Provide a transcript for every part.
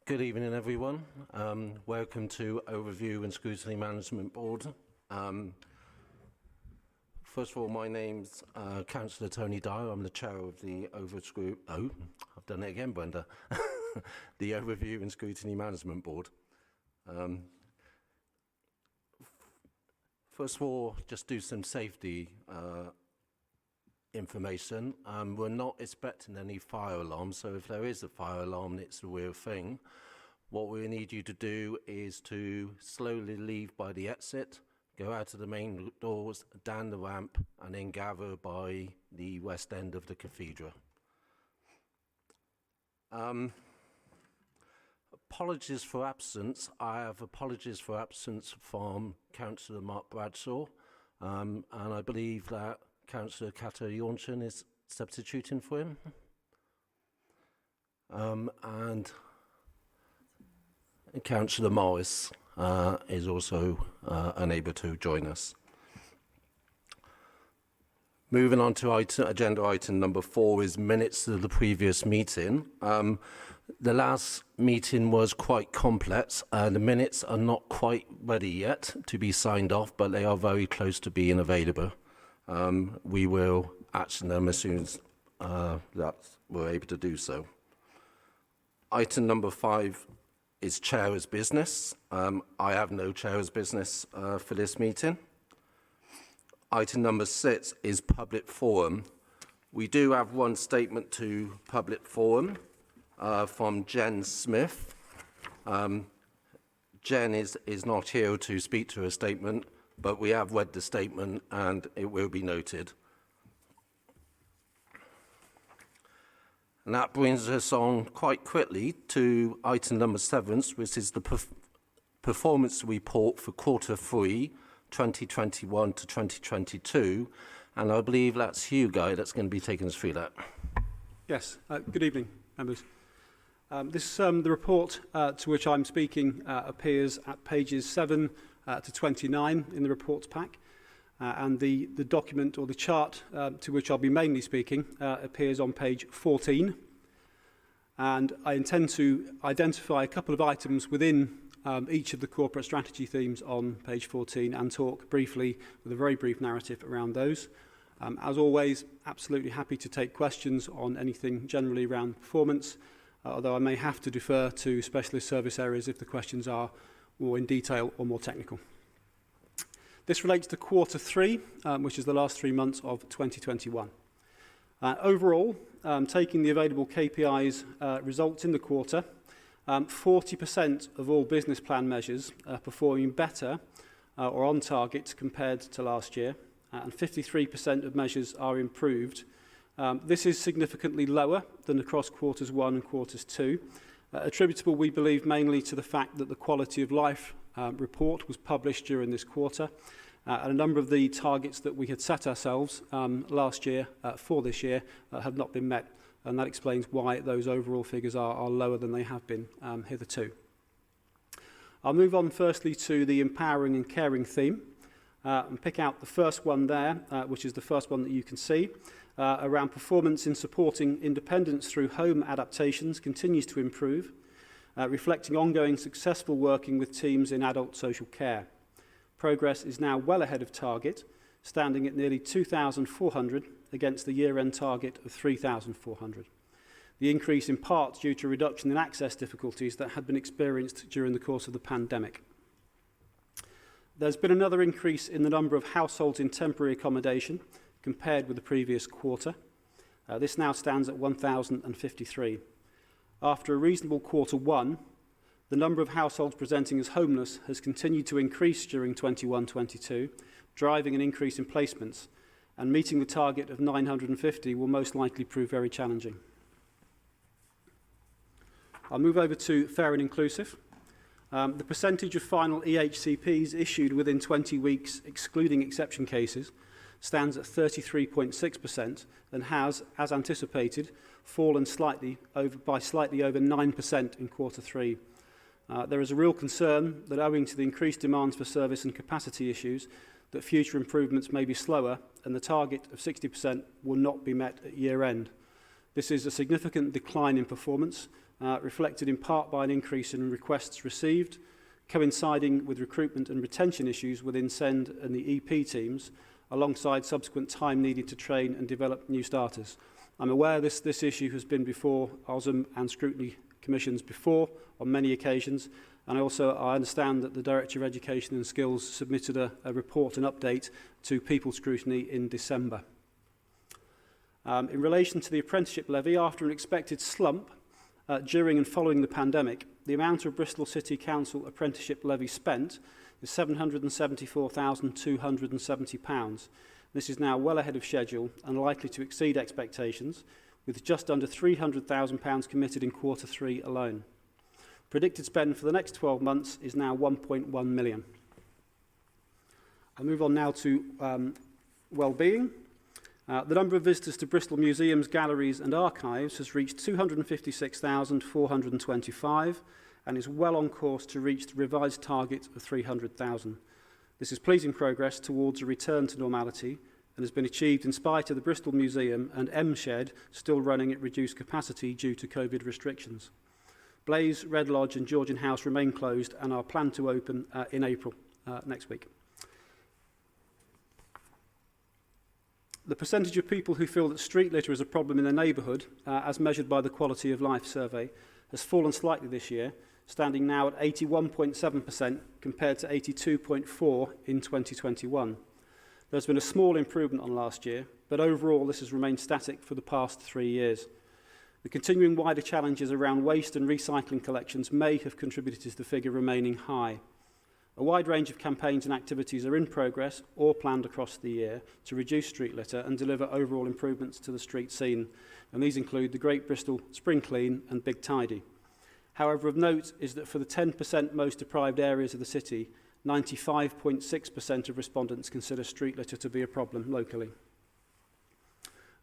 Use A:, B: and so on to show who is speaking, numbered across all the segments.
A: Good evening, everyone. Welcome to Overview and Scrutiny Management Board. First of all, my name's Councillor Tony Dyer. I'm the chair of the I've done it again, Brenda. The Overview and Scrutiny Management Board. First of all, just do some safety information. We're not expecting any fire alarms, so if there is a fire alarm, it's a real thing. What we need you to do is to slowly leave by the exit, go out of the main doors, down the ramp, and then gather by the west end of the cathedral. Apologies for absence. I have apologies for absence from Councillor Mark Bradshaw, and I believe that Councillor Kato Jornsson is substituting for him. And Councillor Morris is also unable to join us. Moving on to agenda item number 4 is minutes of the previous meeting. The last meeting was quite complex. The minutes are not quite ready yet to be signed off, but they are very close to being available. We will action them as soon as that we're able to do so. Item number 5 is chair's business. I have no chair's business for this meeting. Item number 6 is public forum. We do have one statement to public forum from Jen Smith. Jen is not here to speak to her statement, but we have read the statement and it will be noted. And that brings us on quite quickly to item number 7, which is the performance report for quarter 3, 2021 to 2022. And I believe that's you, Guy, that's going to be taking us through that.
B: Yes, good evening, members. The report to which I'm speaking appears at pages 7 to 29 in the reports pack, and the document or the chart to which I'll be mainly speaking appears on page 14. And I intend to identify a couple of items within each of the corporate strategy themes on page 14 and talk briefly with a very brief narrative around those. As always, absolutely happy to take questions on anything generally around performance, although I may have to defer to specialist service areas if the questions are more in detail or more technical. This relates to quarter 3, which is the last 3 months of 2021. Overall, taking the available KPIs results in the quarter, 40% of all business plan measures are performing better or on target compared to last year, and 53% of measures are improved. This is significantly lower than across quarters 1 and quarters 2, attributable, we believe, mainly to the fact that the quality of life report was published during this quarter, and a number of the targets that we had set ourselves last year for this year have not been met, and that explains why those overall figures are lower than they have been hitherto. I'll move on firstly to the empowering and caring theme and pick out the first one there, which is the first one that you can see. Around performance in supporting independence through home adaptations continues to improve, reflecting ongoing successful working with teams in adult social care. Progress is now well ahead of target, standing at nearly 2,400 against the year-end target of 3,400. The increase in part due to a reduction in access difficulties that had been experienced during the course of the pandemic. There's been another increase in the number of households in temporary accommodation compared with the previous quarter. This now stands at 1,053. After a reasonable quarter 1, the number of households presenting as homeless has continued to increase during 21-22, driving an increase in placements, and meeting the target of 950 will most likely prove very challenging. I'll move over to fair and inclusive. The percentage of final EHCPs issued within 20 weeks, excluding exception cases, stands at 33.6% and has, as anticipated, fallen by slightly over 9% in quarter 3. There is a real concern that owing to the increased demands for service and capacity issues, that future improvements may be slower and the target of 60% will not be met at year end. This is a significant decline in performance, reflected in part by an increase in requests received, coinciding with recruitment and retention issues within SEND and the EP teams, alongside subsequent time needed to train and develop new starters. I'm aware this issue has been before OSM and Scrutiny Commissions before on many occasions, and I understand that the Director of Education and Skills submitted a report and update to People Scrutiny in December. In relation to the apprenticeship levy, after an expected slump during and following the pandemic, the amount of Bristol City Council apprenticeship levy spent is £774,270. This is now well ahead of schedule and likely to exceed expectations, with just under £300,000 committed in Q3 alone. Predicted spend for the next 12 months is now £1.1 million. I'll move on now to well-being. The number of visitors to Bristol museums, galleries and archives has reached 256,425 and is well on course to reach the revised target of 300,000. This is pleasing progress towards a return to normality and has been achieved in spite of the Bristol Museum and M-Shed still running at reduced capacity due to COVID restrictions. Blaze, Red Lodge and Georgian House remain closed and are planned to open in April next week. The percentage of people who feel that street litter is a problem in their neighbourhood, as measured by the Quality of Life survey, has fallen slightly this year, standing now at 81.7% compared to 82.4% in 2021. There's been a small improvement on last year, but overall this has remained static for the past 3 years. The continuing wider challenges around waste and recycling collections may have contributed to the figure remaining high. A wide range of campaigns and activities are in progress or planned across the year to reduce street litter and deliver overall improvements to the street scene, and these include the Great Bristol Spring Clean and Big Tidy. However, of note is that for the 10% most deprived areas of the city, 95.6% of respondents consider street litter to be a problem locally.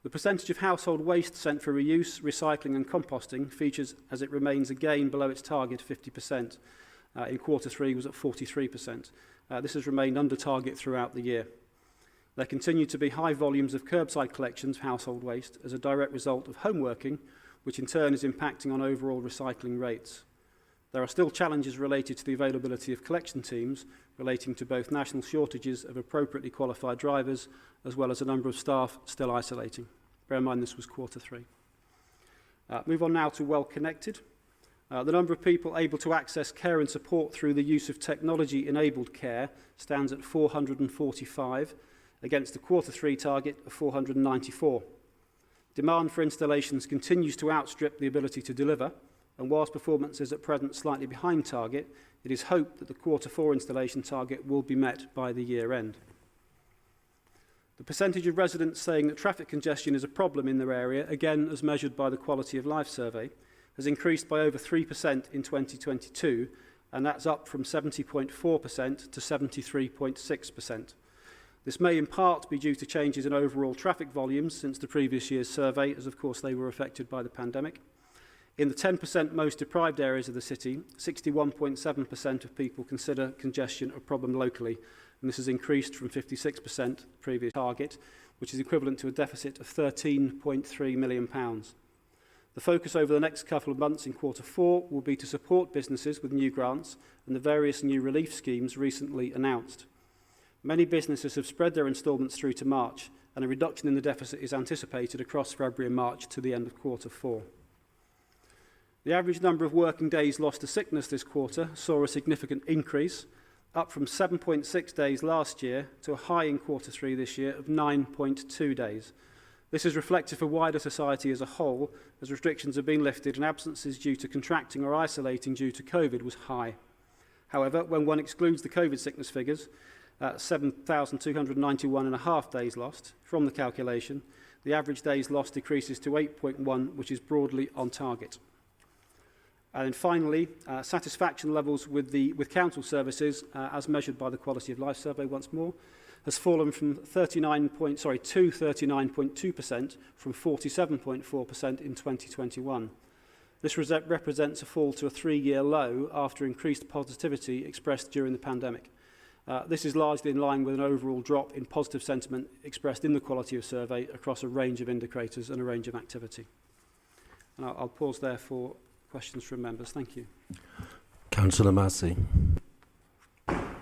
B: The percentage of household waste sent for reuse, recycling and composting features as it remains again below its target of 50%. In Q3 was at 43%. This has remained under target throughout the year. There continue to be high volumes of curbside collections of household waste as a direct result of home working, which in turn is impacting on overall recycling rates. There are still challenges related to the availability of collection teams, relating to both national shortages of appropriately qualified drivers, as well as a number of staff still isolating. Bear in mind this was Q3. Move on now to Well Connected. The number of people able to access care and support through the use of technology-enabled care stands at 445, against the Q3 target of 494. Demand for installations continues to outstrip the ability to deliver, and whilst performance is at present slightly behind target, it is hoped that the Q4 installation target will be met by the year end. The percentage of residents saying that traffic congestion is a problem in their area, again as measured by the Quality of Life survey, has increased by over 3% in 2022, and that's up from 70.4% to 73.6%. This may in part be due to changes in overall traffic volumes since the previous year's survey, as of course they were affected by the pandemic. In the 10% most deprived areas of the city, 61.7% of people consider congestion a problem locally, and this has increased from 56% previous target, which is equivalent to a deficit of £13.3 million. The focus over the next couple of months in Q4 will be to support businesses with new grants and the various new relief schemes recently announced. Many businesses have spread their instalments through to March, and a reduction in the deficit is anticipated across February and March to the end of Q4. The average number of working days lost to sickness this quarter saw a significant increase, up from 7.6 days last year to a high in Q3 this year of 9.2 days. This is reflective for wider society as a whole, as restrictions have been lifted and absences due to contracting or isolating due to COVID was high. However, when one excludes the COVID sickness figures, 7,291.5 days lost from the calculation, the average days lost decreases to 8.1, which is broadly on target. And then finally, satisfaction levels with council services, as measured by the Quality of Life survey once more, has fallen from 39.2% from 47.4% in 2021. This represents a fall to a 3-year low after increased positivity expressed during the pandemic. This is largely in line with an overall drop in positive sentiment expressed in the Quality of Survey across a range of indicators and a range of activity. And I'll pause there for questions from members. Thank you.
A: Councillor Massey.
C: I'm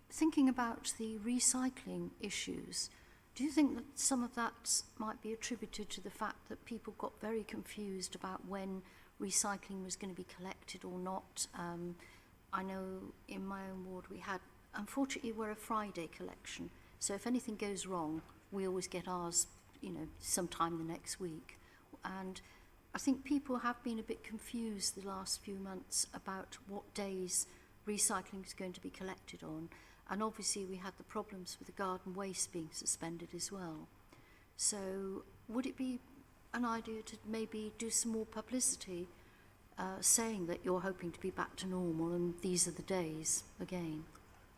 C: thinking about the recycling issues. Do you think that some of that might be attributed to the fact that people got very confused about when recycling was going to be collected or not? I know in my own ward unfortunately we're a Friday collection, so if anything goes wrong, we always get ours, sometime the next week. And I think people have been a bit confused the last few months about what days recycling is going to be collected on. And obviously we had the problems with the garden waste being suspended as well. So would it be an idea to maybe do some more publicity saying that you're hoping to be back to normal and these are the days again?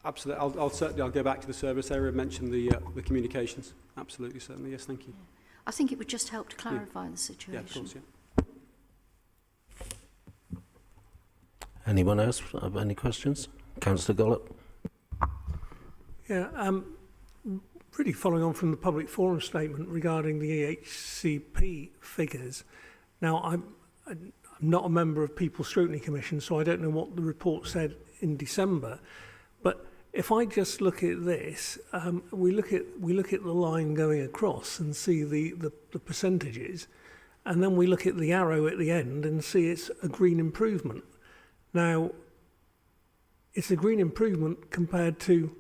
B: Absolutely. I'll go back to the service area and mention the communications. Absolutely, certainly. Yes, thank you.
C: Yeah. I think it would just help to clarify the situation.
B: Yeah, of course, yeah.
A: Anyone else have any questions? Councillor Gollop.
D: Yeah, really following on from the public forum statement regarding the EHCP figures. Now, I'm not a member of People's Scrutiny Commission, so I don't know what the report said in December. But if I just look at this, we look at the line going across and see the percentages, and then we look at the arrow at the end and see it's a green improvement. Now, it's a green improvement compared to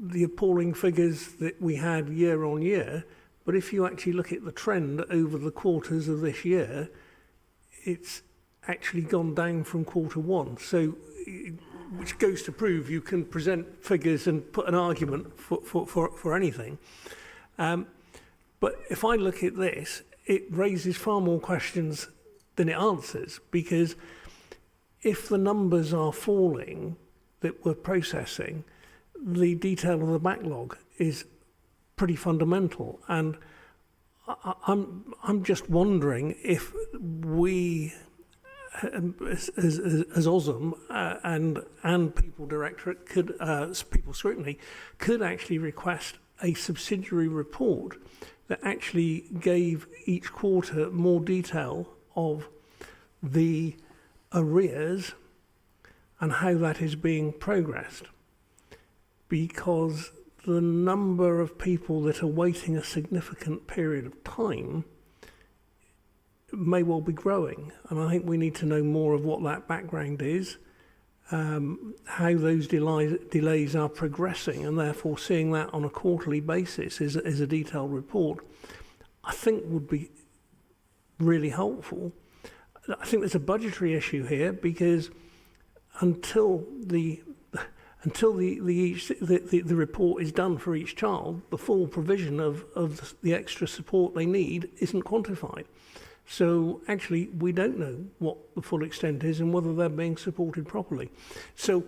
D: the appalling figures that we had year on year, but if you actually look at the trend over the quarters of this year, it's actually gone down from quarter one. So, which goes to prove you can present figures and put an argument for anything. But if I look at this, it raises far more questions than it answers, because if the numbers are falling that we're processing, the detail of the backlog is pretty fundamental, and I'm just wondering if we, as Osm and People Directorate could, People Scrutiny, could actually request a subsidiary report that actually gave each quarter more detail of the arrears and how that is being progressed. Because the number of people that are waiting a significant period of time may well be growing. And I think we need to know more of what that background is, how those delays are progressing, and therefore seeing that on a quarterly basis is a detailed report, I think would be really helpful. I think there's a budgetary issue here, because until the report is done for each child, the full provision of the extra support they need isn't quantified. So actually, we don't know what the full extent is and whether they're being supported properly. So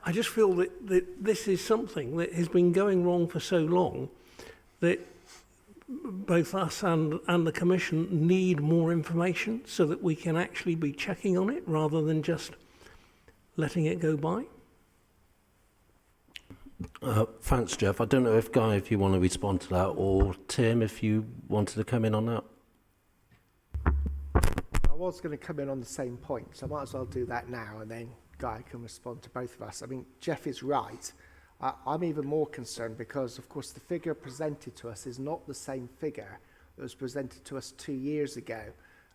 D: I just feel that this is something that has been going wrong for so long that both us and the Commission need more information so that we can actually be checking on it rather than just letting it go by.
A: Thanks, Jeff. I don't know if Guy, if you want to respond to that, or Tim, if you wanted to come in on that.
E: I was going to come in on the same point, so I might as well do that now, and then Guy can respond to both of us. I mean, Jeff is right. I'm even more concerned because, of course, the figure presented to us is not the same figure that was presented to us 2 years ago.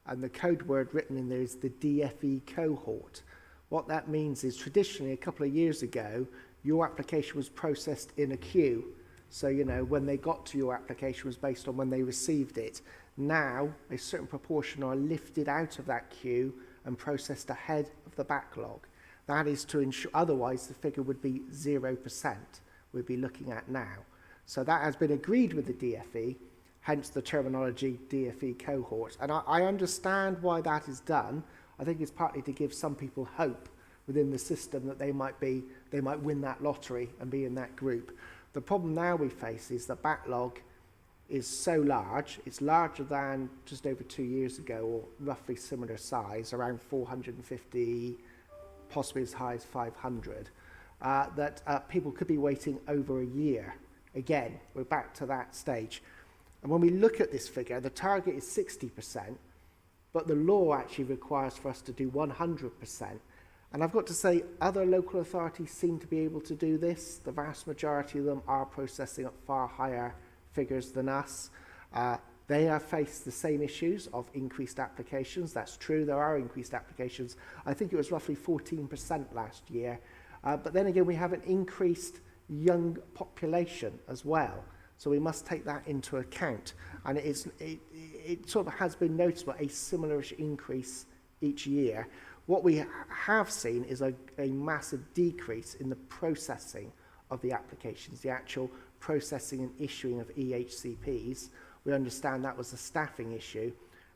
E: And the code word written in there is the DFE cohort. What that means is traditionally, a couple of years ago, your application was processed in a queue. So, you know, when they got to your application was based on when they received it. Now, a certain proportion are lifted out of that queue and processed ahead of the backlog. That is to ensure, otherwise the figure would be 0%, we'd be looking at now. So that has been agreed with the DFE, hence the terminology DFE cohort. And I understand why that is done. I think it's partly to give some people hope within the system that they might win that lottery and be in that group. The problem now we face is the backlog is so large. It's larger than just over 2 years ago, or roughly similar size, around 450, possibly as high as 500, that people could be waiting over a year. Again, we're back to that stage. And when we look at this figure, the target is 60%, but the law actually requires for us to do 100%. And I've got to say, other local authorities seem to be able to do this. The vast majority of them are processing at far higher figures than us. They have faced the same issues of increased applications. That's true, there are increased applications. I think it was roughly 14% last year. But then again, we have an increased young population as well. So we must take that into account. And it sort of has been noticeable, a similarish increase each year. What we have seen is a massive decrease in the processing of the applications, the actual processing and issuing of EHCPs. We understand that was a staffing issue.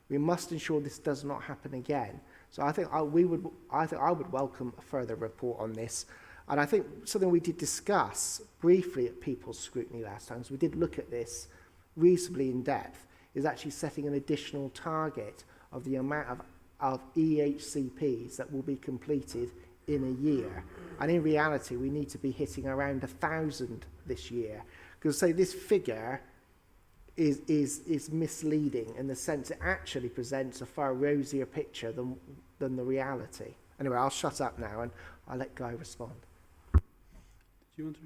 E: We must ensure this does not happen again. So I think I would welcome a further report on this. And I think something we did discuss briefly at People's Scrutiny last time, so we did look at this reasonably in depth, is actually setting an additional target of the amount of EHCPs that will be completed in a year. And in reality, we need to be hitting around 1,000 this year. Because say this figure is misleading in the sense it actually presents a far rosier picture than the reality. Anyway, I'll shut up now and I'll let Guy respond.
B: Do you want to?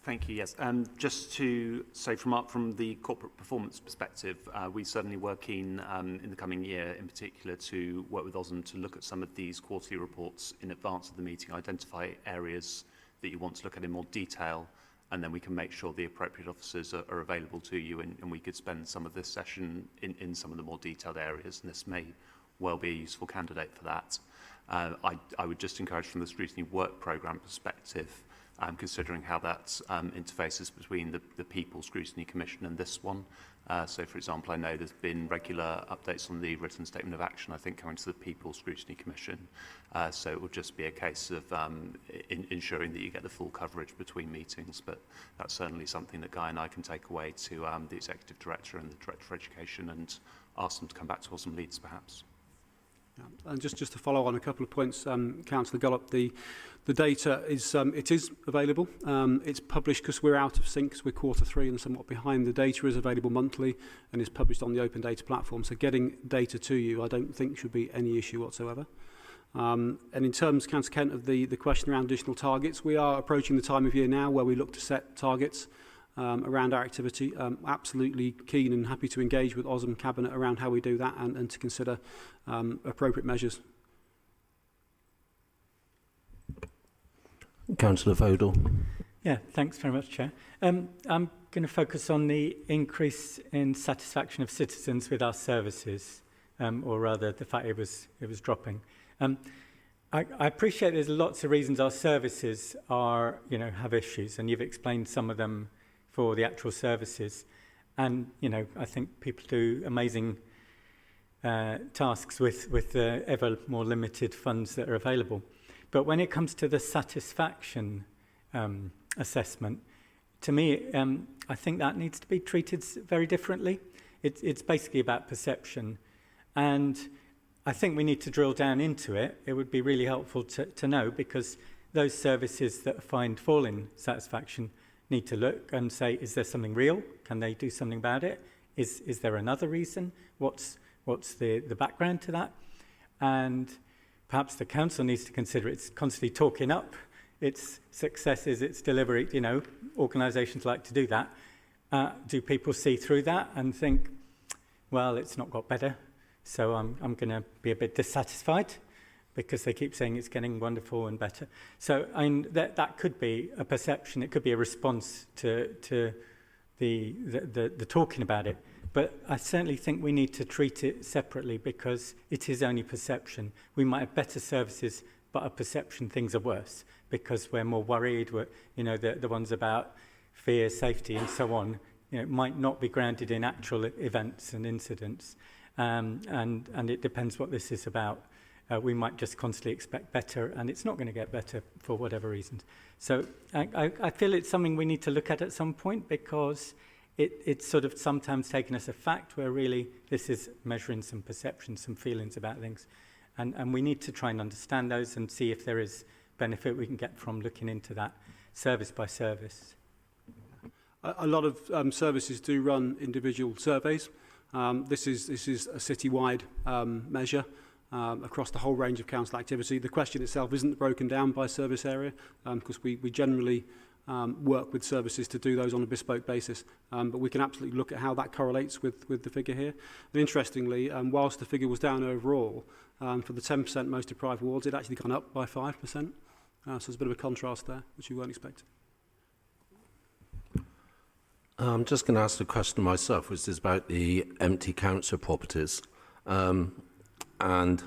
F: Thank you. Yes, just to say from the corporate performance perspective, we're certainly working in the coming year, in particular, to work with OSM to look at some of these quarterly reports in advance of the meeting, identify areas that you want to look at in more detail, and then we can make sure the appropriate officers are available to you, and we could spend some of this session in some of the more detailed areas, and this may well be a useful candidate for that. I would just encourage from the Scrutiny work programme perspective, considering how that interfaces between the People Scrutiny Commission and this one. So, for example, I know there's been regular updates on the written statement of action, I think, coming to the People Scrutiny Commission. So it will just be a case of ensuring that you get the full coverage between meetings, but that's certainly something that Guy and I can take away to the Executive Director and the Director for Education and ask them to come back to us some leads, perhaps.
B: Yeah. And just to follow on a couple of points, Councillor Gollop, the data is it is available. It's published because we're out of sync, because we're quarter 3 and somewhat behind. The data is available monthly and is published on the Open Data platform. So getting data to you, I don't think should be any issue whatsoever. And in terms, Councillor Kent, of the question around additional targets, we are approaching the time of year now where we look to set targets around our activity. Absolutely keen and happy to engage with OSM Cabinet around how we do that and to consider appropriate measures.
A: Councillor Vodal.
G: Yeah, thanks very much, Chair. I'm going to focus on the increase in satisfaction of citizens with our services, or rather the fact it was dropping. I appreciate there's lots of reasons our services are, have issues, and you've explained some of them for the actual services. And, I think people do amazing tasks with the ever more limited funds that are available. But when it comes to the satisfaction assessment, to me, I think that needs to be treated very differently. It's basically about perception. And I think we need to drill down into it. It would be really helpful to know, because those services that find fall in satisfaction need to look and say, is there something real? Can they do something about it? Is there another reason? What's the background to that? And perhaps the council needs to consider it's constantly talking up its successes, its delivery. Organisations like to do that. Do people see through that and think, well, it's not got better, so I'm going to be a bit dissatisfied because they keep saying it's getting wonderful and better. So that could be a perception. It could be a response to the talking about it. But I certainly think we need to treat it separately, because it is only perception. We might have better services, but our perception things are worse because we're more worried. The ones about fear, safety, and so on, might not be grounded in actual events and incidents. And it depends what this is about. We might just constantly expect better, and it's not going to get better for whatever reasons. So I feel it's something we need to look at some point, because it's sort of sometimes taken as a fact where really this is measuring some perceptions, some feelings about things. And we need to try and understand those and see if there is benefit we can get from looking into that service by service.
B: A lot of services do run individual surveys. This is a citywide measure across the whole range of council activity. The question itself isn't broken down by service area because we generally work with services to do those on a bespoke basis. But we can absolutely look at how that correlates with the figure here. And interestingly, whilst the figure was down overall, for the 10% most deprived wards, it actually gone up by 5%. So there's a bit of a contrast there, which we weren't expecting.
A: I'm just going to ask the question myself, which is about the empty council properties. And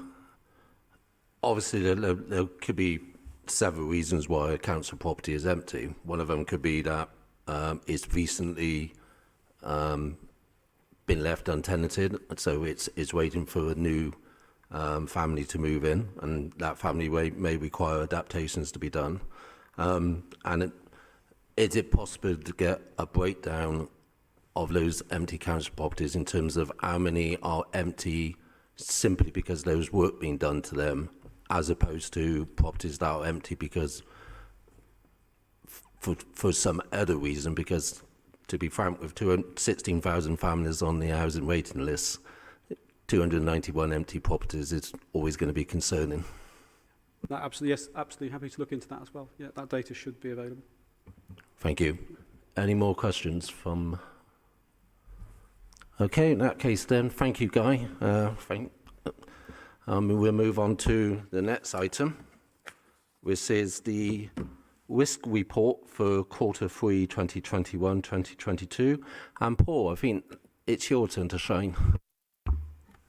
A: obviously there could be several reasons why a council property is empty. One of them could be that it's recently been left untenanted, so it's waiting for a new family to move in, and that family may require adaptations to be done. Is it possible to get a breakdown of those empty council properties in terms of how many are empty simply because there's work being done to them, as opposed to properties that are empty because for some other reason? Because, to be frank, with 16,000 families on the housing waiting list, 291 empty properties is always going to be concerning.
B: Absolutely, yes, absolutely happy to look into that as well. Yeah, that data should be available.
A: Thank you. Any more questions from... Okay, in that case then, thank you, Guy. We'll move on to the next item, which is the risk report for Q3 2021-2022. And Paul, I think it's your turn to shine.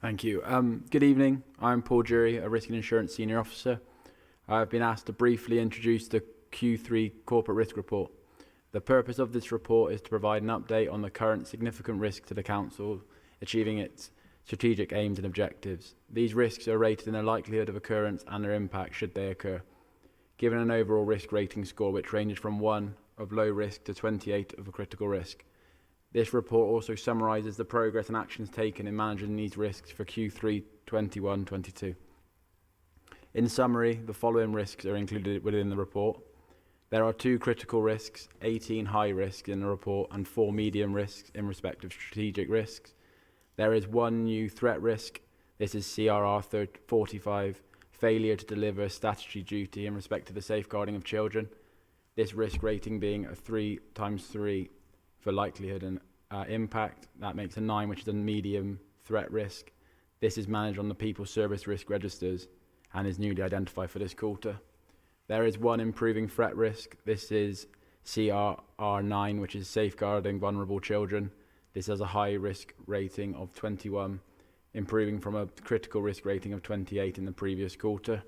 H: Thank you. Good evening. I'm Paul Jury, a Risk and Insurance Senior Officer. I've been asked to briefly introduce the Q3 Corporate Risk Report. The purpose of this report is to provide an update on the current significant risk to the Council achieving its strategic aims and objectives. These risks are rated in their likelihood of occurrence and their impact should they occur, given an overall risk rating score which ranges from 1 of low risk to 28 of a critical risk. This report also summarises the progress and actions taken in managing these risks for Q3 21-22. In summary, the following risks are included within the report. There are 2 critical risks, 18 high risks in the report, and 4 medium risks in respect of strategic risks. There is 1 new threat risk. This is CRR 45, failure to deliver statutory duty in respect to the safeguarding of children. This risk rating being a 3x3 for likelihood and impact. That makes a 9, which is a medium threat risk. This is managed on the People's Service Risk Registers and is newly identified for this quarter. There is 1 improving threat risk. This is CRR 9, which is safeguarding vulnerable children. This has a high risk rating of 21, improving from a critical risk rating of 28 in the previous quarter.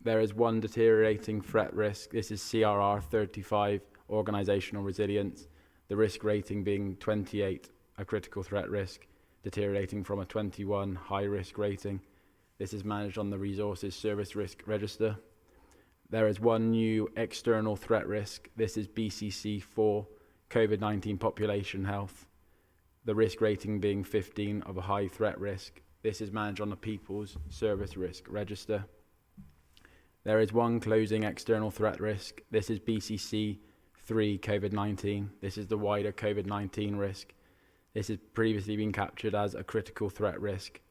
H: There is 1 deteriorating threat risk. This is CRR 35, organisational resilience. The risk rating being 28, a critical threat risk, deteriorating from a 21 high risk rating. This is managed on the Resources Service Risk Register. There is 1 new external threat risk. This is BCC 4, COVID-19 population health. The risk rating being 15 of a high threat risk. This is managed on the People's Service Risk Register. There is 1 closing external threat risk. This is BCC 3, COVID-19. This is the wider COVID-19 risk. This has previously been captured as a critical threat risk.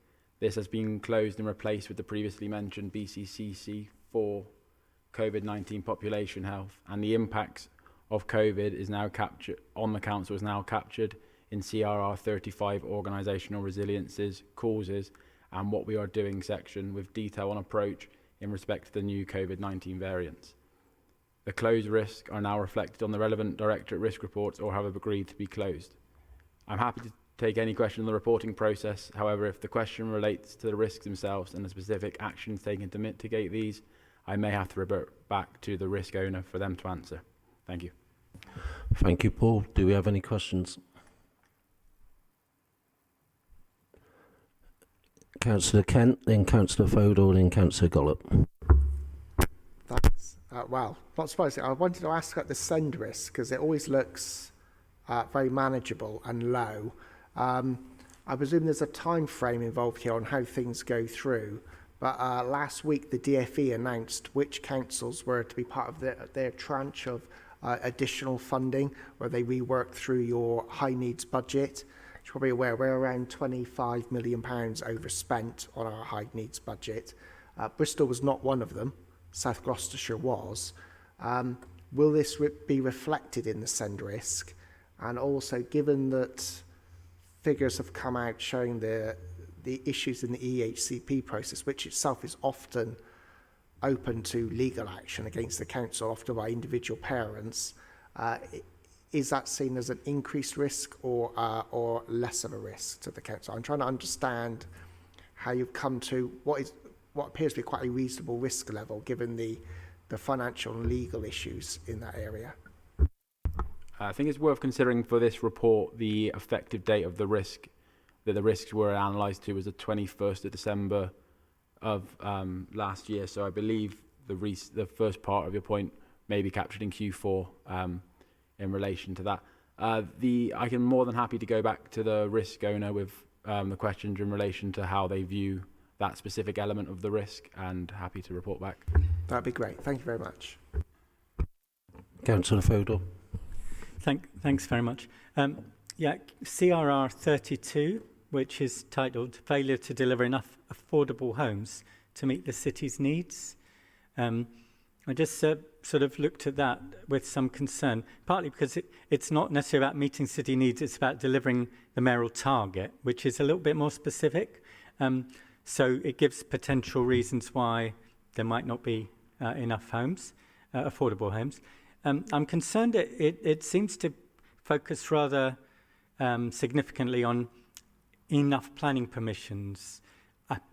H: This has been closed and replaced with the previously mentioned BCCC 4, COVID-19 population health, and the impacts of COVID is now captured on the Council is now captured in CRR 35 organisational resiliences, causes, and what we are doing section with detail on approach in respect to the new COVID-19 variants. The closed risks are now reflected on the relevant Directorate risk reports or have agreed to be closed. I'm happy to take any question on the reporting process. However, if the question relates to the risks themselves and the specific actions taken to mitigate these, I may have to revert back to the risk owner for them to answer. Thank you.
A: Thank you, Paul. Do we have any questions? Councillor Kent, then Councillor Fodor, then Councillor Gollop.
E: Thanks. Well, not surprising. I wanted to ask about the send risk because it always looks very manageable and low. I presume there's a time frame involved here on how things go through. But last week, the DfE announced which councils were to be part of their tranche of additional funding where they rework through your high needs budget. You're probably aware we're around £25 million overspent on our high needs budget. Bristol was not one of them. South Gloucestershire was. Will this be reflected in the send risk? And also, given that figures have come out showing the issues in the EHCP process, which itself is often open to legal action against the council, often by individual parents, is that seen as an increased risk or less of a risk to the council? I'm trying to understand how you've come to what appears to be quite a reasonable risk level, given the financial and legal issues in that area.
H: I think it's worth considering for this report the effective date of the risk, that the risks were analysed to was the 21st of December of last year. So I believe the first part of your point may be captured in Q4 in relation to that. I can more than happy to go back to the risk owner with the questions in relation to how they view that specific element of the risk, and happy to report back.
E: That'd be great. Thank you very much.
A: Councillor Fodor.
G: Thanks very much. CRR 32, which is titled Failure to Deliver Enough Affordable Homes to Meet the City's Needs. I just sort of looked at that with some concern, partly because it's not necessarily about meeting city needs, it's about delivering the mayoral target, which is a little bit more specific. So it gives potential reasons why there might not be enough homes, affordable homes. I'm concerned it seems to focus rather significantly on enough planning permissions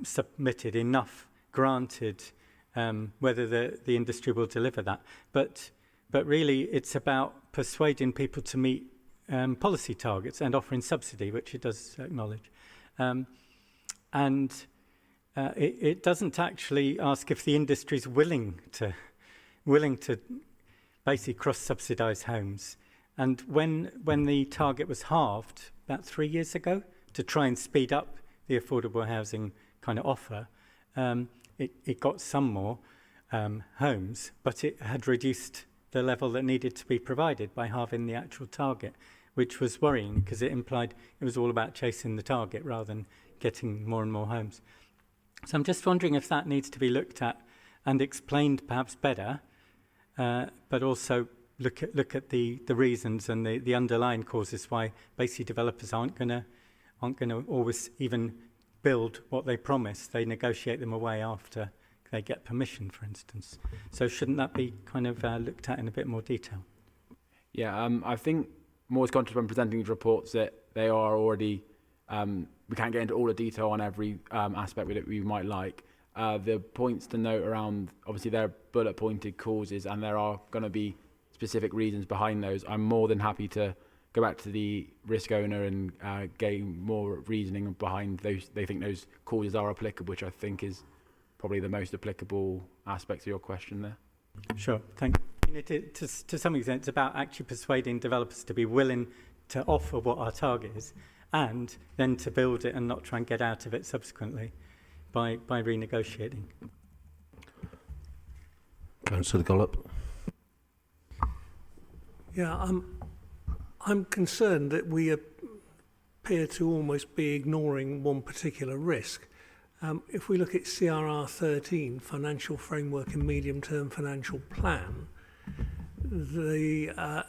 G: submitted, enough granted, whether the industry will deliver that. But really it's about persuading people to meet policy targets and offering subsidy, which it does acknowledge. It doesn't actually ask if the industry is willing to basically cross-subsidise homes. And when the target was halved about 3 years ago to try and speed up the affordable housing kind of offer, it got some more homes, but it had reduced the level that needed to be provided by halving the actual target, which was worrying because it implied it was all about chasing the target rather than getting more and more homes. So I'm just wondering if that needs to be looked at and explained perhaps better, but also look at the reasons and the underlying causes why basically developers aren't going to always even build what they promise. They negotiate them away after they get permission, for instance. So shouldn't that be kind of looked at in a bit more detail?
H: Yeah, I think more is conscious when presenting these reports that they are already, we can't get into all the detail on every aspect that we might like. The points to note around, obviously there are bullet pointed causes and there are going to be specific reasons behind those. I'm more than happy to go back to the risk owner and gain more reasoning behind those. They think those causes are applicable, which I think is probably the most applicable aspect of your question there.
G: Sure, thank you. To some extent, it's about actually persuading developers to be willing to offer what our target is and then to build it and not try and get out of it subsequently by renegotiating.
A: Councillor Gollop.
D: Yeah, I'm concerned that we appear to almost be ignoring one particular risk. If we look at CRR 13, Financial Framework and Medium-Term Financial Plan, the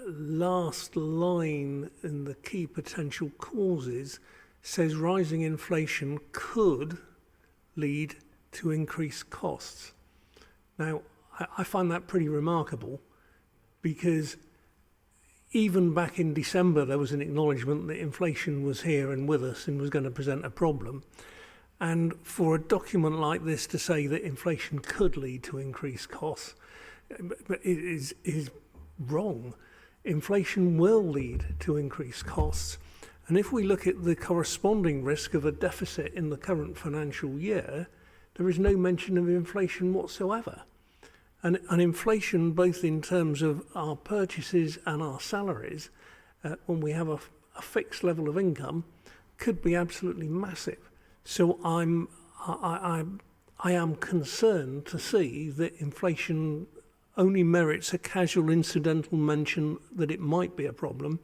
D: last line in the key potential causes says rising inflation could lead to increased costs. Now, I find that pretty remarkable because even back in December, there was an acknowledgement that inflation was here and with us and was going to present a problem. And for a document like this to say that inflation could lead to increased costs, it is wrong. Inflation will lead to increased costs. And if we look at the corresponding risk of a deficit in the current financial year, there is no mention of inflation whatsoever. And inflation, both in terms of our purchases and our salaries, when we have a fixed level of income, could be absolutely massive. So I am concerned to see that inflation only merits a casual incidental mention that it might be a problem,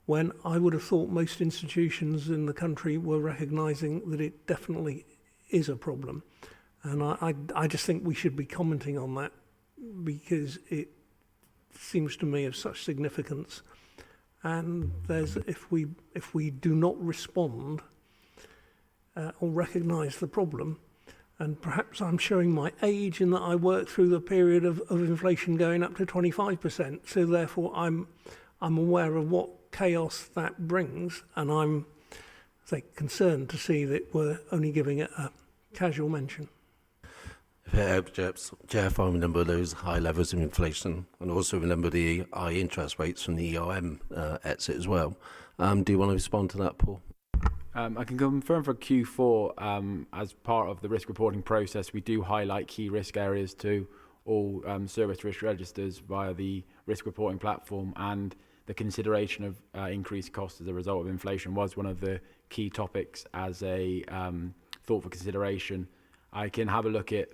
D: when I would have thought most institutions in the country were recognising that it definitely is a problem. And I just think we should be commenting on that, because it seems to me of such significance. And if we do not respond or recognise the problem, and perhaps I'm showing my age in that I worked through the period of inflation going up to 25%, so therefore I'm aware of what chaos that brings, and I'm concerned to see that we're only giving it a casual mention.
A: If it helps, Jeff, I remember those high levels of inflation, and also remember the high interest rates from the ERM exit as well. Do you want to respond to that, Paul?
H: I can confirm for Q4, as part of the risk reporting process, we do highlight key risk areas to all service risk registers via the risk reporting platform, and the consideration of increased costs as a result of inflation was one of the key topics as a thought for consideration. I can have a look at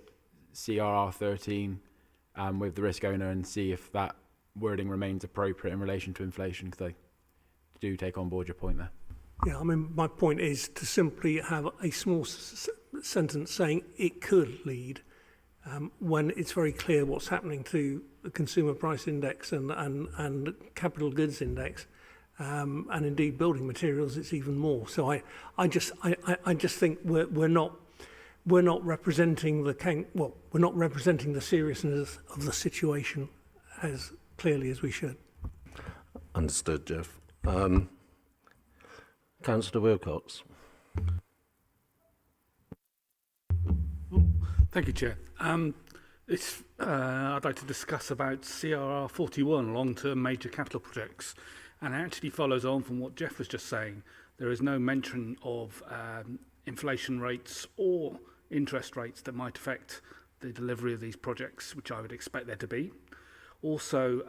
H: CRR 13 with the risk owner and see if that wording remains appropriate in relation to inflation, because I do take on board your point there.
D: Yeah, I mean, my point is to simply have a small sentence saying it could lead, when it's very clear what's happening to the consumer price index and capital goods index, and indeed building materials. It's even more. So I just think we're not representing we're not representing the seriousness of the situation as clearly as we should.
A: Understood, Jeff. Councillor Wilcox.
I: Thank you, Chair. I'd like to discuss about CRR 41, long-term major capital projects, and it actually follows on from what Jeff was just saying. There is no mention of inflation rates or interest rates that might affect the delivery of these projects, which I would expect there to be. Also,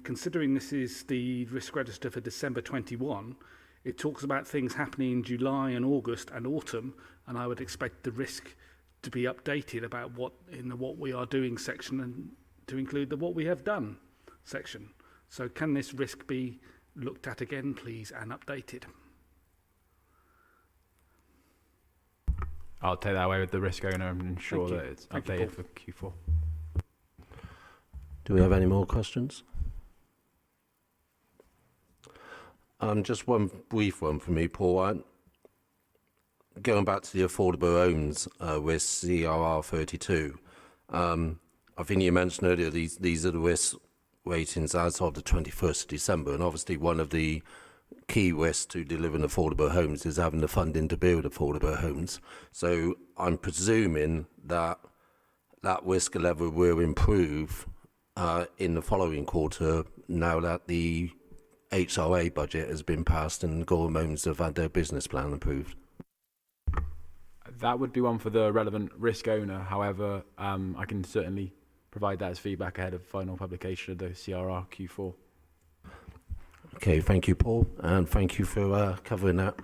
I: considering this is the risk register for December 21, it talks about things happening in July and August and autumn, and I would expect the risk to be updated about what in the what we are doing section, and to include the what we have done section. So can this risk be looked at again, please, and updated?
H: I'll take that away with the risk owner and ensure that it's updated for Q4.
A: Do we have any more questions? Just one brief one from me, Paul. Going back to the affordable homes with CRR 32, I think you mentioned earlier these are the risk ratings as of the 21st of December, and obviously one of the key risks to delivering affordable homes is having the funding to build affordable homes. So I'm presuming that risk level will improve in the following quarter now that the HRA budget has been passed and Gorham Homes have had their business plan approved.
H: That would be one for the relevant risk owner. However, I can certainly provide that as feedback ahead of final publication of the CRR Q4.
A: Okay, thank you, Paul, and thank you for covering that.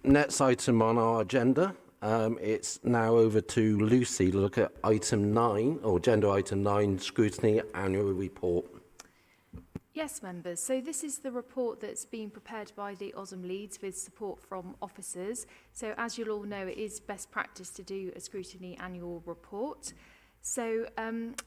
A: Next item on our agenda, it's now over to Lucy to look at item 9, or agenda item 9, Scrutiny Annual Report.
J: Yes, members. So this is the report that's been prepared by the OSM Leads with support from officers. So as you'll all know, it is best practice to do a scrutiny annual report. So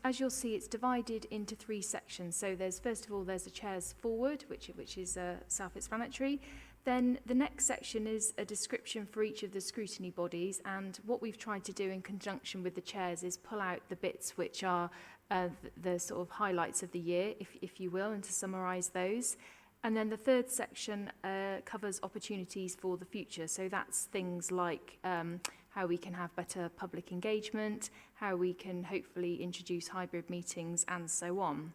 J: as you'll see, it's divided into 3 sections. So there's, first of all, there's a chair's forward, which is self-explanatory. Then the next section is a description for each of the scrutiny bodies. And what we've tried to do in conjunction with the chairs is pull out the bits which are the sort of highlights of the year, if you will, and to summarise those. And then the third section covers opportunities for the future. So that's things like how we can have better public engagement, how we can hopefully introduce hybrid meetings, and so on.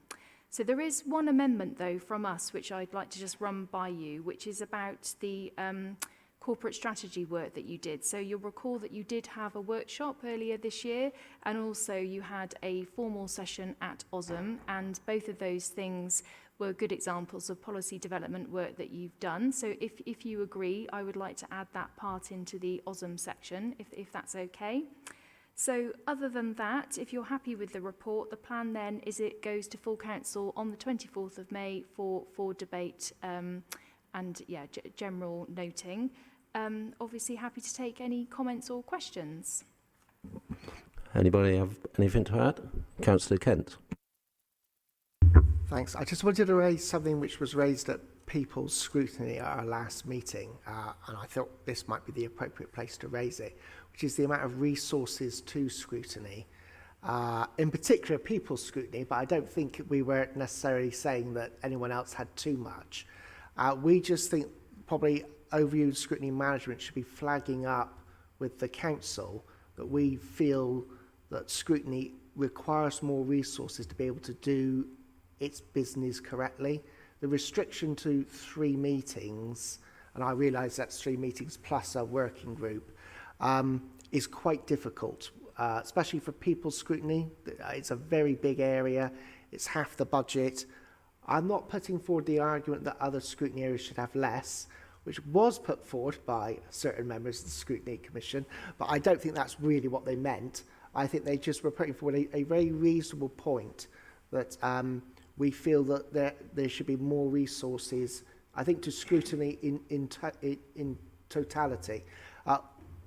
J: So there is one amendment, though, from us, which I'd like to just run by you, which is about the corporate strategy work that you did. So you'll recall that you did have a workshop earlier this year, and also you had a formal session at OSM, and both of those things were good examples of policy development work that you've done. So if you agree, I would like to add that part into the OSM section, if that's okay. So other than that, if you're happy with the report, the plan then is it goes to full council on the 24th of May for debate and general noting. Obviously happy to take any comments or questions.
A: Anybody have anything to add? Councillor Kent.
E: Thanks. I just wanted to raise something which was raised at People's Scrutiny at our last meeting, and I thought this might be the appropriate place to raise it, which is the amount of resources to scrutiny. In particular, People's Scrutiny, but I don't think we were necessarily saying that anyone else had too much. We just think probably overview scrutiny management should be flagging up with the council that we feel that scrutiny requires more resources to be able to do its business correctly. The restriction to 3 meetings, and I realise that's 3 meetings plus a working group, is quite difficult, especially for People's Scrutiny. It's a very big area. It's half the budget. I'm not putting forward the argument that other scrutiny areas should have less, which was put forward by certain members of the Scrutiny Commission, but I don't think that's really what they meant. I think they just were putting forward a very reasonable point that we feel that there should be more resources, I think, to scrutiny in totality.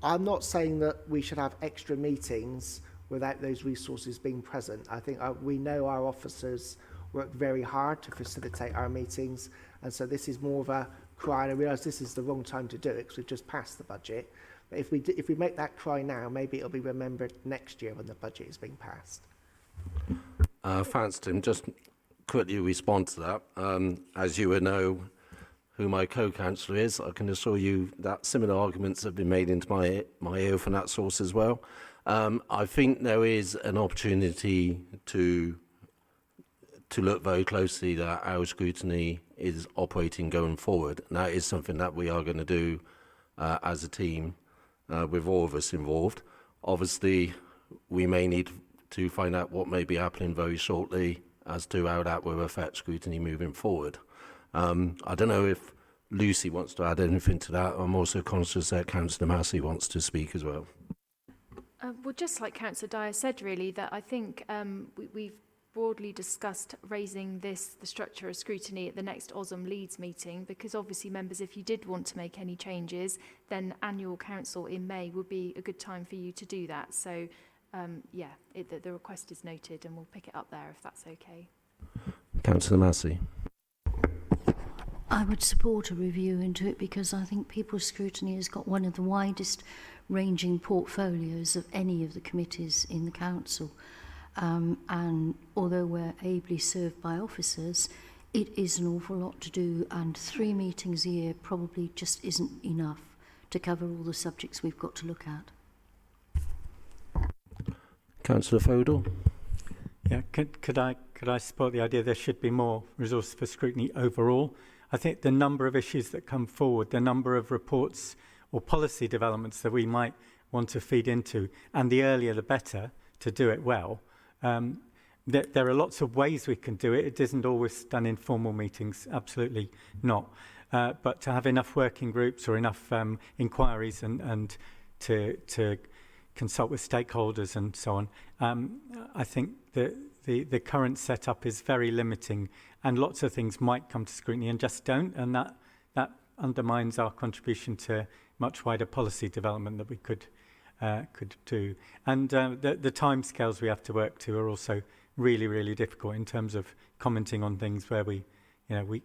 E: I'm not saying that we should have extra meetings without those resources being present. I think we know our officers work very hard to facilitate our meetings, and so this is more of a cry, and I realise this is the wrong time to do it because we've just passed the budget. But if we make that cry now, maybe it'll be remembered next year when the budget is being passed.
A: Thanks, Tim. Just quickly respond to that. As you would know who my co-councillor is, I can assure you that similar arguments have been made into my ear from that source as well. I think there is an opportunity to look very closely that our scrutiny is operating going forward. And that is something that we are going to do as a team with all of us involved. Obviously, we may need to find out what may be happening very shortly as to how that will affect scrutiny moving forward. I don't know if Lucy wants to add anything to that. I'm also conscious that Councillor Massey wants to speak as well.
J: Well, just like Councillor Dyer said, really, that I think we've broadly discussed raising the structure of scrutiny at the next OSM Leeds meeting, because obviously, members, if you did want to make any changes, then annual council in May would be a good time for you to do that. So, the request is noted and we'll pick it up there if that's okay.
A: Councillor Massey.
C: I would support a review into it because I think People's Scrutiny has got one of the widest ranging portfolios of any of the committees in the council. And although we're ably served by officers, it is an awful lot to do, and 3 meetings a year probably just isn't enough to cover all the subjects we've got to look at.
A: Councillor Fodor.
G: Yeah, could I support the idea there should be more resources for scrutiny overall? I think the number of issues that come forward, the number of reports or policy developments that we might want to feed into, and the earlier the better to do it well. There are lots of ways we can do it. It isn't always done in formal meetings, absolutely not. But to have enough working groups or enough inquiries and to consult with stakeholders and so on, I think that the current setup is very limiting, and lots of things might come to scrutiny and just don't, and that undermines our contribution to much wider policy development that we could do. And the timescales we have to work to are also really, really difficult in terms of commenting on things where we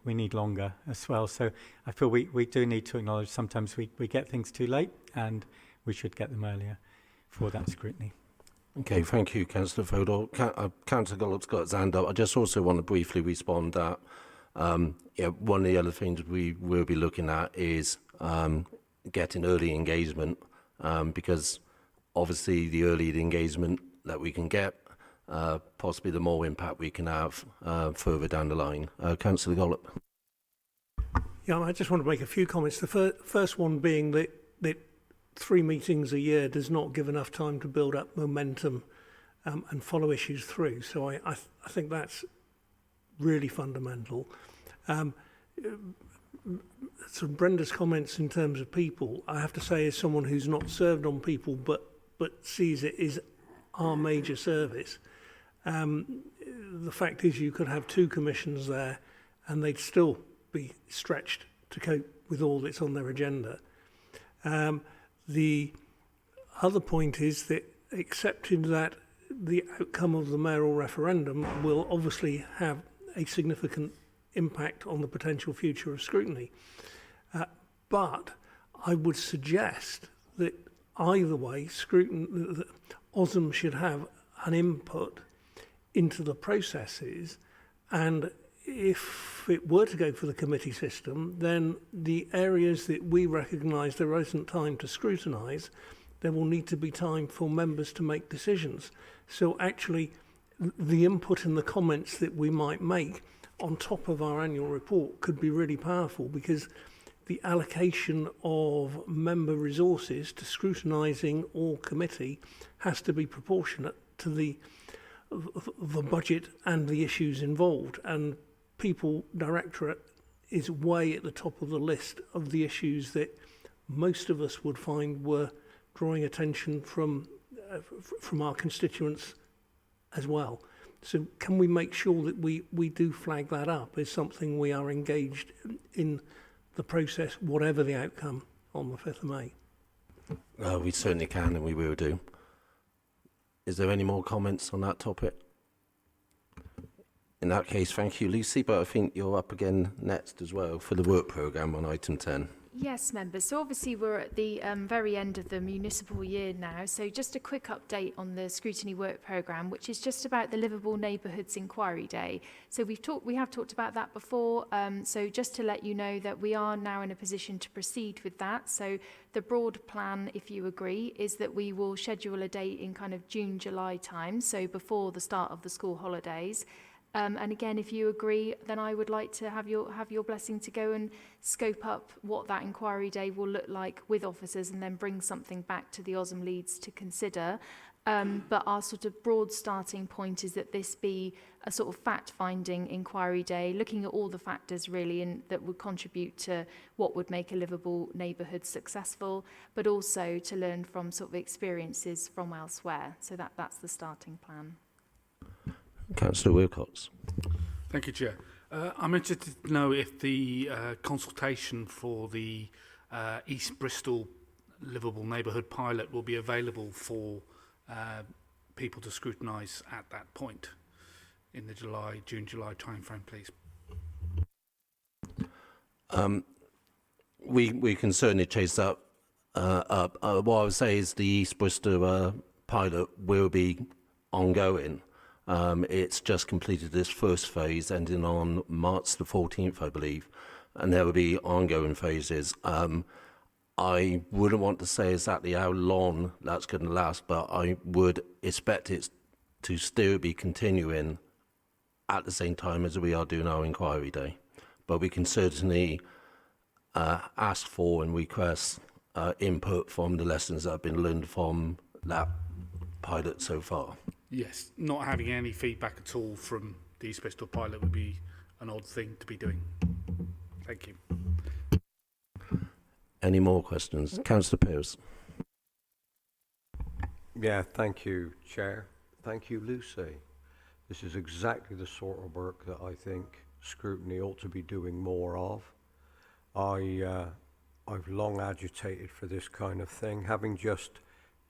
G: need longer as well. So I feel we do need to acknowledge sometimes we get things too late, and we should get them earlier for that scrutiny.
A: Okay, thank you, Councillor Fodor. Councillor Gollop's got his hand up. I just also want to briefly respond that one of the other things we will be looking at is getting early engagement, because obviously the earlier the engagement that we can get, possibly the more impact we can have further down the line. Councillor Gollop.
D: Yeah, I just want to make a few comments. The first one being that 3 meetings a year does not give enough time to build up momentum and follow issues through. So I think that's really fundamental. So Brenda's comments in terms of people, I have to say, as someone who's not served on people but but sees it as our major service. The fact is you could have 2 commissions there and they'd still be stretched to cope with all that's on their agenda. The other point is that accepting that the outcome of the mayoral referendum will obviously have a significant impact on the potential future of scrutiny. But I would suggest that either way, OSM should have an input into the processes, and if it were to go for the committee system, then the areas that we recognise there isn't time to scrutinise, there will need to be time for members to make decisions. So actually, the input and the comments that we might make on top of our annual report could be really powerful, because the allocation of member resources to scrutinising all committee has to be proportionate to the budget and the issues involved. And People Directorate is way at the top of the list of the issues that most of us would find were drawing attention from our constituents as well. So can we make sure that we do flag that up as something we are engaged in the process, whatever the outcome on the 5th of May?
A: We certainly can, and we will do. Is there any more comments on that topic? In that case, thank you, Lucy, but I think you're up again next as well for the work programme on item 10.
J: Yes, members. So obviously we're at the very end of the municipal year now. So just a quick update on the Scrutiny work programme, which is just about the Livable Neighbourhoods Inquiry Day. So we have talked about that before. So just to let you know that we are now in a position to proceed with that. So the broad plan, if you agree, is that we will schedule a date in kind of June, July time. So before the start of the school holidays. And again, if you agree, then I would like to have your blessing to go and scope up what that inquiry day will look like with officers, and then bring something back to the OSM leads to consider. But our sort of broad starting point is that this be a sort of fact-finding inquiry day, looking at all the factors really that would contribute to what would make a livable neighbourhood successful, but also to learn from sort of experiences from elsewhere. So that's the starting plan.
A: Councillor Wilcox.
I: Thank you, Chair. I'm interested to know if the consultation for the East Bristol Livable Neighbourhood pilot will be available for people to scrutinise at that point in the June-July timeframe, please.
A: We can certainly chase that up. What I would say is the East Bristol pilot will be ongoing. It's just completed this first phase, ending on March the 14th, I believe, and there will be ongoing phases. I wouldn't want to say exactly how long that's going to last, but I would expect it to still be continuing at the same time as we are doing our inquiry day. But we can certainly ask for and request input from the lessons that have been learned from that pilot so far.
I: Yes, not having any feedback at all from the East Bristol pilot would be an odd thing to be doing. Thank you.
A: Any more questions? Councillor Pearce.
K: Yeah, thank you, Chair. Thank you, Lucy. This is exactly the sort of work that I think Scrutiny ought to be doing more of. I've long agitated for this kind of thing, having just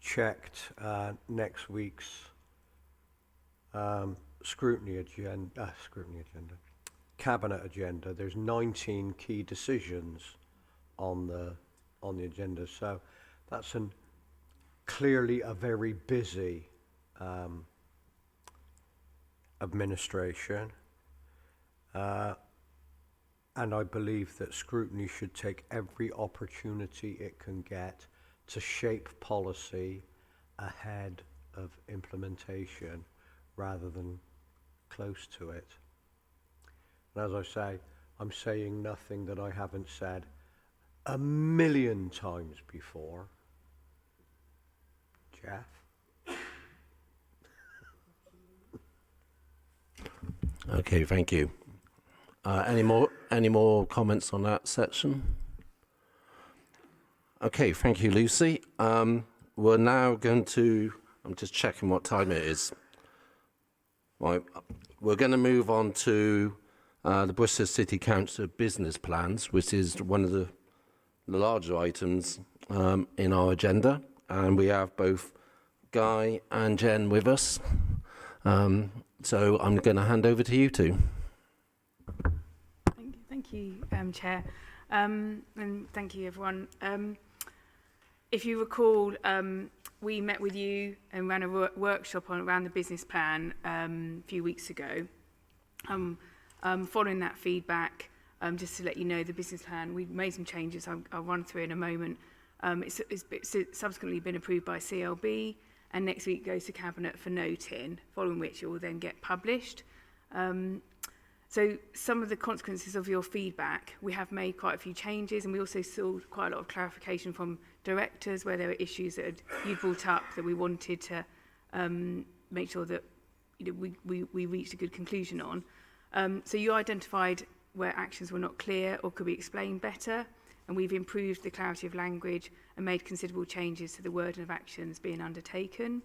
K: checked next week's Scrutiny agenda, Cabinet agenda. There's 19 key decisions on the agenda, so that's clearly a very busy administration, and I believe that Scrutiny should take every opportunity it can get to shape policy ahead of implementation rather than close to it. And as I say, I'm saying nothing that I haven't said a million times before. Jeff?
A: Okay, thank you. Any more comments on that section? Okay, thank you, Lucy. we're now going to, I'm just checking what time it is. Right, we're going to move on to the Bristol City Council business plans, which is one of the larger items in our agenda. And we have both Guy and Jen with us. So I'm going to hand over to you two.
L: Thank you, Chair. And thank you, everyone. If you recall, we met with you and ran a workshop around the business plan a few weeks ago. Following that feedback, just to let you know, the business plan, we made some changes I'll run through in a moment. It's subsequently been approved by CLB, and next week goes to Cabinet for noting, following which it will then get published. So some of the consequences of your feedback, we have made quite a few changes, and we also saw quite a lot of clarification from directors where there were issues that you brought up that we wanted to make sure that we reached a good conclusion on. So you identified where actions were not clear or could be explained better, and we've improved the clarity of language and made considerable changes to the wording of actions being undertaken.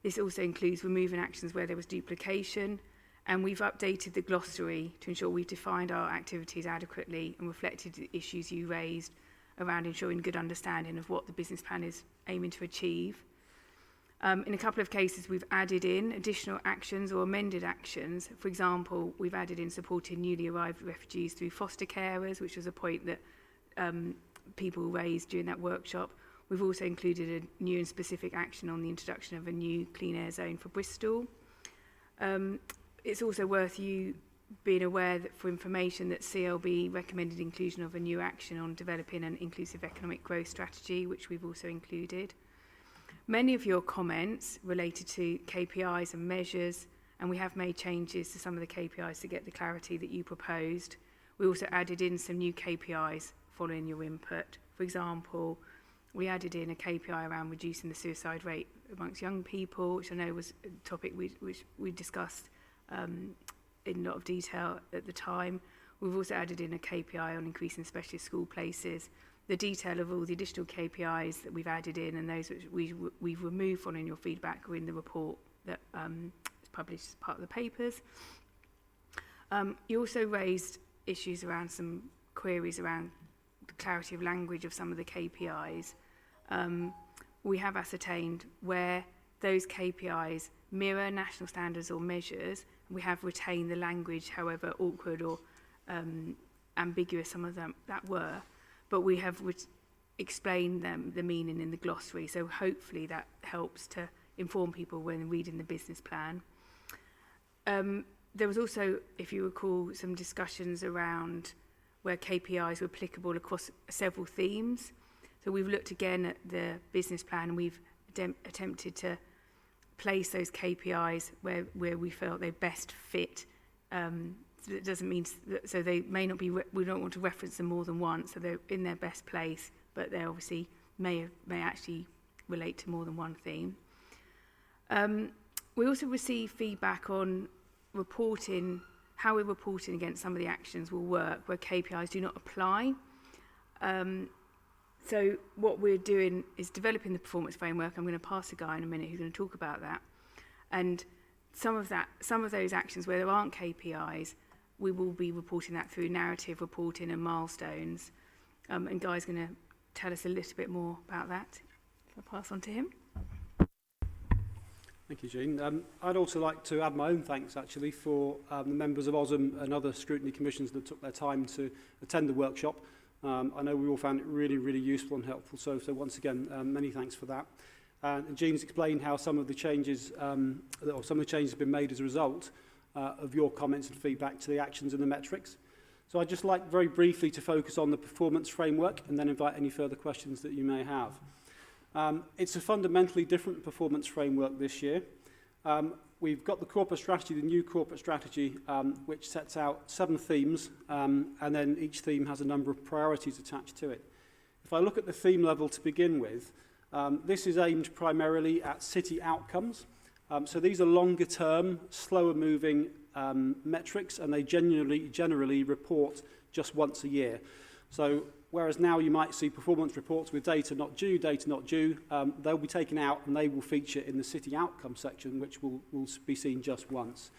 L: This also includes removing actions where there was duplication, and we've updated the glossary to ensure we've defined our activities adequately and reflected the issues you raised around ensuring good understanding of what the business plan is aiming to achieve. In a couple of cases, we've added in additional actions or amended actions. For example, we've added in supporting newly arrived refugees through foster carers, which was a point that people raised during that workshop. We've also included a new and specific action on the introduction of a new clean air zone for Bristol. It's also worth you being aware that for information that CLB recommended inclusion of a new action on developing an inclusive economic growth strategy, which we've also included. Many of your comments related to KPIs and measures, and we have made changes to some of the KPIs to get the clarity that you proposed. We also added in some new KPIs following your input. For example, we added in a KPI around reducing the suicide rate amongst young people, which I know was a topic which we discussed in a lot of detail at the time. We've also added in a KPI on increasing specialist school places. The detail of all the additional KPIs that we've added in and those which we've removed following your feedback are in the report that is published as part of the papers. You also raised issues around some queries around the clarity of language of some of the KPIs. We have ascertained where those KPIs mirror national standards or measures. We have retained the language, however awkward or ambiguous some of them that were, but we have explained the meaning in the glossary, so hopefully that helps to inform people when reading the business plan. There was also, if you recall, some discussions around where KPIs were applicable across several themes. So we've looked again at the business plan and we've attempted to place those KPIs where we felt they best fit. It doesn't mean, so they may not be, we don't want to reference them more than once, so they're in their best place, but they obviously may actually relate to more than one theme. We also received feedback on reporting, how we're reporting against some of the actions will work where KPIs do not apply. So what we're doing is developing the performance framework. I'm going to pass a guy in a minute who's going to talk about that. And some of those actions where there aren't KPIs, we will be reporting that through narrative reporting and milestones. And Guy's going to tell us a little bit more about that. I'll pass on to him.
B: Thank you, Jean. I'd also like to add my own thanks, actually, for the members of OSM and other scrutiny commissions that took their time to attend the workshop. I know we all found it really, really useful and helpful. So once again, many thanks for that. And Jean's explained how some of the changes, have been made as a result of your comments and feedback to the actions and the metrics. So I'd just like very briefly to focus on the performance framework and then invite any further questions that you may have. It's a fundamentally different performance framework this year. We've got the corporate strategy, the new corporate strategy, which sets out 7 themes, and then each theme has a number of priorities attached to it. If I look at the theme level to begin with, this is aimed primarily at city outcomes. So these are longer term, slower moving metrics, and they generally report just once a year. So whereas now you might see performance reports with data not due, they'll be taken out and they will feature in the city outcome section, which will be seen just once.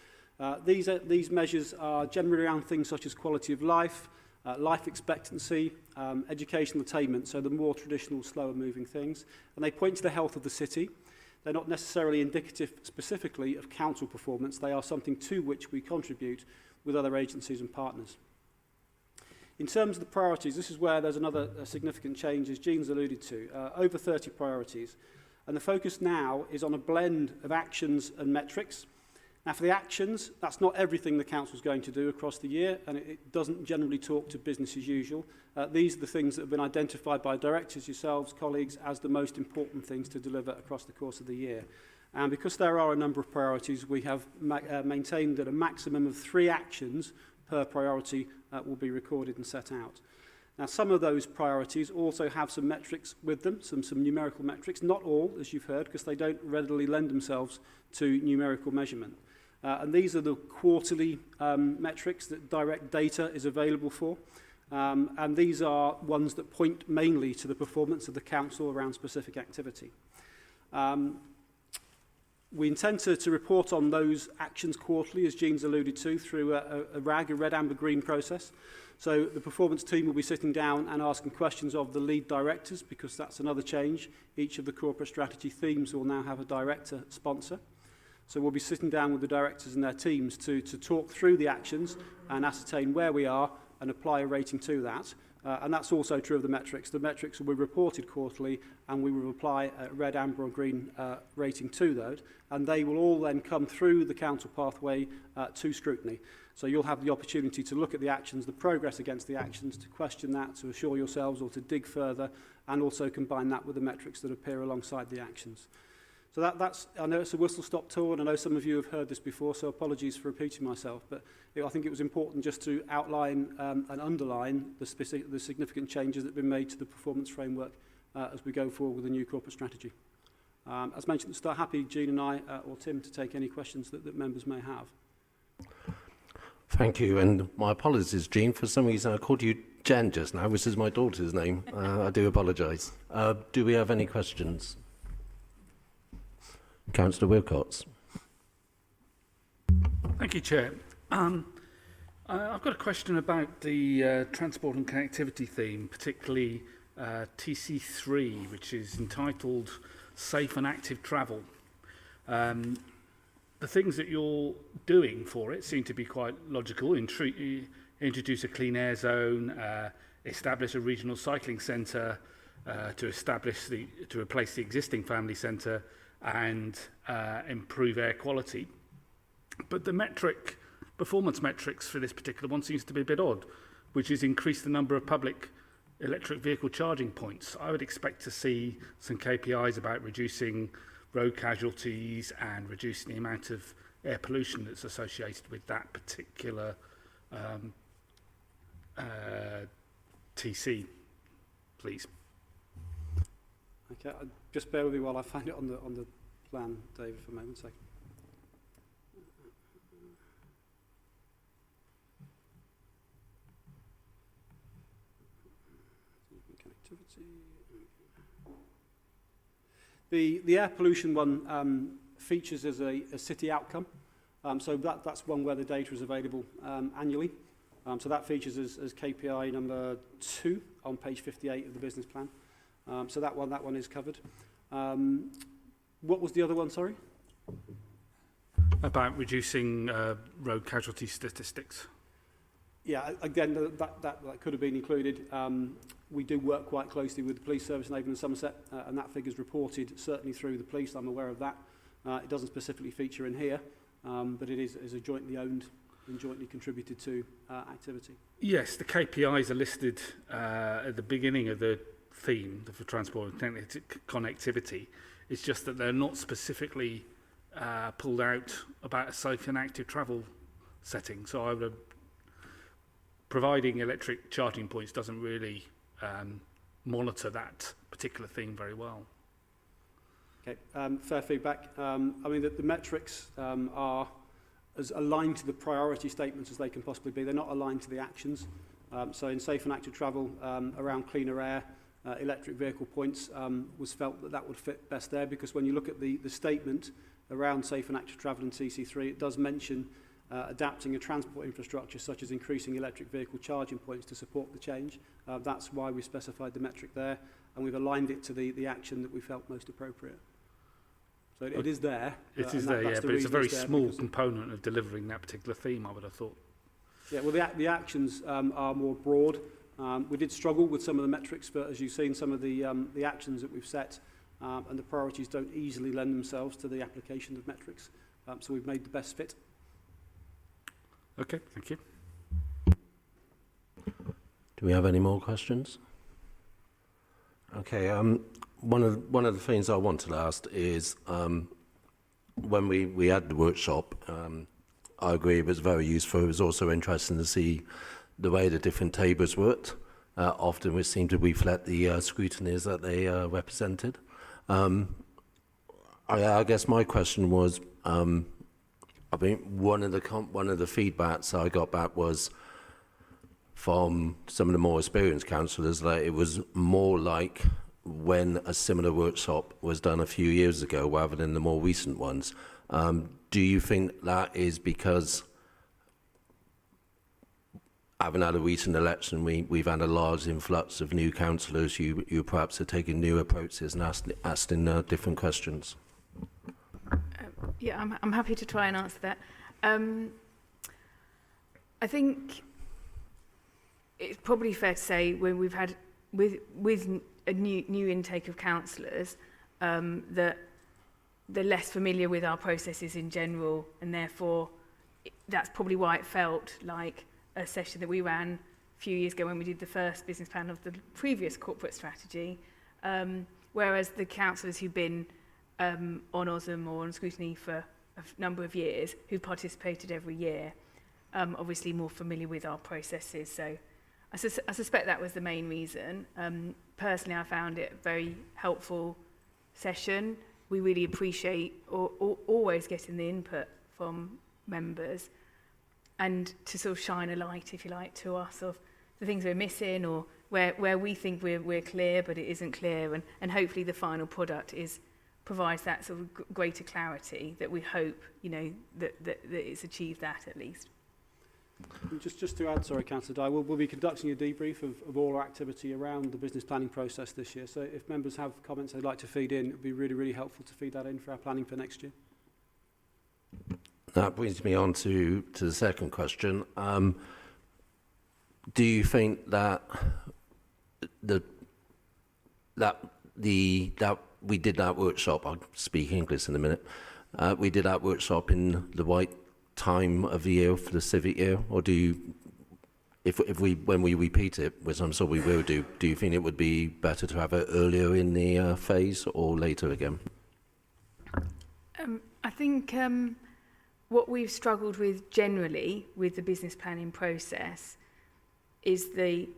B: These measures are generally around things such as quality of life, life expectancy, educational attainment, so the more traditional, slower moving things. And they point to the health of the city. They're not necessarily indicative specifically of council performance. They are something to which we contribute with other agencies and partners. In terms of the priorities, this is where there's another significant change, as Jean's alluded to, over 30 priorities. And the focus now is on a blend of actions and metrics. Now, for the actions, that's not everything the council's going to do across the year, and it doesn't generally talk to business as usual. These are the things that have been identified by directors, yourselves, colleagues, as the most important things to deliver across the course of the year. And because there are a number of priorities, we have maintained that a maximum of 3 actions per priority will be recorded and set out. Now, some of those priorities also have some metrics with them, some numerical metrics, not all, as you've heard, because they don't readily lend themselves to numerical measurement. And these are the quarterly metrics that direct data is available for. And these are ones that point mainly to the performance of the council around specific activity. We intend to report on those actions quarterly, as Jean's alluded to, through a RAG, a red, amber, green process. So the performance team will be sitting down and asking questions of the lead directors, because that's another change. Each of the corporate strategy themes will now have a director sponsor. So we'll be sitting down with the directors and their teams to talk through the actions and ascertain where we are and apply a rating to that. And that's also true of the metrics. The metrics will be reported quarterly, and we will apply a red, amber or green rating to those. And they will all then come through the council pathway to scrutiny. So you'll have the opportunity to look at the actions, the progress against the actions, to question that, to assure yourselves or to dig further, and also combine that with the metrics that appear alongside the actions. So that's, I know it's a whistle-stop tour, and I know some of you have heard this before, so apologies for repeating myself, but I think it was important just to outline and underline the significant changes that have been made to the performance framework as we go forward with the new corporate strategy. As mentioned at the start, happy, Jean and I, or Tim, to take any questions that members may have.
A: Thank you, and my apologies, Jean. For some reason, I called you Jen just now, which is my daughter's name. I do apologise. Do we have any questions? Councillor Wilcox.
I: Thank you, Chair. I've got a question about the transport and connectivity theme, particularly TC3, which is entitled Safe and Active Travel. The things that you're doing for it seem to be quite logical. Introduce a clean air zone, establish a regional cycling centre to replace the existing family centre, and improve air quality. But the performance metrics for this particular one seems to be a bit odd, which is increase the number of public electric vehicle charging points. I would expect to see some KPIs about reducing road casualties and reducing the amount of air pollution that's associated with that particular TC, please.
B: Okay, just bear with me while I find it on the plan, David, for a moment. Second. The air pollution one features as a city outcome, so that's one where the data is available annually. So that features as KPI number 2 on page 58 of the business plan. So that one is covered. What was the other one, sorry?
I: About reducing road casualty statistics.
B: Yeah, again, that could have been included. We do work quite closely with the police service in Avon and Somerset, and that figure's reported certainly through the police. I'm aware of that. It doesn't specifically feature in here, but it is a jointly owned and jointly contributed to activity.
I: Yes, the KPIs are listed at the beginning of the theme for transport and connectivity. It's just that they're not specifically pulled out about a safe and active travel setting. So I would providing electric charging points doesn't really monitor that particular thing very well.
B: Okay, fair feedback. I mean, the metrics are as aligned to the priority statements as they can possibly be. They're not aligned to the actions. So in safe and active travel, around cleaner air, electric vehicle points was felt that that would fit best there, because when you look at the statement around safe and active travel in TC3, it does mention adapting a transport infrastructure such as increasing electric vehicle charging points to support the change. That's why we specified the metric there, and we've aligned it to the action that we felt most appropriate. So it is there.
I: It is there, yeah, but it's a very small component of delivering that particular theme, I would have thought.
B: Yeah, well, the actions are more broad. We did struggle with some of the metrics, but as you've seen, some of the actions that we've set and the priorities don't easily lend themselves to the application of metrics. So we've made the best fit.
I: Okay, thank you.
A: Do we have any more questions? Okay, one of the things I wanted to ask is when we had the workshop, I agree it was very useful. It was also interesting to see the way the different tables worked, often which seemed to reflect the scrutinies that they represented. I guess my question was, I think one of the feedbacks I got back was from some of the more experienced councillors that it was more like when a similar workshop was done a few years ago rather than the more recent ones. Do you think that is because, having had a recent election, we've had a large influx of new councillors, you perhaps are taking new approaches and asking different questions?
L: Yeah, I'm happy to try and answer that. I think it's probably fair to say when we've had with a new intake of councillors that they're less familiar with our processes in general, and therefore that's probably why it felt like a session that we ran a few years ago when we did the first business plan of the previous corporate strategy, whereas the councillors who've been on OSM or on Scrutiny for a number of years, who participated every year, obviously more familiar with our processes. So I suspect that was the main reason. Personally, I found it a very helpful session. We really appreciate always getting the input from members, and to sort of shine a light, if you like, to us of the things we're missing, or where we think we're clear but it isn't clear, and hopefully the final product provides that sort of greater clarity that we hope, that it's achieved that at least.
B: Just to add, sorry, Councillor Dye, we'll be conducting a debrief of all our activity around the business planning process this year. So if members have comments they'd like to feed in, it would be really, really helpful to feed that in for our planning for next year.
A: That brings me on to the second question. Do you think that we did that workshop? I'll speak English in a minute. We did that workshop in the right time of the year for the civic year, or do you, when we repeat it, which I'm sure we will do you think it would be better to have it earlier in the phase or later again?
L: I think what we've struggled with generally with the business planning process is the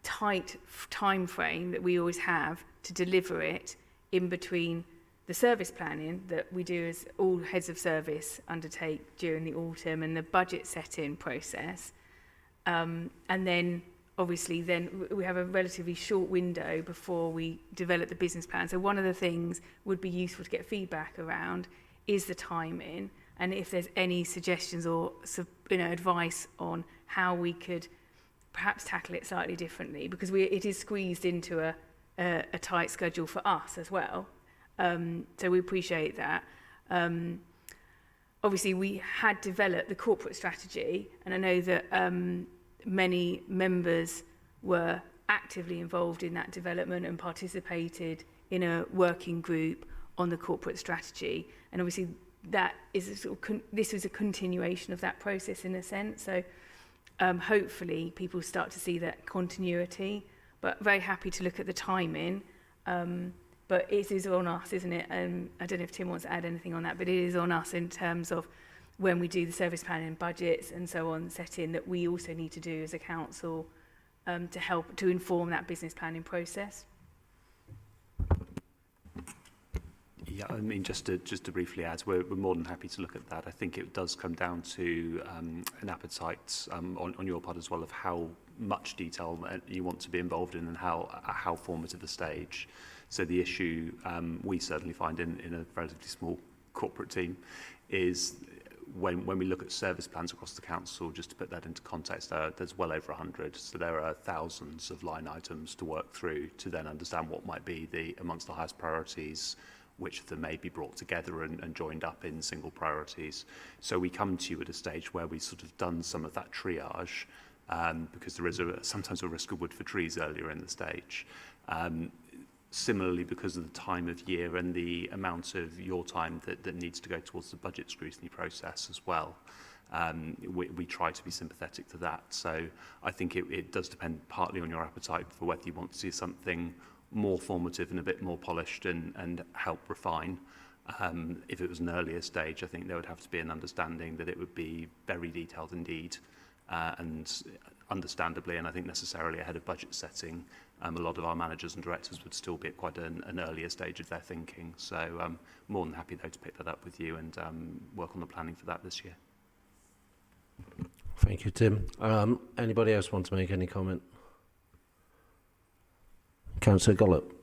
L: tight time frame that we always have to deliver it in between the service planning that we do as all heads of service undertake during the autumn, and the budget setting process, and then obviously then we have a relatively short window before we develop the business plan. So one of the things would be useful to get feedback around is the timing, and if there's any suggestions or advice on how we could perhaps tackle it slightly differently, because it is squeezed into a tight schedule for us as well. So we appreciate that. Obviously, we had developed the corporate strategy, and I know that many members were actively involved in that development and participated in a working group on the corporate strategy. And obviously, that is this was a continuation of that process in a sense. So hopefully, people start to see that continuity. But very happy to look at the timing. But it is on us, isn't it? I don't know if Tim wants to add anything on that, but it is on us in terms of when we do the service planning and budgets and so on set in, that we also need to do as a council to help to inform that business planning process.
F: Yeah, I mean, just to briefly add, we're more than happy to look at that. I think it does come down to an appetite on your part as well of how much detail you want to be involved in and how formative a stage. So the issue we certainly find in a relatively small corporate team is when we look at service plans across the council, just to put that into context, there's well over 100. So there are thousands of line items to work through to then understand what might be amongst the highest priorities, which of them may be brought together and joined up in single priorities. So we come to you at a stage where we've sort of done some of that triage, because there is sometimes a risk of wood for trees earlier in the stage. Similarly, because of the time of year and the amount of your time that needs to go towards the budget scrutiny process as well, we try to be sympathetic to that. So I think it does depend partly on your appetite for whether you want to see something more formative and a bit more polished and help refine. If it was an earlier stage, I think there would have to be an understanding that it would be very detailed indeed, and understandably, and I think necessarily ahead of budget setting, a lot of our managers and directors would still be at quite an earlier stage of their thinking. So more than happy though to pick that up with you and work on the planning for that this year.
A: Thank you, Tim. Anybody else want to make any comment? Councillor Gollop.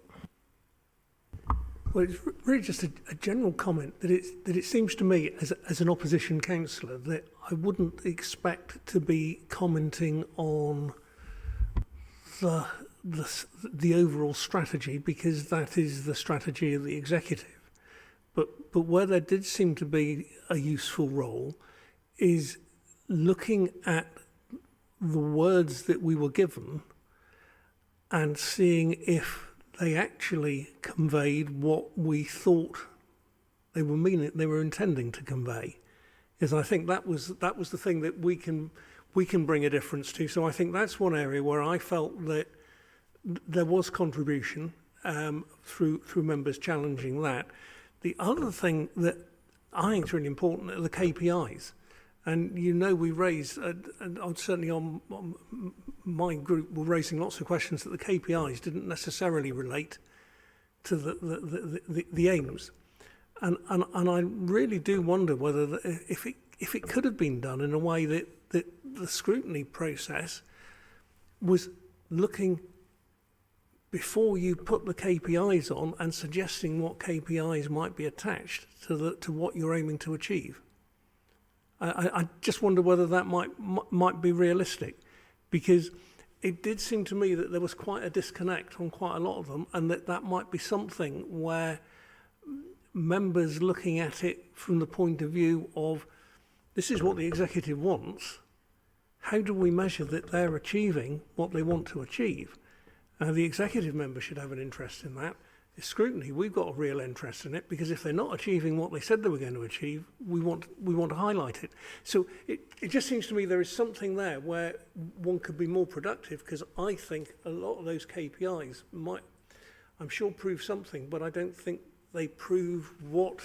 D: Well, it's really just a general comment that it seems to me, as an opposition councillor, that I wouldn't expect to be commenting on the overall strategy, because that is the strategy of the executive. But where there did seem to be a useful role is looking at the words that we were given and seeing if they actually conveyed what we thought they were intending to convey. Because I think that was the thing that we can bring a difference to. So I think that's one area where I felt that there was contribution through members challenging that. The other thing that I think is really important are the KPIs. And we raised, and certainly on my group, were raising lots of questions that the KPIs didn't necessarily relate to the aims. And I really do wonder whether if it could have been done in a way that the scrutiny process was looking before you put the KPIs on and suggesting what KPIs might be attached to what you're aiming to achieve. I just wonder whether that might be realistic, because it did seem to me that there was quite a disconnect on quite a lot of them, and that might be something where members looking at it from the point of view of, this is what the executive wants, how do we measure that they're achieving what they want to achieve? The executive member should have an interest in that. Scrutiny, we've got a real interest in it, because if they're not achieving what they said they were going to achieve, we want to highlight it. So it just seems to me there is something there where one could be more productive, because I think a lot of those KPIs might, I'm sure, prove something, but I don't think they prove what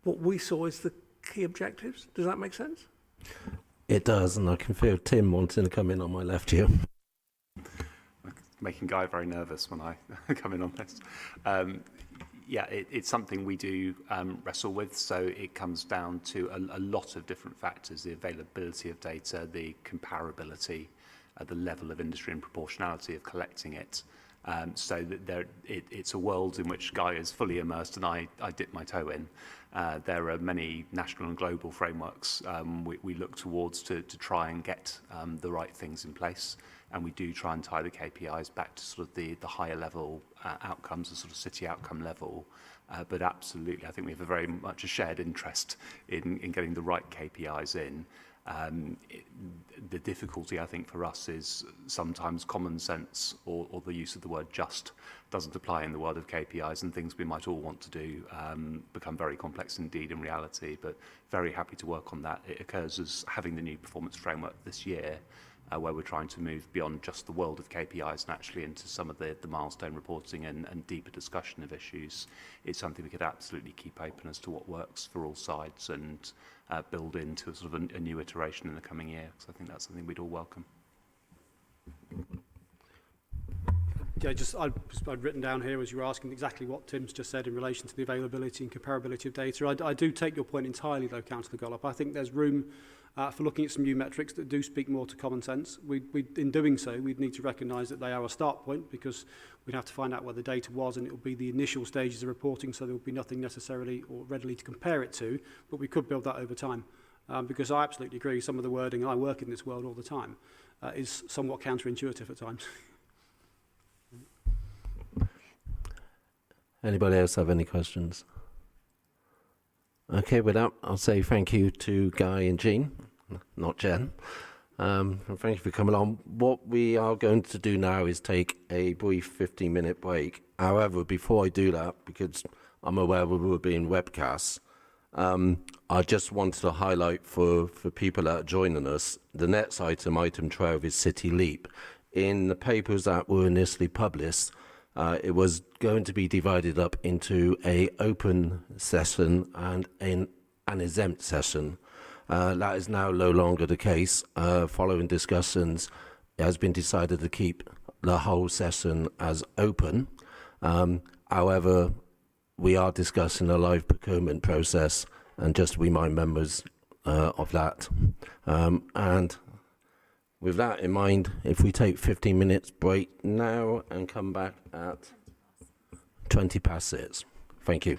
D: we saw as the key objectives. Does that make sense?
A: It does, and I can feel Tim wanting to come in on my left here.
F: Making Guy very nervous when I come in on this. It's something we do wrestle with. So it comes down to a lot of different factors: the availability of data, the comparability, the level of industry and proportionality of collecting it. So that it's a world in which Guy is fully immersed and I dip my toe in. There are many national and global frameworks we look towards to try and get the right things in place. And we do try and tie the KPIs back to sort of the higher level outcomes, the sort of city outcome level. But absolutely, I think we have a very much a shared interest in getting the right KPIs in. The difficulty, I think, for us is sometimes common sense or the use of the word just doesn't apply in the world of KPIs, and things we might all want to do become very complex indeed in reality, but very happy to work on that. It occurs as having the new performance framework this year, where we're trying to move beyond just the world of KPIs and actually into some of the milestone reporting and deeper discussion of issues. It's something we could absolutely keep open as to what works for all sides and build into sort of a new iteration in the coming year, because I think that's something we'd all welcome.
B: Yeah, I'd written down here as you were asking exactly what Tim's just said in relation to the availability and comparability of data. I do take your point entirely, though, Councillor Gollop. I think there's room for looking at some new metrics that do speak more to common sense. In doing so, we'd need to recognise that they are a start point, because we'd have to find out where the data was, and it will be the initial stages of reporting, so there will be nothing necessarily or readily to compare it to, but we could build that over time. Because I absolutely agree, some of the wording, and I work in this world all the time, is somewhat counterintuitive at times.
A: Anybody else have any questions? Okay, with that, I'll say thank you to Guy and Jean, not Jen. And thank you for coming on. What we are going to do now is take a brief 15-minute break. However, before I do that, because I'm aware we were being webcast, I just wanted to highlight for people that are joining us, the next item 12, is City Leap. In the papers that were initially published, it was going to be divided up into an open session and an exempt session. That is now no longer the case. Following discussions, it has been decided to keep the whole session as open. However, we are discussing a live procurement process, and just to remind members of that. And with that in mind, if we take 15 minutes break now and come back at 20 past 6. Thank you.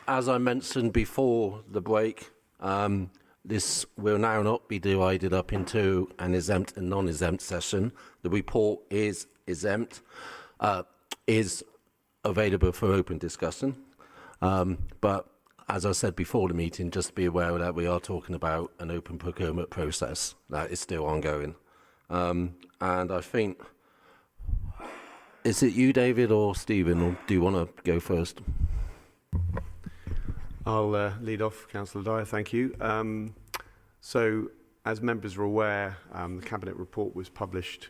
A: as I mentioned before the break, this will now not be divided up into an exempt and non-exempt session. The report is exempt, is available for open discussion. But as I said before the meeting, just be aware that we are talking about an open procurement process that is still ongoing. And I think, is it you, David, or Stephen, or do you want to go first?
M: I'll lead off, Councillor Dyer, thank you. So, as members are aware, the Cabinet report was published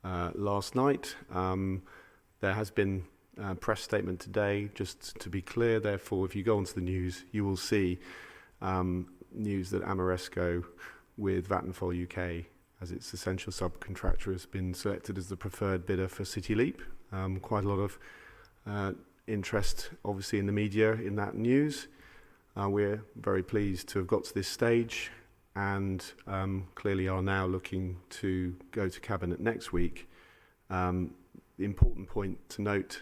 M: last night. There has been a press statement today, just to be clear, therefore, if you go onto the news, you will see news that Amoresco with Vattenfall UK as its essential subcontractor has been selected as the preferred bidder for City Leap. Quite a lot of interest, obviously, in the media in that news. We're very pleased to have got to this stage and clearly are now looking to go to Cabinet next week. The important point to note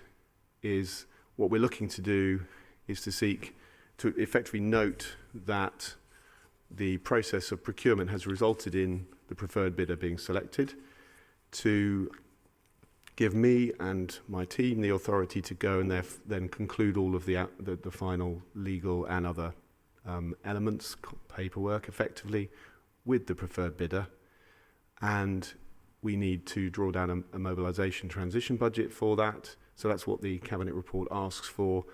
M: is what we're looking to do is to seek to effectively note that the process of procurement has resulted in the preferred bidder being selected, to give me and my team the authority to go and then conclude all of the final legal and other elements, paperwork effectively, with the preferred bidder. And we need to draw down a mobilisation transition budget for that. So that's what the Cabinet report asks for.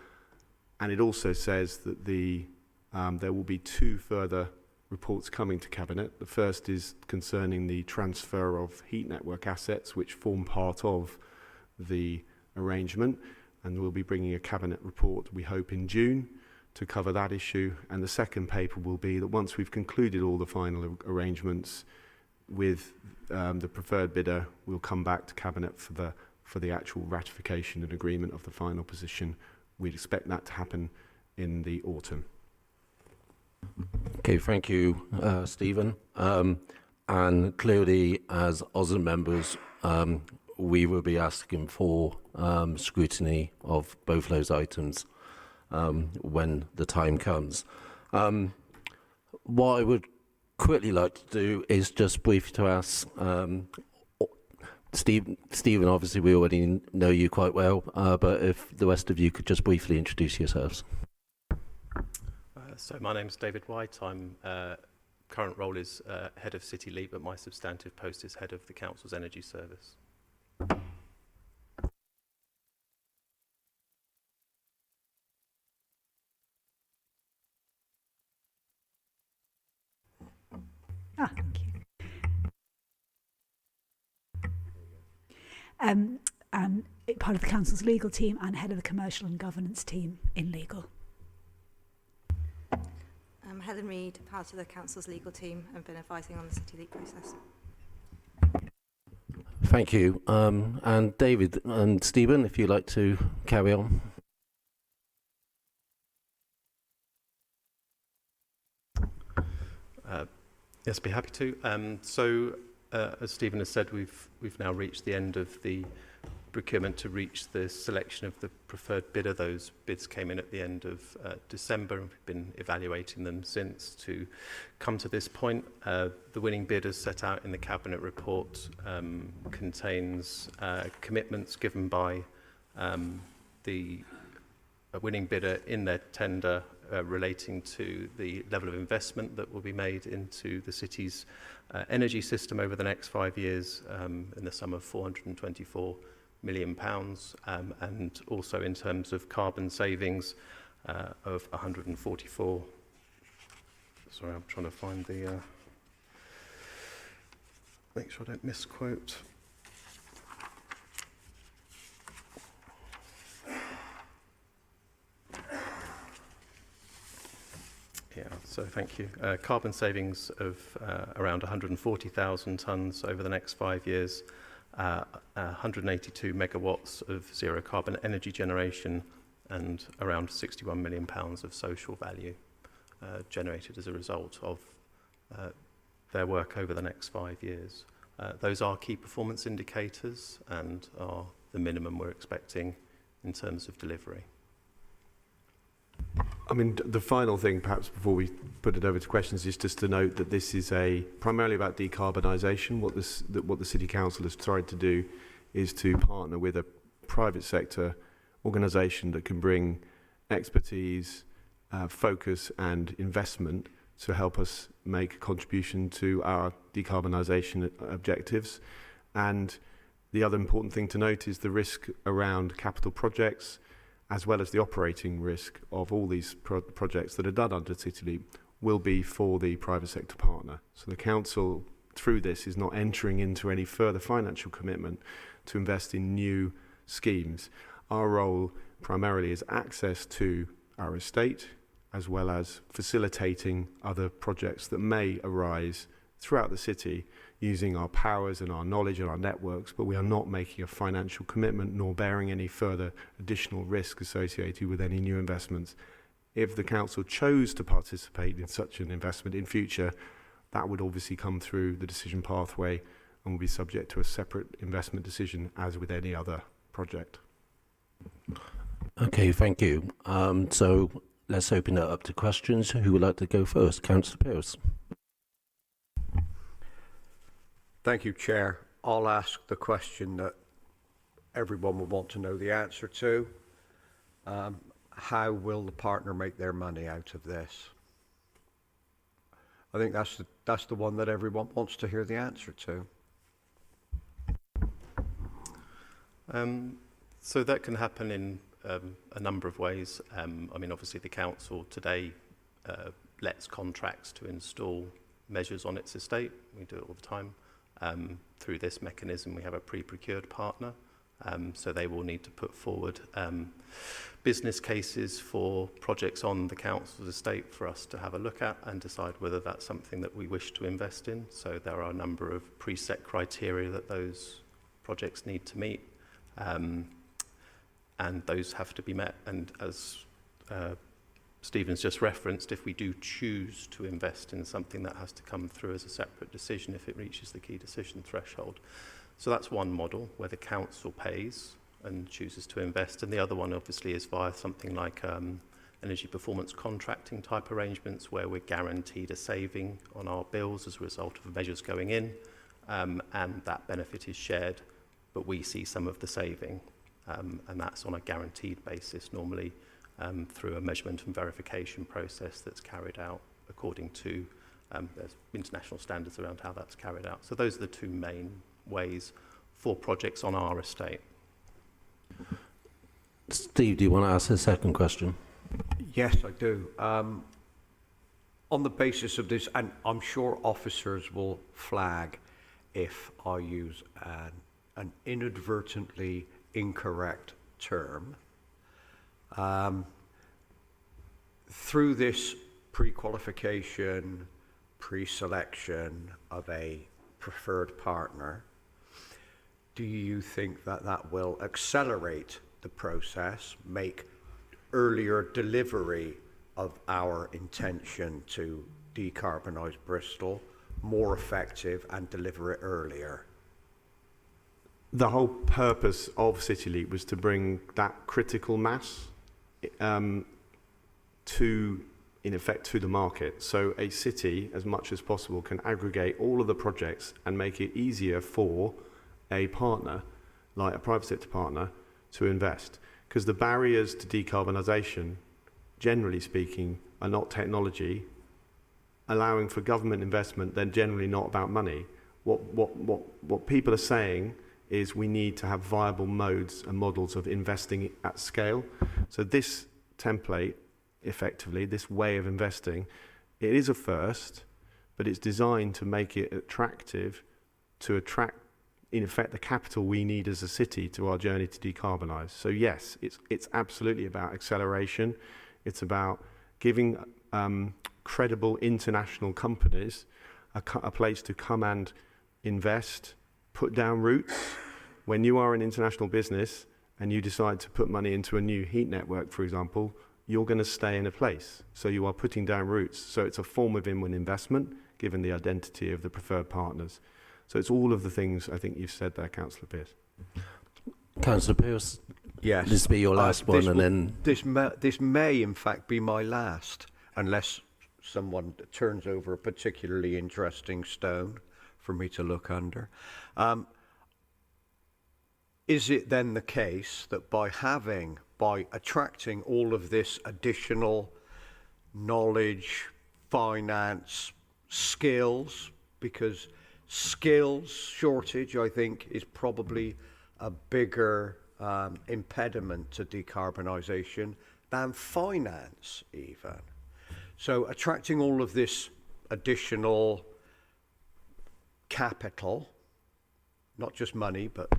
M: And it also says that there will be 2 further reports coming to Cabinet. The first is concerning the transfer of heat network assets, which form part of the arrangement. And we'll be bringing a Cabinet report, we hope, in June to cover that issue. And the second paper will be that once we've concluded all the final arrangements with the preferred bidder, we'll come back to Cabinet for the actual ratification and agreement of the final position. We'd expect that to happen in the autumn.
A: Okay, thank you, Stephen. And clearly, as OSM members, we will be asking for scrutiny of both those items when the time comes. What I would quickly like to do is just briefly to ask Stephen, obviously we already know you quite well, but if the rest of you could just briefly introduce yourselves.
N: So my name is David White. I'm current role is head of City Leap, but my substantive post is head of the council's energy service.
O: Thank you. I'm part of the council's legal team and head of the commercial and governance team in legal.
P: I'm Helen Reid, part of the council's legal team, and been advising on the City Leap process.
A: Thank you. And David and Stephen, if you'd like to carry on.
N: Yes, be happy to. As Stephen has said, we've now reached the end of the procurement to reach the selection of the preferred bidder. Those bids came in at the end of December, and we've been evaluating them since to come to this point. The winning bid, as set out in the Cabinet report, contains commitments given by the winning bidder in their tender relating to the level of investment that will be made into the city's energy system over the next 5 years in the sum of £424 million, and also in terms of carbon savings of 144. Sorry, I'm trying to find the make sure I don't misquote. Yeah, so thank you. Carbon savings of around 140,000 tonnes over the next 5 years, 182 megawatts of zero carbon energy generation, and around £61 million of social value generated as a result of their work over the next 5 years. Those are key performance indicators and are the minimum we're expecting in terms of delivery.
M: I mean, the final thing, perhaps before we put it over to questions, is just to note that this is primarily about decarbonisation. What the City Council has tried to do is to partner with a private sector organisation that can bring expertise, focus and investment to help us make a contribution to our decarbonisation objectives. And the other important thing to note is the risk around capital projects, as well as the operating risk of all these projects that are done under City Leap, will be for the private sector partner. So the council, through this, is not entering into any further financial commitment to invest in new schemes. Our role primarily is access to our estate, as well as facilitating other projects that may arise throughout the city using our powers and our knowledge and our networks, but we are not making a financial commitment nor bearing any further additional risk associated with any new investments. If the council chose to participate in such an investment in future, that would obviously come through the decision pathway and will be subject to a separate investment decision as with any other project.
A: Okay, thank you. So let's open it up to questions. Who would like to go first? Councillor Pearce.
K: Thank you, Chair. I'll ask the question that everyone will want to know the answer to. How will the partner make their money out of this? I think that's the one that everyone wants to hear the answer to.
N: So that can happen in a number of ways. I mean, obviously the council today lets contracts to install measures on its estate. We do it all the time. Through this mechanism, we have a pre-procured partner, so they will need to put forward business cases for projects on the council's estate for us to have a look at and decide whether that's something that we wish to invest in. So there are a number of preset criteria that those projects need to meet, and those have to be met. And as Stephen's just referenced, if we do choose to invest in something, that has to come through as a separate decision if it reaches the key decision threshold. So that's one model where the council pays and chooses to invest, and the other one obviously is via something like energy performance contracting type arrangements where we're guaranteed a saving on our bills as a result of measures going in, and that benefit is shared, but we see some of the saving, and that's on a guaranteed basis normally, through a measurement and verification process that's carried out according to there's international standards around how that's carried out. So those are the two main ways for projects on our estate.
A: Steve, do you want to ask a second question?
K: Yes, I do. On the basis of this, and I'm sure officers will flag if I use an inadvertently incorrect term, through this pre-qualification, pre-selection of a preferred partner, do you think that that will accelerate the process, make earlier delivery of our intention to decarbonise Bristol more effective and deliver it earlier?
M: The whole purpose of City Leap was to bring that critical mass in effect to the market. So a city, as much as possible, can aggregate all of the projects and make it easier for a partner, like a private sector partner, to invest. Because the barriers to decarbonisation, generally speaking, are not technology. Allowing for government investment, they're generally not about money. What people are saying is we need to have viable modes and models of investing at scale. So this template, effectively, this way of investing, it is a first, but it's designed to make it attractive, to attract, in effect, the capital we need as a city to our journey to decarbonise. So yes, it's absolutely about acceleration. It's about giving credible international companies a place to come and invest, put down roots. When you are an international business and you decide to put money into a new heat network, for example, you're going to stay in a place. So you are putting down roots. So it's a form of inward investment, given the identity of the preferred partners. So it's all of the things I think you've said there, Councillor Pearce.
A: Councillor Pearce,
K: Yes.
A: This be your last one, and then
K: this may in fact be my last, unless someone turns over a particularly interesting stone for me to look under. Is it then the case that by attracting all of this additional knowledge, finance, skills, because skills shortage, I think, is probably a bigger impediment to decarbonisation than finance even. So attracting all of this additional capital, not just money, but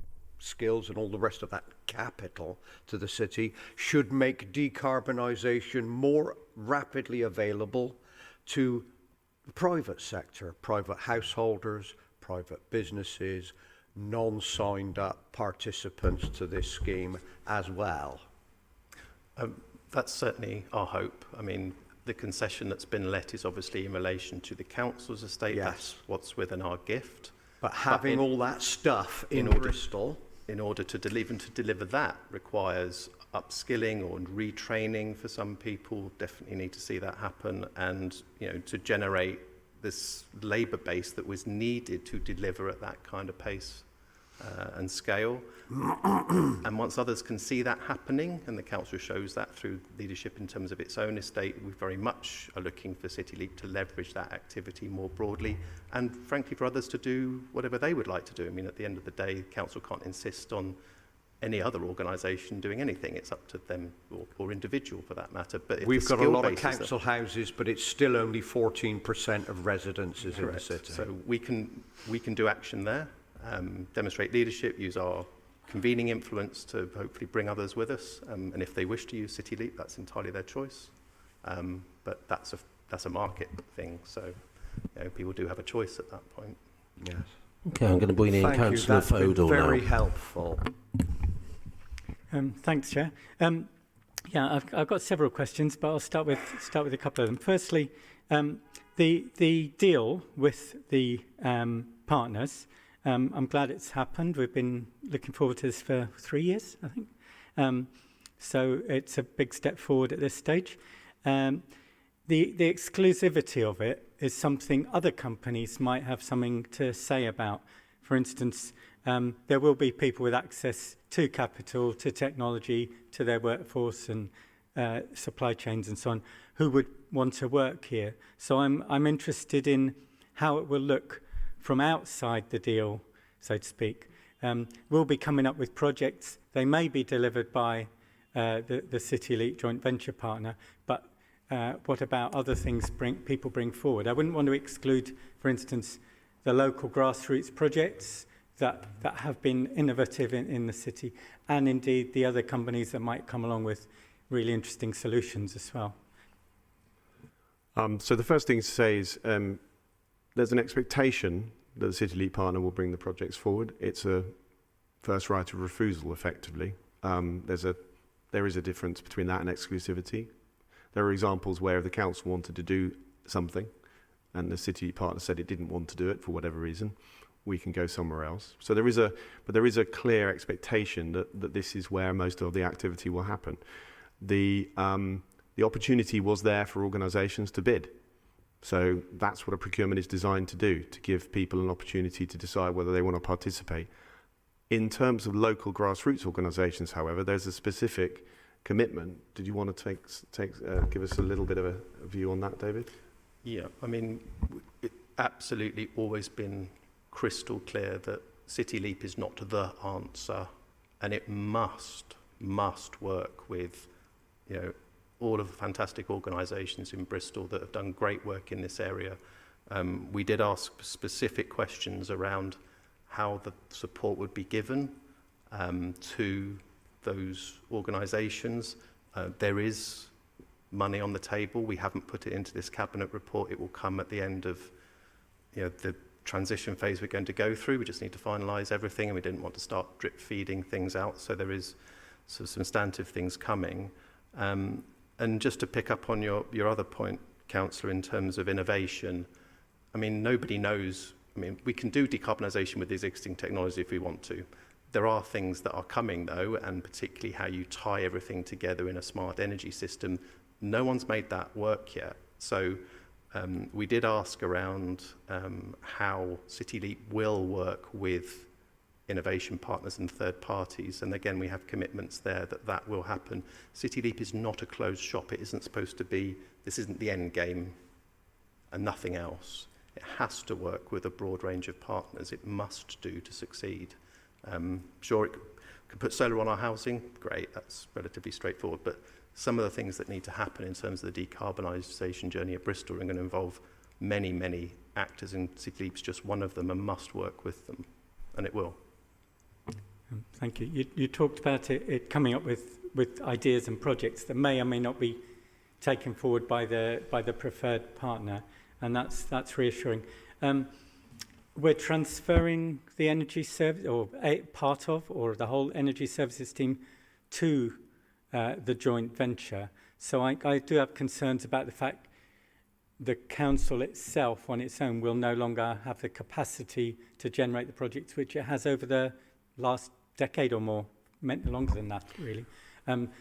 K: skills and all the rest of that capital to the city, should make decarbonisation more rapidly available to the private sector, private householders, private businesses, non-signed up participants to this scheme as well.
N: That's certainly our hope. I mean, the concession that's been let is obviously in relation to the council's estate.
K: Yes.
N: That's what's within our gift.
K: But having all that stuff in Bristol,
N: in order to deliver that requires upskilling or retraining for some people. Definitely need to see that happen, and to generate this labour base that was needed to deliver at that kind of pace and scale. And once others can see that happening, and the council shows that through leadership in terms of its own estate, we very much are looking for City Leap to leverage that activity more broadly, and frankly for others to do whatever they would like to do. I mean, at the end of the day, the council can't insist on any other organisation doing anything. It's up to them or individual for that matter. But
K: we've got a lot of council houses, but it's still only 14% of residences in the city.
N: So we can do action there, demonstrate leadership, use our convening influence to hopefully bring others with us. And if they wish to use City Leap, that's entirely their choice. But that's a market thing. So people do have a choice at that point.
K: Yes.
A: Okay, I'm going to bring in Councillor Fodor now.
K: Very helpful.
G: Thanks, Chair. Yeah, I've got several questions, but I'll start with a couple of them. Firstly, the deal with the partners. I'm glad it's happened. We've been looking forward to this for 3 years, I think. So it's a big step forward at this stage. The exclusivity of it is something other companies might have something to say about. For instance, there will be people with access to capital, to technology, to their workforce and supply chains and so on, who would want to work here. So I'm interested in how it will look from outside the deal, so to speak. We'll be coming up with projects. They may be delivered by the City Leap joint venture partner, but what about other things people bring forward? I wouldn't want to exclude, for instance, the local grassroots projects that have been innovative in the city, and indeed the other companies that might come along with really interesting solutions as well.
M: So the first thing to say is there's an expectation that the City Leap partner will bring the projects forward. It's a first right of refusal, effectively. There is a difference between that and exclusivity. There are examples where the council wanted to do something and the City partner said it didn't want to do it for whatever reason. We can go somewhere else. So there is a clear expectation that this is where most of the activity will happen. The opportunity was there for organisations to bid. So that's what a procurement is designed to do, to give people an opportunity to decide whether they want to participate. In terms of local grassroots organisations, however, there's a specific commitment. Did you want to give us a little bit of a view on that, David?
N: Yeah, I mean, it's absolutely always been crystal clear that City Leap is not the answer, and it must work with, all of the fantastic organisations in Bristol that have done great work in this area. We did ask specific questions around how the support would be given to those organisations. There is money on the table. We haven't put it into this cabinet report. It will come at the end of the transition phase we're going to go through. We just need to finalise everything, and we didn't want to start drip feeding things out. So there is some substantive things coming. And just to pick up on your other point, Councillor, in terms of innovation, I mean, nobody knows. I mean, we can do decarbonisation with existing technology if we want to. There are things that are coming, though, and particularly how you tie everything together in a smart energy system. No one's made that work yet. So we did ask around how CityLeap will work with innovation partners and third parties. And again, we have commitments there that that will happen. CityLeap is not a closed shop. It isn't supposed to be, this isn't the end game and nothing else. It has to work with a broad range of partners. It must do to succeed. Sure, it could put solar on our housing. Great, that's relatively straightforward. But some of the things that need to happen in terms of the decarbonisation journey at Bristol are going to involve many, many actors, and CityLeap's just one of them, and must work with them, and it will.
G: Thank you. You talked about it coming up with ideas and projects that may or may not be taken forward by the preferred partner, and that's reassuring. We're transferring the energy service, or a part of, or the whole energy services team to the joint venture. So I do have concerns about the fact the council itself on its own will no longer have the capacity to generate the projects which it has over the last decade or more, longer than that really.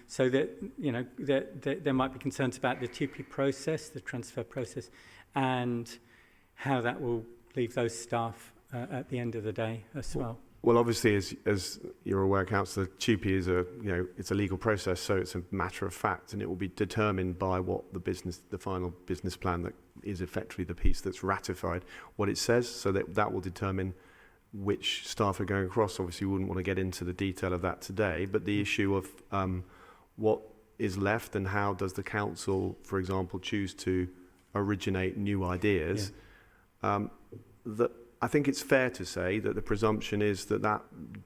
G: So that, you know, there might be concerns about the TUPE process, the transfer process, and how that will leave those staff at the end of the day as well.
M: Well, obviously, as you're aware, Councillor, TUPE is it's a legal process, so it's a matter of fact, and it will be determined by what the final business plan that is effectively the piece that's ratified, what it says, so that will determine which staff are going across. Obviously, we wouldn't want to get into the detail of that today, but the issue of what is left and how does the council, for example, choose to originate new ideas. Yeah. That I think it's fair to say that the presumption is that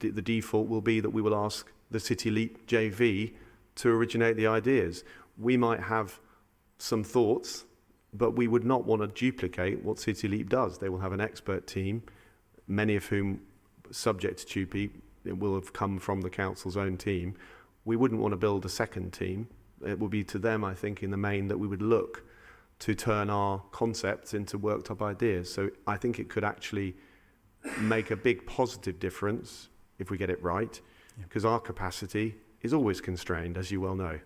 M: the default will be that we will ask the CityLeap JV to originate the ideas. We might have some thoughts, but we would not want to duplicate what CityLeap does. They will have an expert team, many of whom, subject to TUPE, it will have come from the council's own team. We wouldn't want to build a second team. It will be to them, I think, in the main that we would look to turn our concepts into worked up ideas. So I think it could actually make a big positive difference if we get it right, because our capacity is always constrained, as you well know.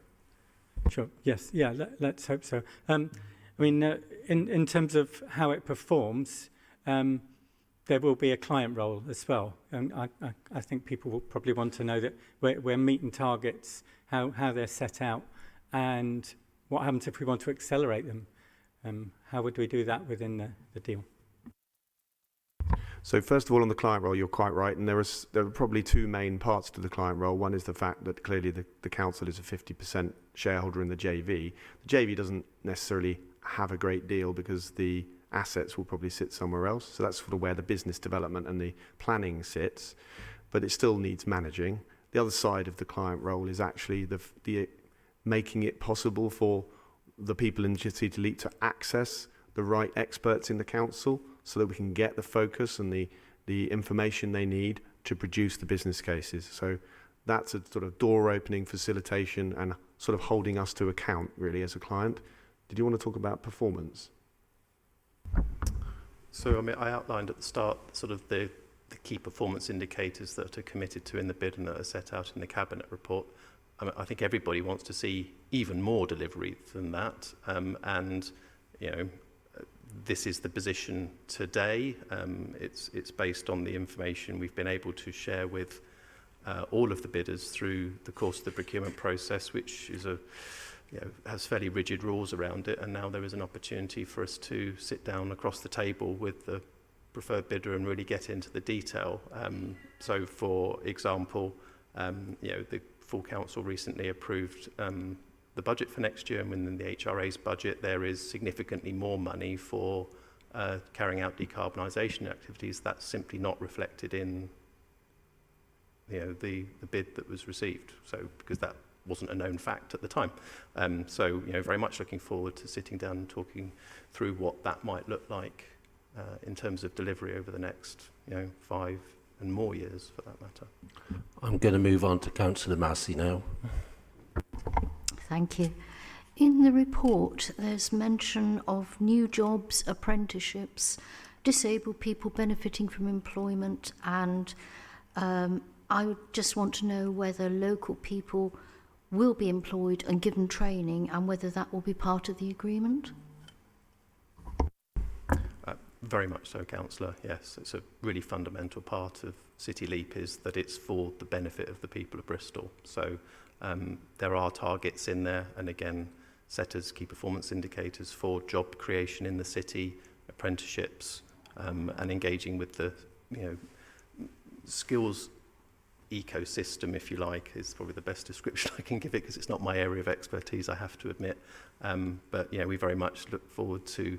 G: Sure, yes, yeah, let's hope so. I mean, in terms of how it performs, there will be a client role as well. And I think people will probably want to know that we're meeting targets, how they're set out, and what happens if we want to accelerate them. How would we do that within the deal?
M: So first of all, on the client role, you're quite right, and there are probably two main parts to the client role. One is the fact that clearly the council is a 50% shareholder in the JV. The JV doesn't necessarily have a great deal because the assets will probably sit somewhere else. So that's sort of where the business development and the planning sits, but it still needs managing. The other side of the client role is actually the making it possible for the people in CityLeap to access the right experts in the council so that we can get the focus and the information they need to produce the business cases. So that's a sort of door opening facilitation and sort of holding us to account really as a client. Did you want to talk about performance?
N: So I mean, I outlined at the start sort of the key performance indicators that are committed to in the bid and that are set out in the Cabinet report. I think everybody wants to see even more delivery than that, and you know, this is the position today. It's based on the information we've been able to share with all of the bidders through the course of the procurement process, which is has fairly rigid rules around it, and now there is an opportunity for us to sit down across the table with the preferred bidder and really get into the detail. So, for example, the full council recently approved the budget for next year, and within the HRA's budget there is significantly more money for carrying out decarbonisation activities. That's simply not reflected in the bid that was received, so because that wasn't a known fact at the time. So very much looking forward to sitting down and talking through what that might look like in terms of delivery over the next 5 and more years, for that matter.
A: I'm going to move on to Councillor Massey now.
C: Thank you. In the report, there's mention of new jobs, apprenticeships, disabled people benefiting from employment, and I would just want to know whether local people will be employed and given training, and whether that will be part of the agreement.
N: Very much so, Councillor. Yes, it's a really fundamental part of City Leap is that it's for the benefit of the people of Bristol. So there are targets in there, and again, set as key performance indicators for job creation in the city, apprenticeships, and engaging with the skills ecosystem, if you like, is probably the best description I can give it, because it's not my area of expertise, I have to admit. But yeah, we very much look forward to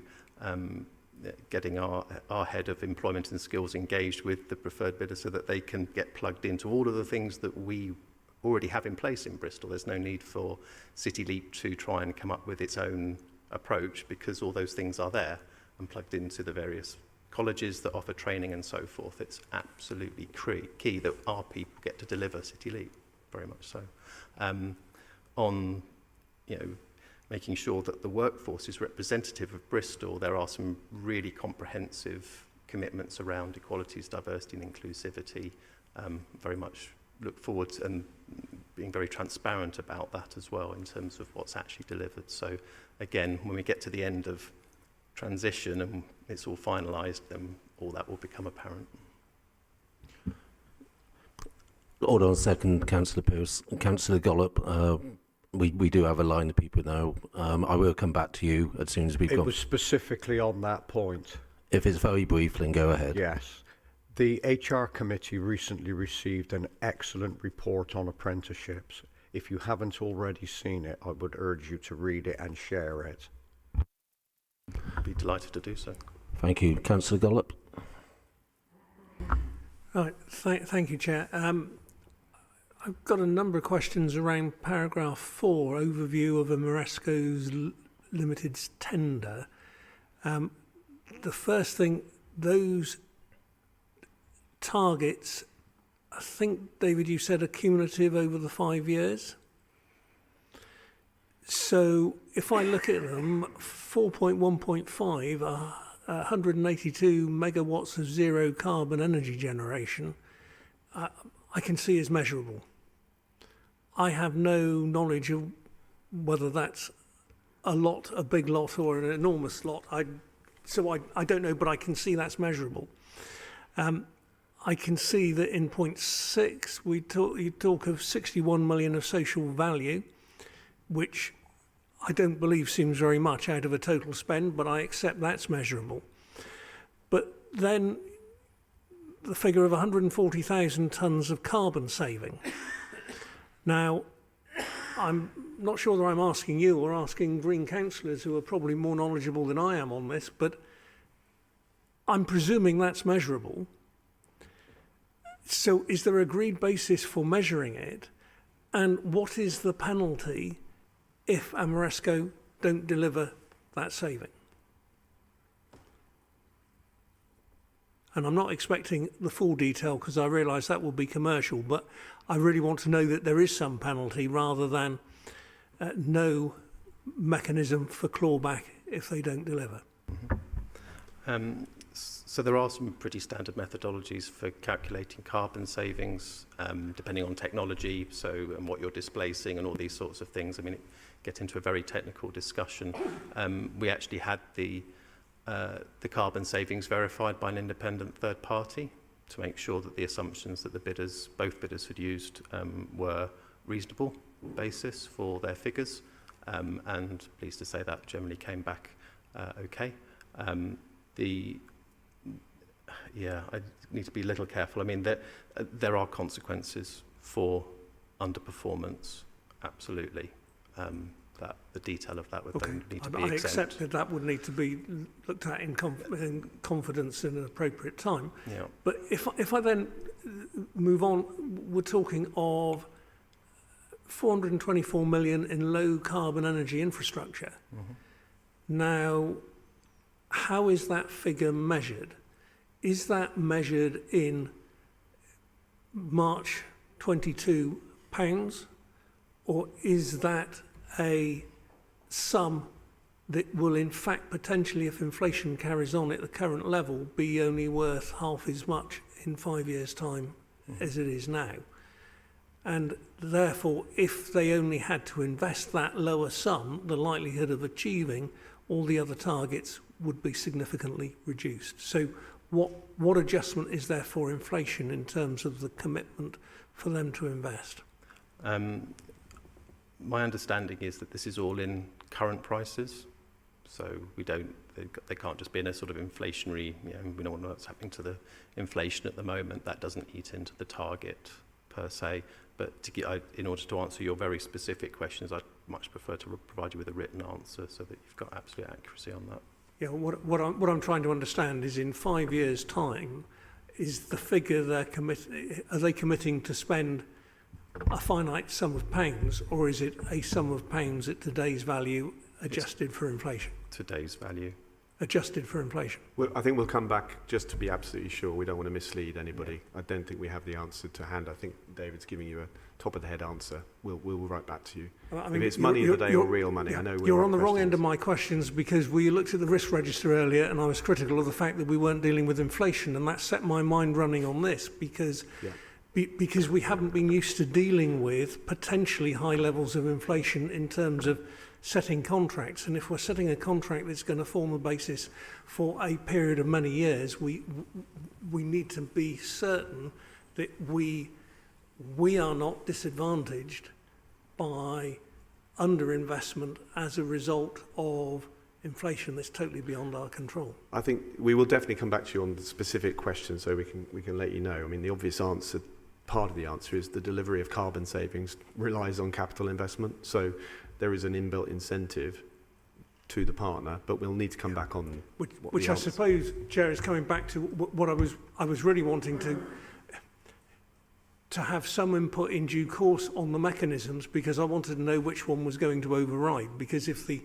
N: getting our head of employment and skills engaged with the preferred bidder so that they can get plugged into all of the things that we already have in place in Bristol. There's no need for City Leap to try and come up with its own approach, because all those things are there and plugged into the various colleges that offer training and so forth. It's absolutely key that our people get to deliver City Leap, very much so. On, making sure that the workforce is representative of Bristol, there are some really comprehensive commitments around equalities, diversity and inclusivity. Very much look forward to and being very transparent about that as well in terms of what's actually delivered. So again, when we get to the end of transition and it's all finalised, then all that will become apparent.
A: Hold on a second, Councillor Pearce. Councillor Gollop, we do have a line of people now. I will come back to you as soon as we've got...
K: It was specifically on that point.
A: If it's very brief, then go ahead.
K: Yes. The HR committee recently received an excellent report on apprenticeships. If you haven't already seen it, I would urge you to read it and share it.
N: I'd be delighted to do so.
A: Thank you. Councillor Gollop.
D: Right, thank you, Chair. I've got a number of questions around paragraph 4, overview of Amoresco's limited tender. The first thing, those targets, I think, David, you said are cumulative over the 5 years. So if I look at them, 4.1.5 are 182 megawatts of zero carbon energy generation, I can see as measurable. I have no knowledge of whether that's a lot, a big lot, or an enormous lot. So I don't know, but I can see that's measurable. I can see that in point 6, you talk of 61 million of social value, which I don't believe seems very much out of a total spend, but I accept that's measurable. But then the figure of 140,000 tonnes of carbon saving. Now, I'm not sure that I'm asking you or asking Green councillors who are probably more knowledgeable than I am on this, but I'm presuming that's measurable. So is there an agreed basis for measuring it? And what is the penalty if Amoresco don't deliver that saving? And I'm not expecting the full detail because I realise that will be commercial, but I really want to know that there is some penalty rather than no mechanism for clawback if they don't deliver.
N: So there are some pretty standard methodologies for calculating carbon savings, depending on technology, and what you're displacing and all these sorts of things. I mean, get into a very technical discussion. We actually had the carbon savings verified by an independent third party to make sure that the assumptions that both bidders had used were reasonable basis for their figures, and pleased to say that generally came back okay. I need to be a little careful. I mean, there are consequences for underperformance, absolutely. That the detail of that would then need to be exempt.
D: I accept that would need to be looked at in confidence in an appropriate time.
N: Yeah.
D: But if I then move on, we're talking of 424 million in low carbon energy infrastructure. Mm-hmm. Now, how is that figure measured? Is that measured in March 22 pounds, or is that a sum that will in fact potentially, if inflation carries on at the current level, be only worth half as much in 5 years' time as it is now. And therefore, if they only had to invest that lower sum, the likelihood of achieving all the other targets would be significantly reduced. So what adjustment is there for inflation in terms of the commitment for them to invest?
N: My understanding is that this is all in current prices, so they can't just be in a sort of inflationary, we don't know what's happening to the inflation at the moment. That doesn't eat into the target per se. But in order to answer your very specific questions, I'd much prefer to provide you with a written answer so that you've got absolute accuracy on that.
D: Yeah, what I'm trying to understand is in 5 years' time, is the figure are they committing to spend a finite sum of pounds, or is it a sum of pounds at today's value adjusted for inflation?
N: Today's value.
D: Adjusted for inflation.
M: Well, I think we'll come back just to be absolutely sure. We don't want to mislead anybody. I don't think we have the answer to hand. I think David's giving you a top-of-the-head answer. We'll write back to you.
D: I mean,
M: if it's money of the day or real money,
D: yeah,
M: I know
D: you're on the wrong end of my questions, because we looked at the risk register earlier and I was critical of the fact that we weren't dealing with inflation, and that set my mind running on this because we haven't been used to dealing with potentially high levels of inflation in terms of setting contracts. And if we're setting a contract that's going to form a basis for a period of many years, we need to be certain that we are not disadvantaged by underinvestment as a result of inflation that's totally beyond our control.
M: I think we will definitely come back to you on the specific questions so we can let you know. I mean, the obvious answer, part of the answer is the delivery of carbon savings relies on capital investment. So there is an inbuilt incentive to the partner, but we'll need to come back on
D: which I suppose, Chair, is coming back to what I was really wanting to have some input in due course on the mechanisms, because I wanted to know which one was going to override. Because if the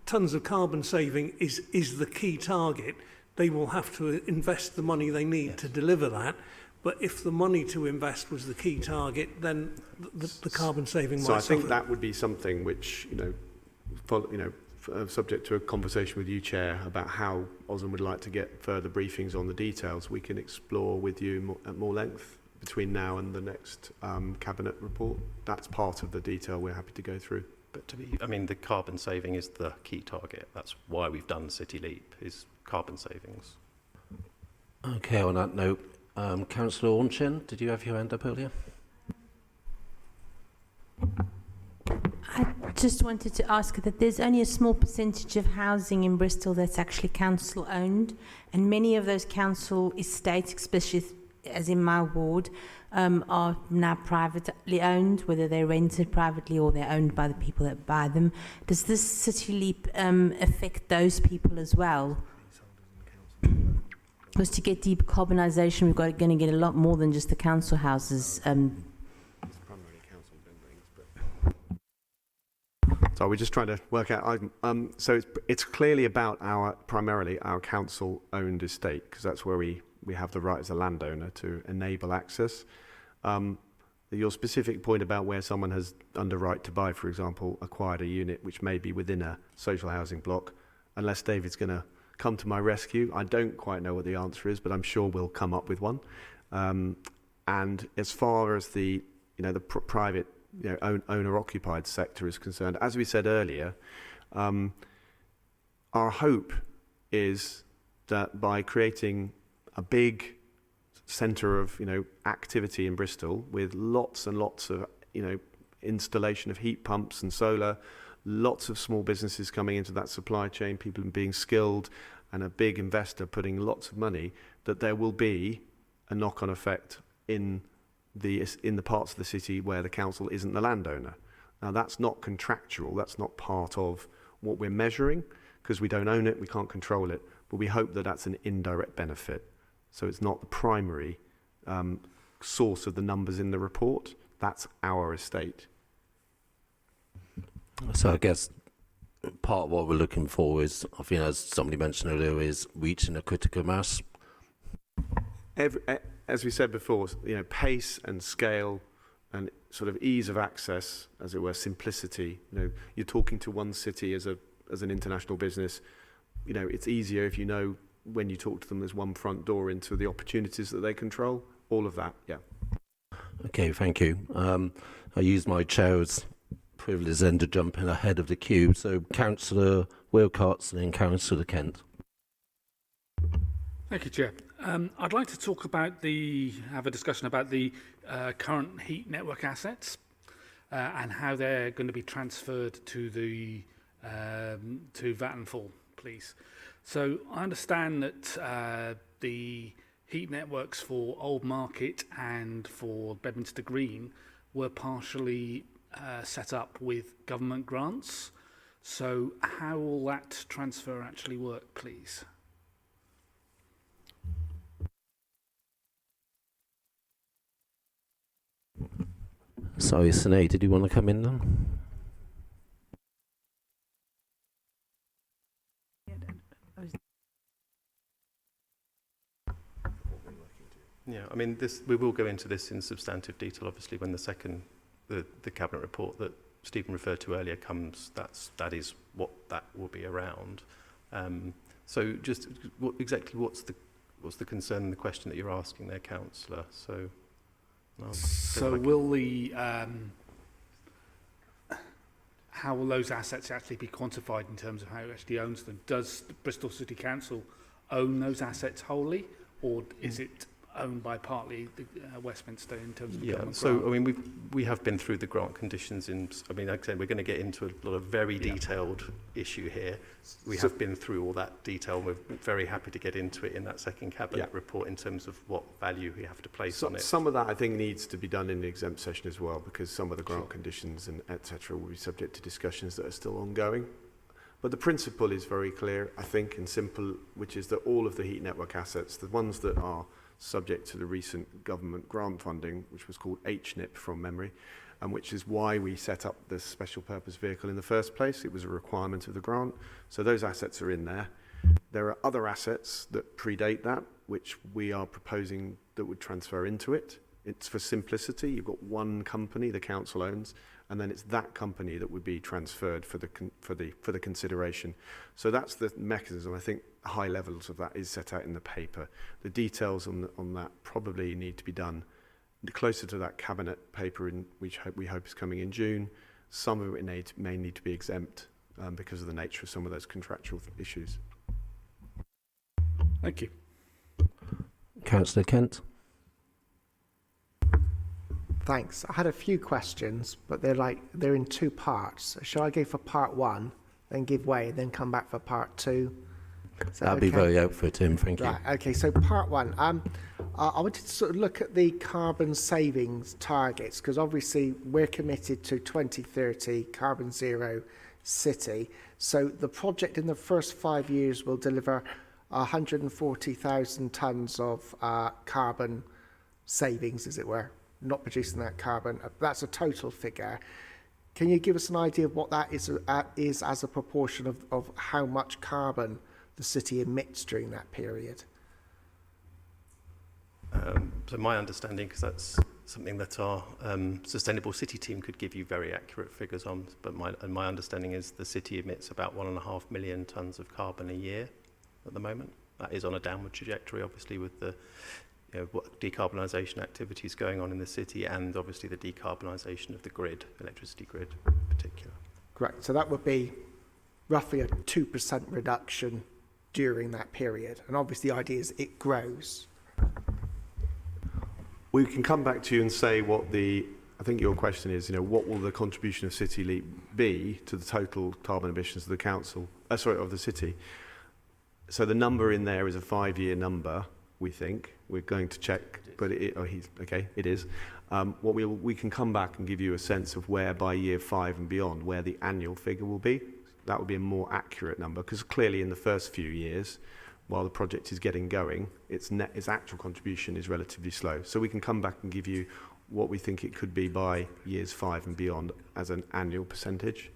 D: tons of carbon saving is the key target, they will have to invest the money they need to deliver that. But if the money to invest was the key target, then the carbon saving might suffer.
M: So I think that would be something which, subject to a conversation with you, Chair, about how Osm would like to get further briefings on the details, we can explore with you at more length between now and the next Cabinet report. That's part of the detail we're happy to go through.
N: But the carbon saving is the key target. That's why we've done City Leap, is carbon savings.
A: Okay, on that note, Councillor Ornchin, did you have your hand up earlier?
Q: I just wanted to ask that there's only a small percentage of housing in Bristol that's actually council owned, and many of those council estates, especially as in my ward, are now privately owned, whether they're rented privately or they're owned by the people that buy them. Does this City Leap affect those people as well? Because to get decarbonisation, we're going to get a lot more than just the council houses.
M: So we're just trying to work out. So it's clearly about primarily our council-owned estate, because that's where we have the right as a landowner to enable access. Your specific point about where someone has under right to buy, for example, acquired a unit which may be within a social housing block, unless David's going to come to my rescue, I don't quite know what the answer is, but I'm sure we'll come up with one. And as far as the private owner-occupied sector is concerned, as we said earlier, our hope is that by creating a big centre of activity in Bristol with lots and lots of installation of heat pumps and solar, lots of small businesses coming into that supply chain, people being skilled, and a big investor putting lots of money, that there will be a knock-on effect in the parts of the city where the council isn't the landowner. Now, that's not contractual, that's not part of what we're measuring, because we don't own it, we can't control it, but we hope that that's an indirect benefit. So it's not the primary source of the numbers in the report, that's our estate.
A: So I guess part of what we're looking for is, I think as somebody mentioned earlier, is reaching a critical mass.
M: As we said before, pace and scale and sort of ease of access, as it were, simplicity. You're talking to one city as an international business. It's easier if when you talk to them, there's one front door into the opportunities that they control, all of that, yeah.
A: Okay, thank you. I use my chair's privilege then to jump in ahead of the queue. So Councillor Wilcox and then Councillor Kent.
I: Thank you, Chair. I'd like to talk about have a discussion about the current heat network assets and how they're going to be transferred to the to Vattenfall, please. So I understand that the heat networks for Old Market and for Bedminster Green were partially set up with government grants. So how will that transfer actually work, please?
A: Sorry, Sinead, did you want to come in then?
N: Yeah, I mean, we will go into this in substantive detail, obviously, when the Cabinet report that Stephen referred to earlier comes. That is what that will be around. So just exactly what's the concern and the question that you're asking there, Councillor?
I: So will the how will those assets actually be quantified in terms of how it actually owns them? Does the Bristol City Council own those assets wholly, or is it owned by partly the, Westminster in terms of the government
N: so
I: grant?
N: I mean we have been through the grant conditions I mean, like I said, we're going to get into a lot of very detailed issue here. We have been through all that detail. We're very happy to get into it in that second Cabinet report in terms of what value we have to place on it.
M: Some of that I think needs to be done in the exempt session as well, because some of the grant conditions and etc. will be subject to discussions that are still ongoing. But the principle is very clear, I think, and simple, which is that all of the heat network assets, the ones that are subject to the recent government grant funding, which was called HNIP from memory, and which is why we set up this special purpose vehicle in the first place. It was a requirement of the grant. So those assets are in there. There are other assets that predate that, which we are proposing that would transfer into it. It's for simplicity. You've got one company the council owns, and then it's that company that would be transferred for the consideration. So that's the mechanism. I think high levels of that is set out in the paper. The details on that probably need to be done closer to that cabinet paper, which we hope is coming in June. Some of it may need to be exempt because of the nature of some of those contractual issues.
I: Thank you.
A: Councillor Kent.
E: Thanks. I had a few questions, but they're in two parts. Shall I go for part one, then give way, then come back for part two?
A: That'd be very helpful, Tim. Thank you.
E: Right. Okay. So part one. I wanted to sort of look at the carbon savings targets, because obviously we're committed to 2030 carbon zero city. So the project in the first 5 years will deliver 140,000 tonnes of carbon savings, as it were. Not producing that carbon. That's a total figure. Can you give us an idea of what that is as a proportion of how much carbon the city emits during that period?
N: So my understanding, because that's something that our sustainable city team could give you very accurate figures on, but my understanding is the city emits about 1.5 million tonnes of carbon a year at the moment. That is on a downward trajectory, obviously, with the what decarbonisation activities going on in the city, and obviously the decarbonisation of the grid, electricity grid in particular.
E: Correct. So that would be roughly a 2% reduction during that period. And obviously the idea is it grows.
M: We can come back to you and say what I think your question is, what will the contribution of City Leap be to the total carbon emissions of the council, of the city? So the number in there is a 5-year number, we think. We're going to check, but it is. We can come back and give you a sense of where by year 5 and beyond, where the annual figure will be. That would be a more accurate number, because clearly in the first few years, while the project is getting going, its actual contribution is relatively slow. So we can come back and give you what we think it could be by years 5 and beyond as an annual percentage.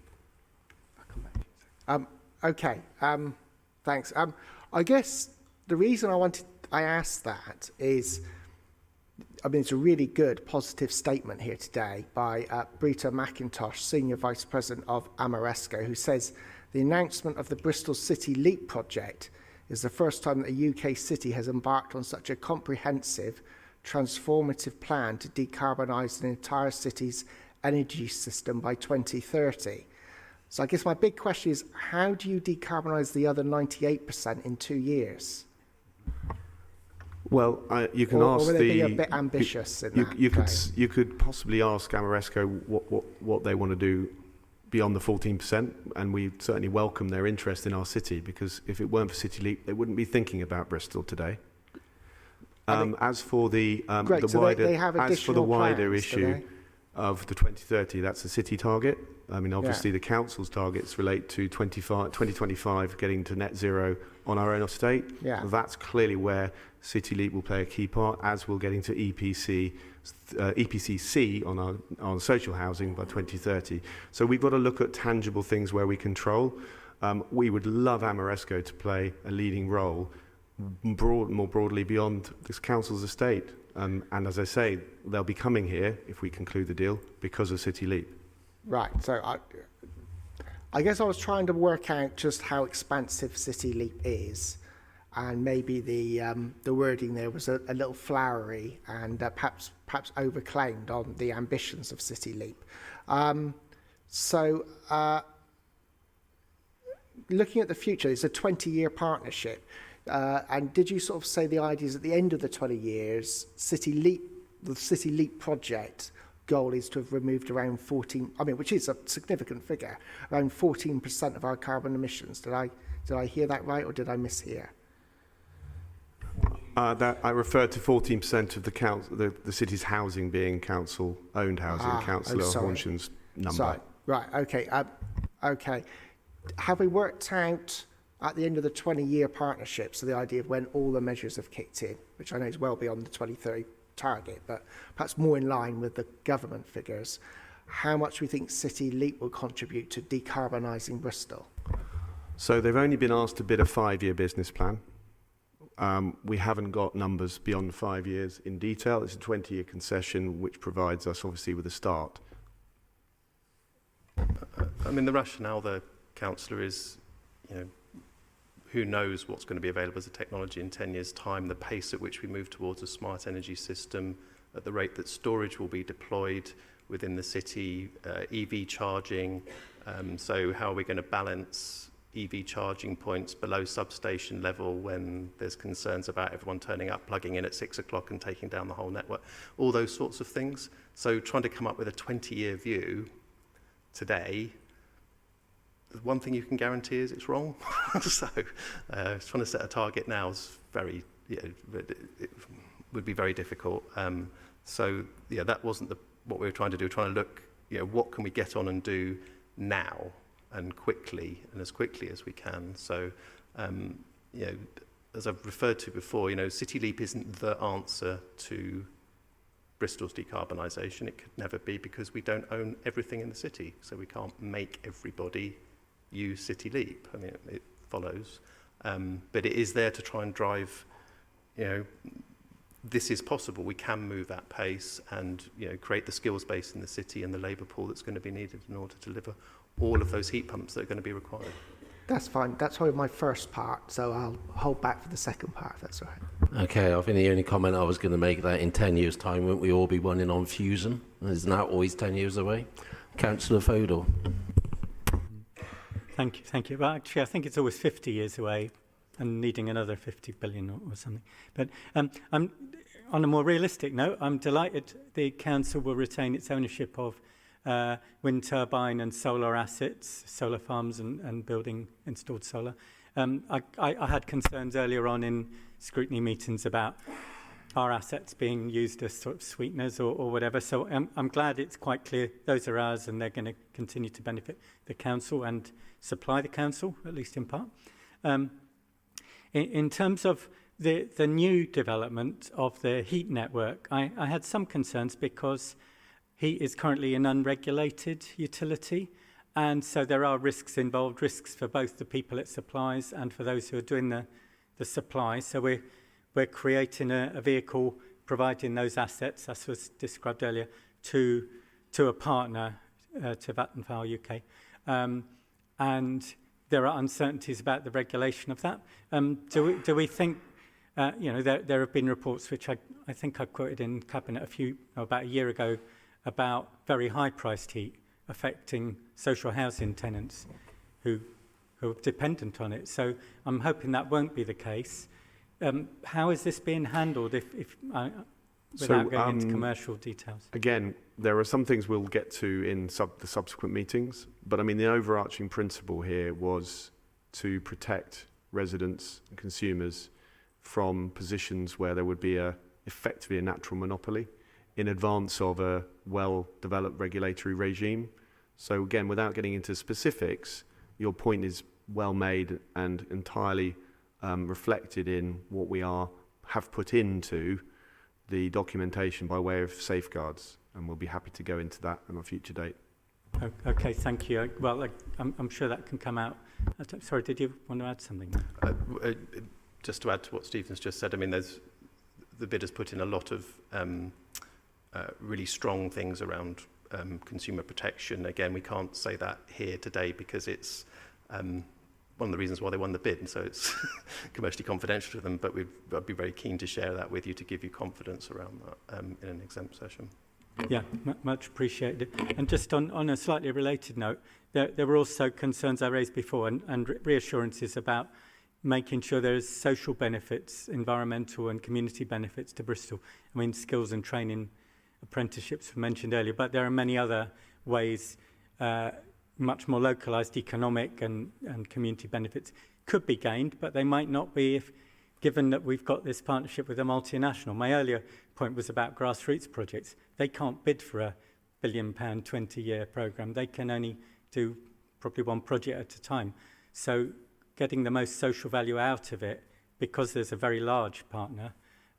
E: I'll come back. Okay. Thanks. I guess the reason I asked that is, it's a really good positive statement here today by Brita McIntosh, Senior Vice President of Amoresco, who says the announcement of the Bristol City Leap project is the first time that a UK city has embarked on such a comprehensive, transformative plan to decarbonise the entire city's energy system by 2030. So I guess my big question is, how do you decarbonise the other 98% in 2 years?
M: Well, you can
E: or
M: ask
E: will they
M: the.
E: be a bit ambitious in that?
M: You could possibly ask Amoresco what they want to do beyond the 14%, and we certainly welcome their interest in our city, because if it weren't for City Leap, they wouldn't be thinking about Bristol today. As for the wider issue of the 2030, that's a city target. I mean, obviously the council's targets relate to 2025 getting to net zero on our own estate.
E: Yeah.
M: That's clearly where City Leap will play a key part, as we're getting to EPC-C on social housing by 2030. So we've got to look at tangible things where we control. We would love Amoresco to play a leading role more broadly beyond this council's estate. And as I say, they'll be coming here, if we conclude the deal, because of City Leap.
E: Right, so I guess I was trying to work out just how expansive City Leap is, and maybe the wording there was a little flowery and perhaps overclaimed on the ambitions of City Leap. Looking at the future, it's a 20-year partnership. And did you sort of say the idea is at the end of the 20 years, the City Leap project goal is to have removed around 14, which is a significant figure, around 14% of our carbon emissions. Did I hear that right, or did I mishear?
M: That I referred to 14% of the city's housing being council-owned housing, Councillor Hornsham's number.
E: Sorry. Right, okay. Okay. Have we worked out at the end of the 20-year partnership, so the idea of when all the measures have kicked in, which I know is well beyond the 2030 target, but perhaps more in line with the government figures, how much we think City Leap will contribute to decarbonising Bristol?
M: So they've only been asked to bid a 5-year business plan. We haven't got numbers beyond 5 years in detail. It's a 20-year concession, which provides us obviously with a start.
N: The rationale there, Councillor, is, who knows what's going to be available as a technology in 10 years' time, the pace at which we move towards a smart energy system, at the rate that storage will be deployed within the city, EV charging. So how are we going to balance EV charging points below substation level when there's concerns about everyone turning up, plugging in at 6 o'clock and taking down the whole network? All those sorts of things. So trying to come up with a 20-year view today, the one thing you can guarantee is it's wrong. So trying to set a target now is it would be very difficult. That wasn't what we were trying to do. Trying to look, what can we get on and do now and quickly, and as quickly as we can. So, as I've referred to before, City Leap isn't the answer to Bristol's decarbonisation. It could never be, because we don't own everything in the city. So we can't make everybody use City Leap. It follows. But it is there to try and drive, this is possible. We can move at pace and, create the skills base in the city and the labour pool that's going to be needed in order to deliver all of those heat pumps that are going to be required.
E: That's fine. That's probably my first part, so I'll hold back for the second part, if that's all right.
A: Okay, I think the only comment I was going to make that in 10 years' time, won't we all be running on fusion? Isn't that always 10 years away? Councillor Fodor.
G: Thank you. Well, actually, I think it's always 50 years away and needing another 50 billion or something. But I'm, on a more realistic note, I'm delighted the council will retain its ownership of wind turbine and solar assets, solar farms and building installed solar. I had concerns earlier on in scrutiny meetings about our assets being used as sort of sweeteners or whatever. So I'm glad it's quite clear those are ours and they're going to continue to benefit the council and supply the council, at least in part. In terms of the new development of the heat network, I had some concerns because heat is currently an unregulated utility, and so there are risks involved, risks for both the people it supplies and for those who are doing the supply. So we're creating a vehicle providing those assets, as was described earlier, to a partner, to Vattenfall UK. And there are uncertainties about the regulation of that. Do we think there have been reports which I think I quoted in Cabinet about a year ago about very high-priced heat affecting social housing tenants who are dependent on it. So I'm hoping that won't be the case. How is this being handled without going into commercial details?
M: Again, there are some things we'll get to in the subsequent meetings, but I mean the overarching principle here was to protect residents and consumers from positions where there would be effectively a natural monopoly in advance of a well-developed regulatory regime. So again, without getting into specifics, your point is well made and entirely reflected in what we have put into the documentation by way of safeguards, and we'll be happy to go into that on a future date.
G: Okay, thank you. Well, I'm sure that can come out. Sorry, did you want to add something?
N: Just to add to what Stephen's just said, I mean, the bid has put in a lot of really strong things around consumer protection. Again, we can't say that here today because it's one of the reasons why they won the bid, and so it's commercially confidential to them, but I'd be very keen to share that with you to give you confidence around that in an exempt session.
G: Yeah, much appreciated. And just on a slightly related note, there were also concerns I raised before and reassurances about making sure there is social benefits, environmental and community benefits to Bristol. I mean, skills and training apprenticeships were mentioned earlier, but there are many other ways, much more localised economic and community benefits could be gained, but they might not be given that we've got this partnership with a multinational. My earlier point was about grassroots projects. They can't bid for a £1 billion 20-year programme. They can only do probably one project at a time. So getting the most social value out of it, because there's a very large partner,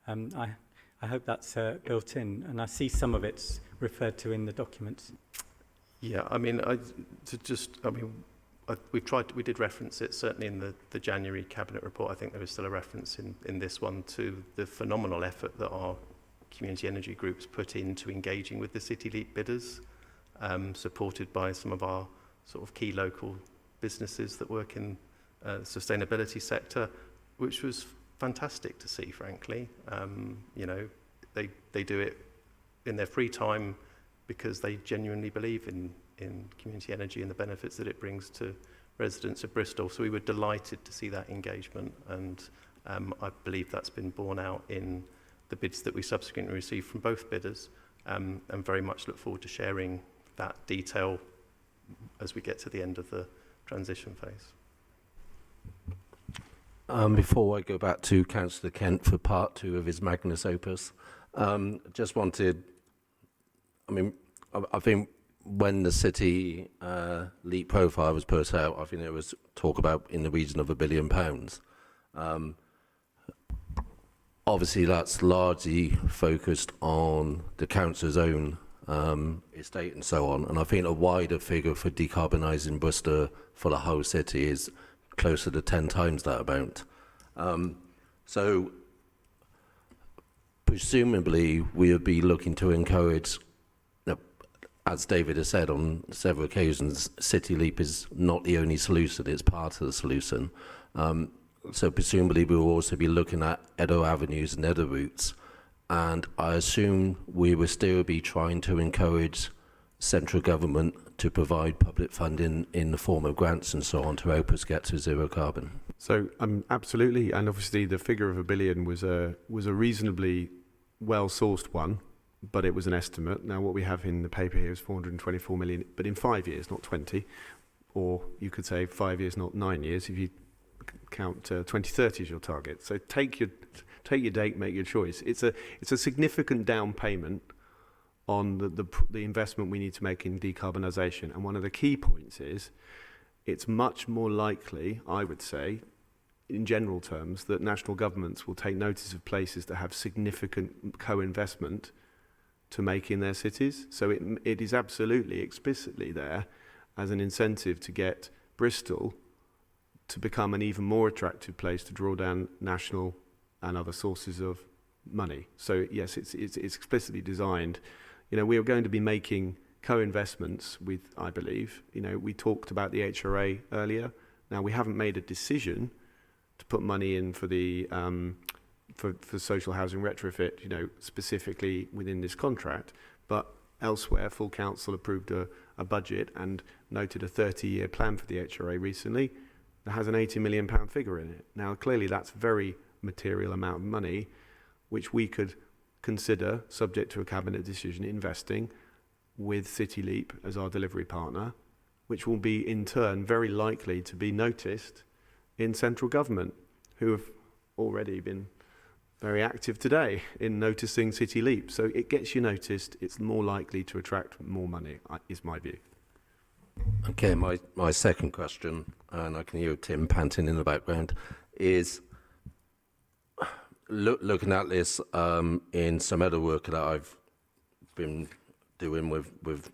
G: I hope that's built in, and I see some of it's referred to in the documents.
N: Yeah, I mean, we did reference it certainly in the January Cabinet report. I think there is still a reference in this one to the phenomenal effort that our community energy groups put into engaging with the City Leap bidders, supported by some of our sort of key local businesses that work in the sustainability sector, which was fantastic to see, frankly. They do it in their free time because they genuinely believe in community energy and the benefits that it brings to residents of Bristol. So we were delighted to see that engagement, and I believe that's been borne out in the bids that we subsequently received from both bidders, and very much look forward to sharing that detail as we get to the end of the transition phase.
A: Before I go back to Councillor Kent for part 2 of his magnus opus, just wanted, I think when the City Leap profile was put out, I think there was talk about in the region of £1 billion. Obviously, that's largely focused on the council's own estate and so on, and I think a wider figure for decarbonising Bristol for the whole city is closer to 10 times that amount. So presumably we would be looking to encourage, as David has said on several occasions, City Leap is not the only solution, it's part of the solution. So presumably we will also be looking at other avenues and other routes, and I assume we will still be trying to encourage central government to provide public funding in the form of grants and so on to help us get to zero carbon.
M: So absolutely, and obviously the figure of £1 billion was a reasonably well-sourced one, but it was an estimate. Now what we have in the paper here is 424 million, but in 5 years, not 20, or you could say 5 years, not 9 years, if you count 2030 as your target. So take your date, make your choice. It's a significant down payment on the investment we need to make in decarbonisation. And one of the key points is it's much more likely, I would say, in general terms, that national governments will take notice of places that have significant co-investment to make in their cities. So it is absolutely explicitly there as an incentive to get Bristol to become an even more attractive place to draw down national and other sources of money. So yes, it's explicitly designed. We are going to be making co-investments with, I believe, we talked about the HRA earlier. Now we haven't made a decision to put money in for the for social housing retrofit, you know, specifically within this contract, but elsewhere, full council approved a budget and noted a 30-year plan for the HRA recently that has an £80 million figure in it. Now, clearly that's a very material amount of money, which we could consider, subject to a cabinet decision, investing with City Leap as our delivery partner, which will be in turn very likely to be noticed in central government, who have already been very active today in noticing City Leap. So it gets you noticed, it's more likely to attract more money, is my view.
A: Okay, my second question, and I can hear Tim panting in the background, is looking at this in some other work that I've been doing with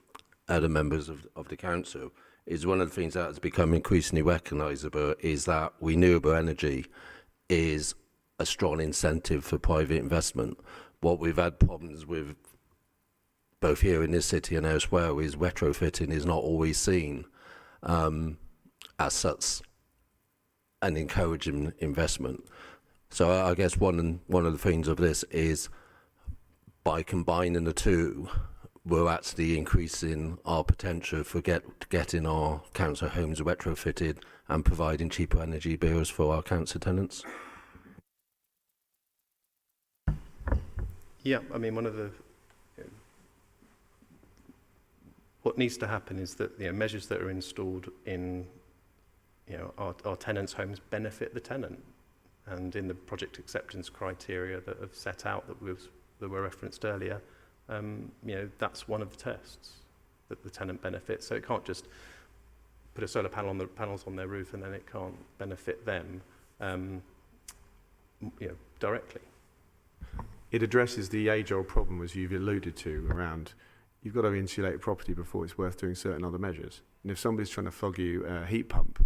A: other members of the council, is one of the things that has become increasingly recognisable is that renewable energy is a strong incentive for private investment. What we've had problems with both here in this city and elsewhere is retrofitting is not always seen as such an encouraging investment. So I guess one of the things of this is by combining the two, we're actually increasing our potential for getting our council homes retrofitted and providing cheaper energy bills for our council tenants.
N: Yeah, I mean, one of the what needs to happen is that measures that are installed in our tenants' homes benefit the tenant, and in the project acceptance criteria that have set out that were referenced earlier, that's one of the tests that the tenant benefits. So it can't just put a solar panels on their roof and then it can't benefit them directly.
M: It addresses the age-old problem, as you've alluded to, around you've got to insulate a property before it's worth doing certain other measures. And if somebody's trying to flog you a heat pump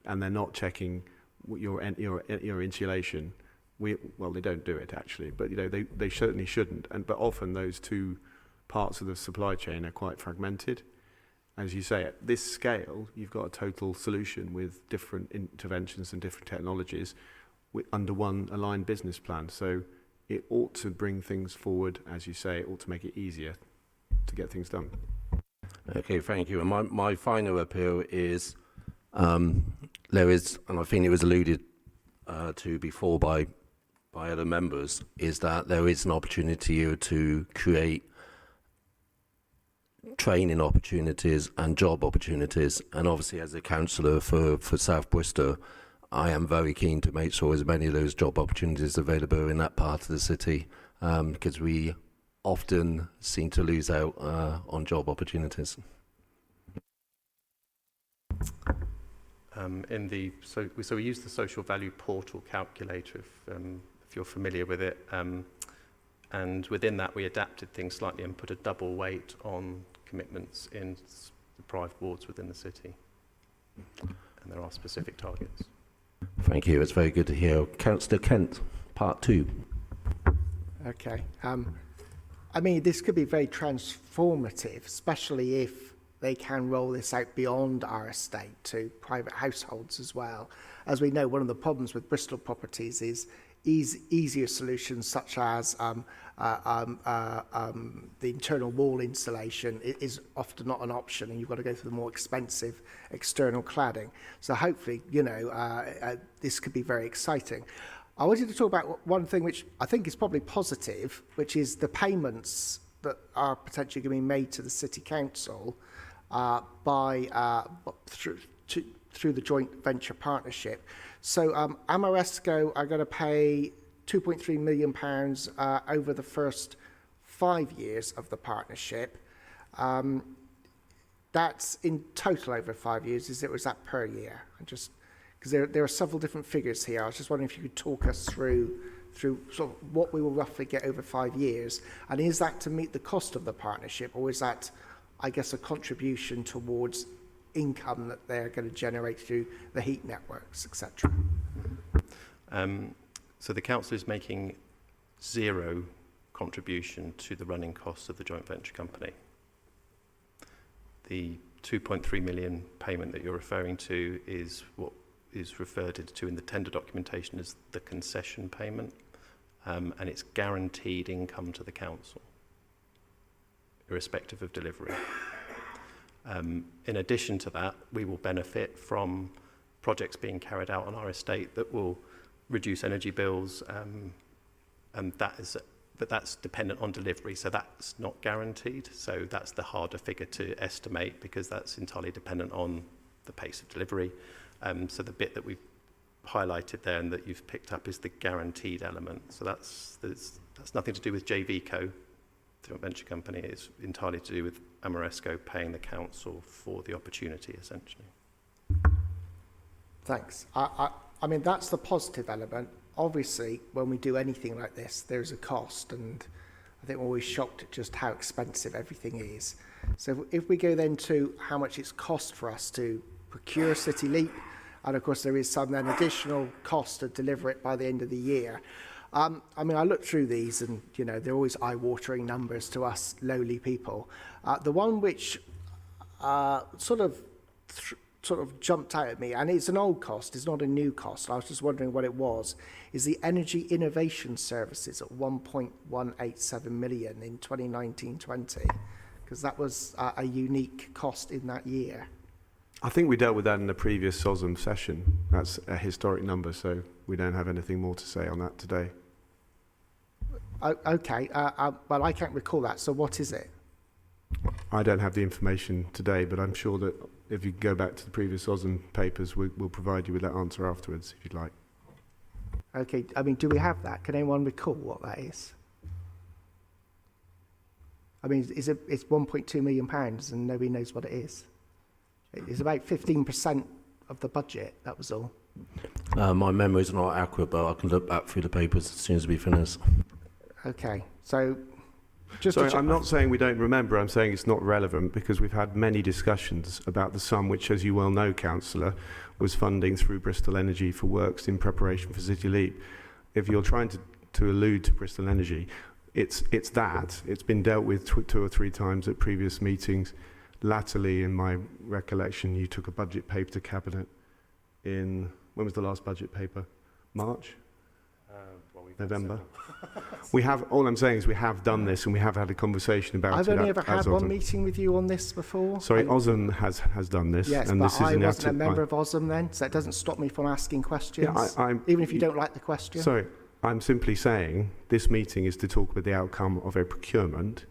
M: and they're not checking your insulation, they don't do it actually, but they certainly shouldn't. But often those two parts of the supply chain are quite fragmented. As you say, at this scale, you've got a total solution with different interventions and different technologies under one aligned business plan. So it ought to bring things forward, as you say, it ought to make it easier to get things done.
A: Okay, thank you. And my final appeal is there is, and I think it was alluded to before by other members, is that there is an opportunity here to create training opportunities and job opportunities. And obviously, as a councillor for South Bristol, I am very keen to make sure as many of those job opportunities available in that part of the city, because we often seem to lose out on job opportunities.
N: So we use the social value portal calculator, if you're familiar with it, and within that we adapted things slightly and put a double weight on commitments in the private wards within the city, and there are specific targets.
A: Thank you. It's very good to hear. Councillor Kent, part 2.
E: Okay. I mean, this could be very transformative, especially if they can roll this out beyond our estate to private households as well. As we know, one of the problems with Bristol properties is easier solutions such as the internal wall insulation is often not an option, and you've got to go through the more expensive external cladding. So hopefully, this could be very exciting. I wanted to talk about one thing which I think is probably positive, which is the payments that are potentially going to be made to the City Council through the joint venture partnership. So Amoresco are going to pay £2.3 million over the first 5 years of the partnership. That's in total over 5 years, is that per year? Because there are several different figures here. I was just wondering if you could talk us through sort of what we will roughly get over 5 years, and is that to meet the cost of the partnership, or is that, I guess, a contribution towards income that they're going to generate through the heat networks, etc.?
N: So the council is making zero contribution to the running costs of the joint venture company. The 2.3 million payment that you're referring to is what is referred to in the tender documentation as the concession payment, and it's guaranteed income to the council, irrespective of delivery. In addition to that, we will benefit from projects being carried out on our estate that will reduce energy bills, and that's dependent on delivery, so that's not guaranteed. So that's the harder figure to estimate because that's entirely dependent on the pace of delivery. So the bit that we've highlighted there and that you've picked up is the guaranteed element. So that's nothing to do with JVCO, the joint venture company. It's entirely to do with Amoresco paying the council for the opportunity, essentially.
E: Thanks. I mean, that's the positive element. Obviously, when we do anything like this, there's a cost, and I think we're always shocked at just how expensive everything is. So if we go then to how much it's cost for us to procure City Leap, and of course there is some then additional cost to deliver it by the end of the year. I mean, I looked through these and, you know, they're always eye-watering numbers to us lowly people. The one which sort of jumped out at me, and it's an old cost, it's not a new cost, I was just wondering what it was, is the Energy Innovation Services at 1.187 million in 2019-20, because that was a unique cost in that year.
M: I think we dealt with that in the previous SOSM session. That's a historic number, so we don't have anything more to say on that today.
E: Okay, well, I can't recall that, so what is it?
M: I don't have the information today, but I'm sure that if you go back to the previous SOSM papers, we'll provide you with that answer afterwards, if you'd like.
E: Okay, I mean, do we have that? Can anyone recall what that is? I mean, it's £1.2 million and nobody knows what it is. It's about 15% of the budget, that was all.
A: My memory's not accurate, but I can look back through the papers as soon as we finish.
E: Okay, so just
M: Sorry, I'm not saying we don't remember, I'm saying it's not relevant because we've had many discussions about the sum which, as you well know, Councillor, was funding through Bristol Energy for works in preparation for City Leap. If you're trying to allude to Bristol Energy, it's that. It's been dealt with 2 or 3 times at previous meetings. Latterly, in my recollection, you took a budget paper to Cabinet in, when was the last budget paper? March? November? We have, all I'm saying is we have done this and we have had a conversation about it.
E: I've only ever had one meeting with you on this before.
M: Sorry, OSM has done this.
E: Yes,
M: and
E: but
M: this is
E: I wasn't a member of OSM then, so it doesn't stop me from asking questions,
M: yeah,
E: even if you don't like the question.
M: Sorry, I'm simply saying this meeting is to talk about the outcome of a procurement.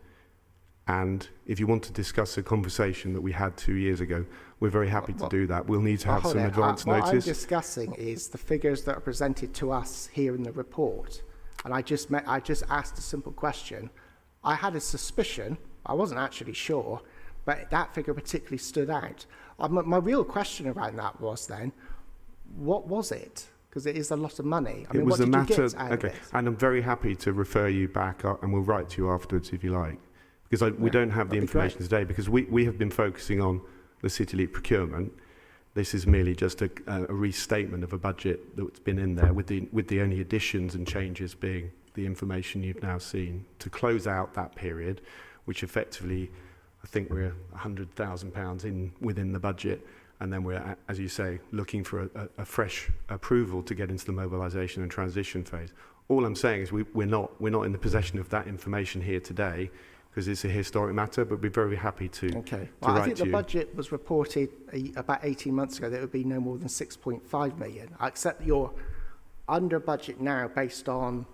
M: And if you want to discuss a conversation that we had 2 years ago, we're very happy to do that. We'll need to have some advance notice.
E: What I'm discussing is the figures that are presented to us here in the report. And I just asked a simple question. I had a suspicion, I wasn't actually sure, but that figure particularly stood out. My real question around that was then, what was it? Because it is a lot of money. I mean, what did you get out of it?
M: And I'm very happy to refer you back up, and we'll write to you afterwards if you like. Because we don't have the information today, because we have been focusing on the City Leap procurement. This is merely just a restatement of a budget that's been in there, with the only additions and changes being the information you've now seen to close out that period, which effectively, I think we're £100,000 within the budget, and then we're, as you say, looking for a fresh approval to get into the mobilisation and transition phase. All I'm saying is we're not in the possession of that information here today, because it's a historic matter, but we're very happy to
E: well,
M: write to you.
E: I think the budget was reported about 18 months ago that it would be no more than 6.5 million. I accept that you're under budget now based on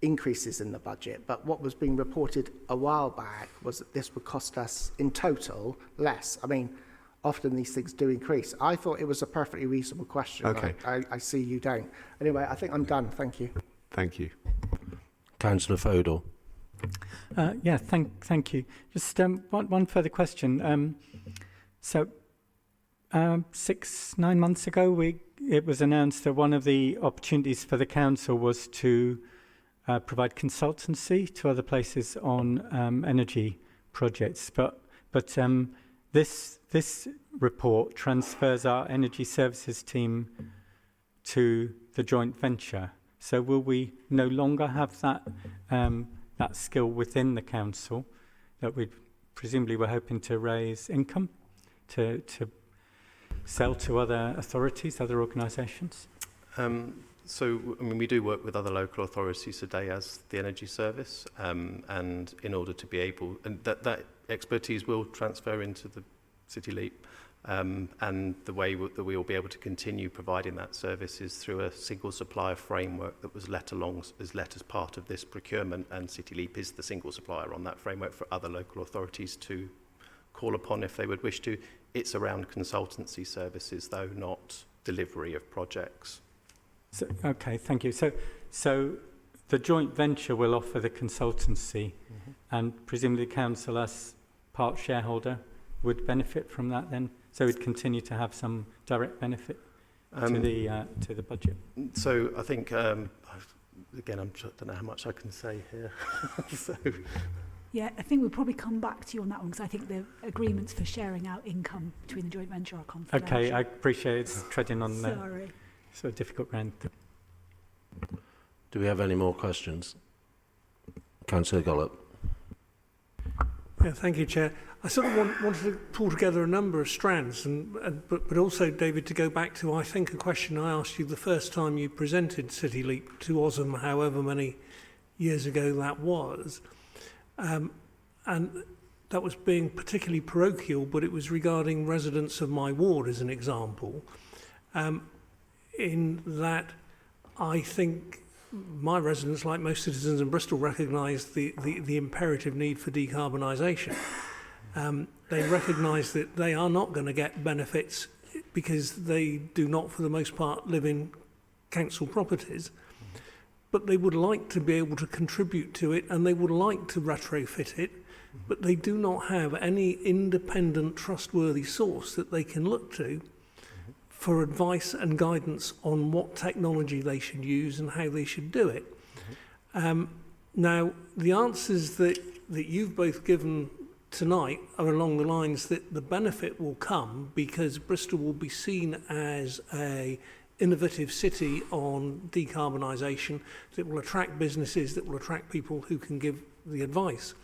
E: increases in the budget, but what was being reported a while back was that this would cost us in total less. I mean, often these things do increase. I thought it was a perfectly reasonable question.
M: Okay.
E: I see you don't. Anyway, I think I'm done. Thank you.
M: Thank you.
A: Councillor Fodor.
G: Yeah, thank you. Just one further question. So 6-9 months ago, it was announced that one of the opportunities for the council was to provide consultancy to other places on energy projects. But this report transfers our energy services team to the joint venture. So will we no longer have that that skill within the council that we presumably were hoping to raise income to sell to other authorities, other organisations?
N: So, I mean, we do work with other local authorities today as the energy service, and in order to be able, and that expertise will transfer into the City Leap, and the way that we will be able to continue providing that service is through a single supplier framework that was let as part of this procurement, and City Leap is the single supplier on that framework for other local authorities to call upon if they would wish to. It's around consultancy services, though, not delivery of projects.
G: So, okay, thank you. So the joint venture will offer the consultancy, and presumably the council, as part shareholder, would benefit from that then? So we'd continue to have some direct benefit to the budget?
N: So I think, again, I don't know how much I can say here. So.
O: Yeah, I think we'll probably come back to you on that one, because I think the agreements for sharing out income between the joint venture are confidential.
G: Okay, I appreciate it's treading on
O: Sorry.
G: sort of difficult ground.
A: Do we have any more questions? Councillor Gollop.
D: Yeah, thank you, Chair. I sort of wanted to pull together a number of strands, but also, David, to go back to, I think, a question I asked you the first time you presented City Leap to OSM, however many years ago that was. And that was being particularly parochial, but it was regarding residents of my ward as an example. In that, I think my residents, like most citizens in Bristol, recognise the imperative need for decarbonisation. They recognise that they are not going to get benefits because they do not, for the most part, live in council properties. But they would like to be able to contribute to it, and they would like to retrofit it, but they do not have any independent, trustworthy source that they can look to for advice and guidance on what technology they should use and how they should do it. Now, the answers that you've both given tonight are along the lines that the benefit will come because Bristol will be seen as a innovative city on decarbonisation, that will attract businesses, that will attract people who can give the advice.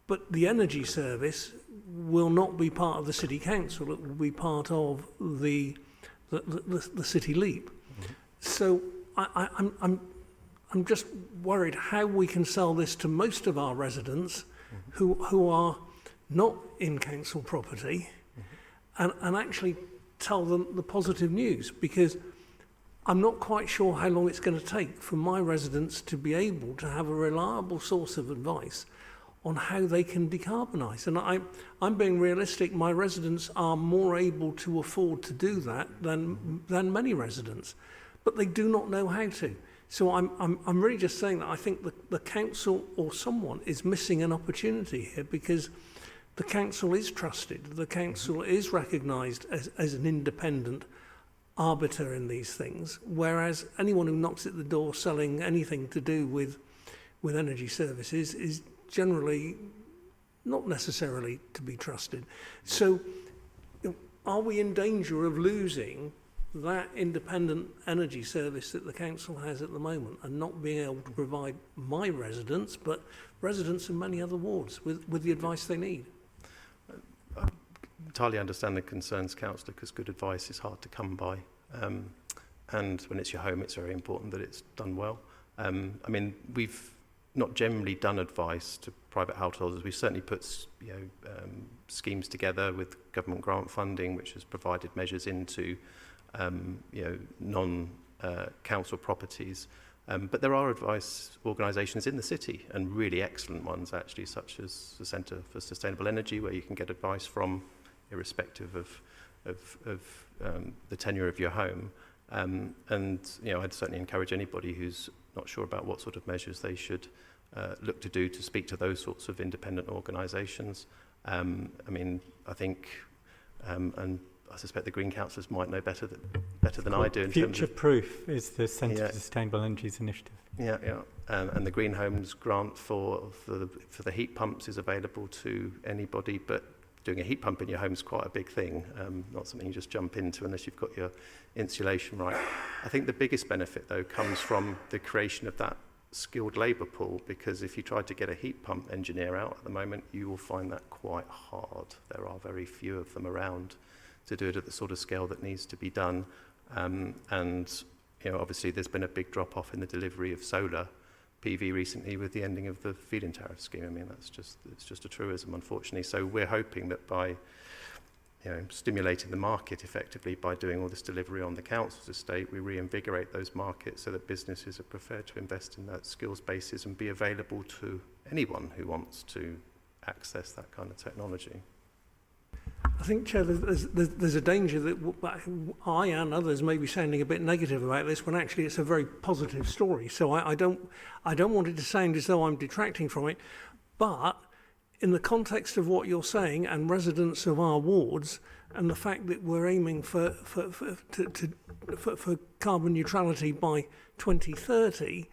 D: But the energy service will not be part of the city council, it will be part of the City Leap. So I'm just worried how we can sell this to most of our residents who are not in council property and actually tell them the positive news, because I'm not quite sure how long it's going to take for my residents to be able to have a reliable source of advice on how they can decarbonise. And I'm being realistic, my residents are more able to afford to do that than many residents, but they do not know how to. So I'm really just saying that I think the council or someone is missing an opportunity here, because the council is trusted, the council is recognised as an independent arbiter in these things, whereas anyone who knocks at the door selling anything to do with energy services is generally not necessarily to be trusted. So are we in danger of losing that independent energy service that the council has at the moment and not being able to provide my residents, but residents in many other wards with the advice they need?
N: I entirely understand the concerns, Councillor, because good advice is hard to come by. And when it's your home, it's very important that it's done well. I mean, we've not generally done advice to private householders. We've certainly put schemes together with government grant funding, which has provided measures into non-council properties. But there are advice organisations in the city, and really excellent ones actually, such as the Centre for Sustainable Energy, where you can get advice from, irrespective of the tenure of your home. And I'd certainly encourage anybody who's not sure about what sort of measures they should look to do to speak to those sorts of independent organisations. I mean, I think, and I suspect the Green Councillors might know better than I do.
G: Future Proof is the Centre for Sustainable Energies initiative.
N: And the Green Homes grant for the heat pumps is available to anybody, but doing a heat pump in your home is quite a big thing, not something you just jump into unless you've got your insulation right. I think the biggest benefit, though, comes from the creation of that skilled labour pool, because if you try to get a heat pump engineer out at the moment, you will find that quite hard. There are very few of them around to do it at the sort of scale that needs to be done. And you know, obviously there's been a big drop-off in the delivery of solar PV recently with the ending of the feed-in tariff scheme. I mean, it's just a truism, unfortunately. So we're hoping that by, you know, stimulating the market effectively by doing all this delivery on the council's estate, we reinvigorate those markets so that businesses are prepared to invest in that skills basis and be available to anyone who wants to access that kind of technology.
D: I think, Chair, there's a danger that I and others may be sounding a bit negative about this when actually it's a very positive story. So I don't want it to sound as though I'm detracting from it, but in the context of what you're saying and residents of our wards and the fact that we're aiming for carbon neutrality by 2030,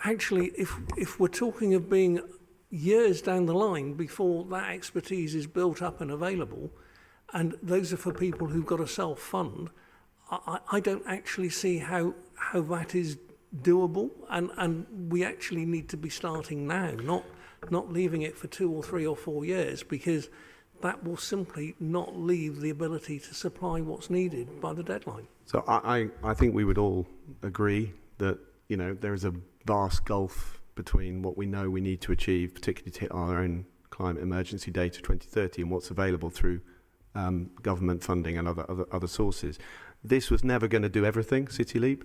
D: actually, if we're talking of being years down the line before that expertise is built up and available, and those are for people who've got to self-fund, I don't actually see how that is doable, and we actually need to be starting now, not leaving it for 2 or 3 or 4 years, because that will simply not leave the ability to supply what's needed by the deadline.
M: So I think we would all agree that, you know, there is a vast gulf between what we know we need to achieve, particularly to hit our own climate emergency date of 2030, and what's available through government funding and other sources. This was never going to do everything, City Leap.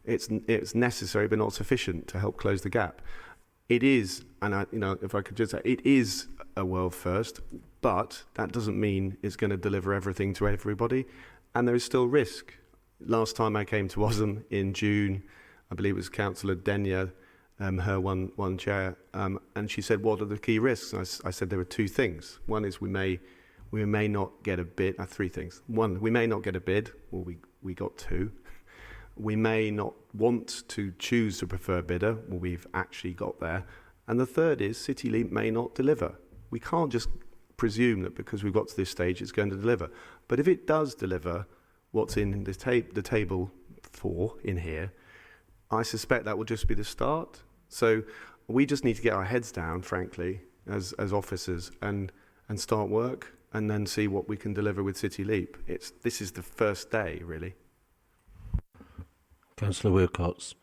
M: It's necessary but not sufficient to help close the gap. It is, and if I could just say, it is a world first, but that doesn't mean it's going to deliver everything to everybody, and there is still risk. Last time I came to WASM in June, I believe it was Councillor Denya, her one chair, and she said, what are the key risks? And I said there were 2 things. One is we may not get a bid. 3 things. One, we may not get a bid. Well, we got 2. We may not want to choose the preferred bidder. Well, we've actually got there. And the third is City Leap may not deliver. We can't just presume that because we've got to this stage it's going to deliver. But if it does deliver what's in the table 4 in here, I suspect that will just be the start. So we just need to get our heads down, frankly, as officers, and start work, and then see what we can deliver with City Leap. This is the first day, really.
A: Councillor Wilcox.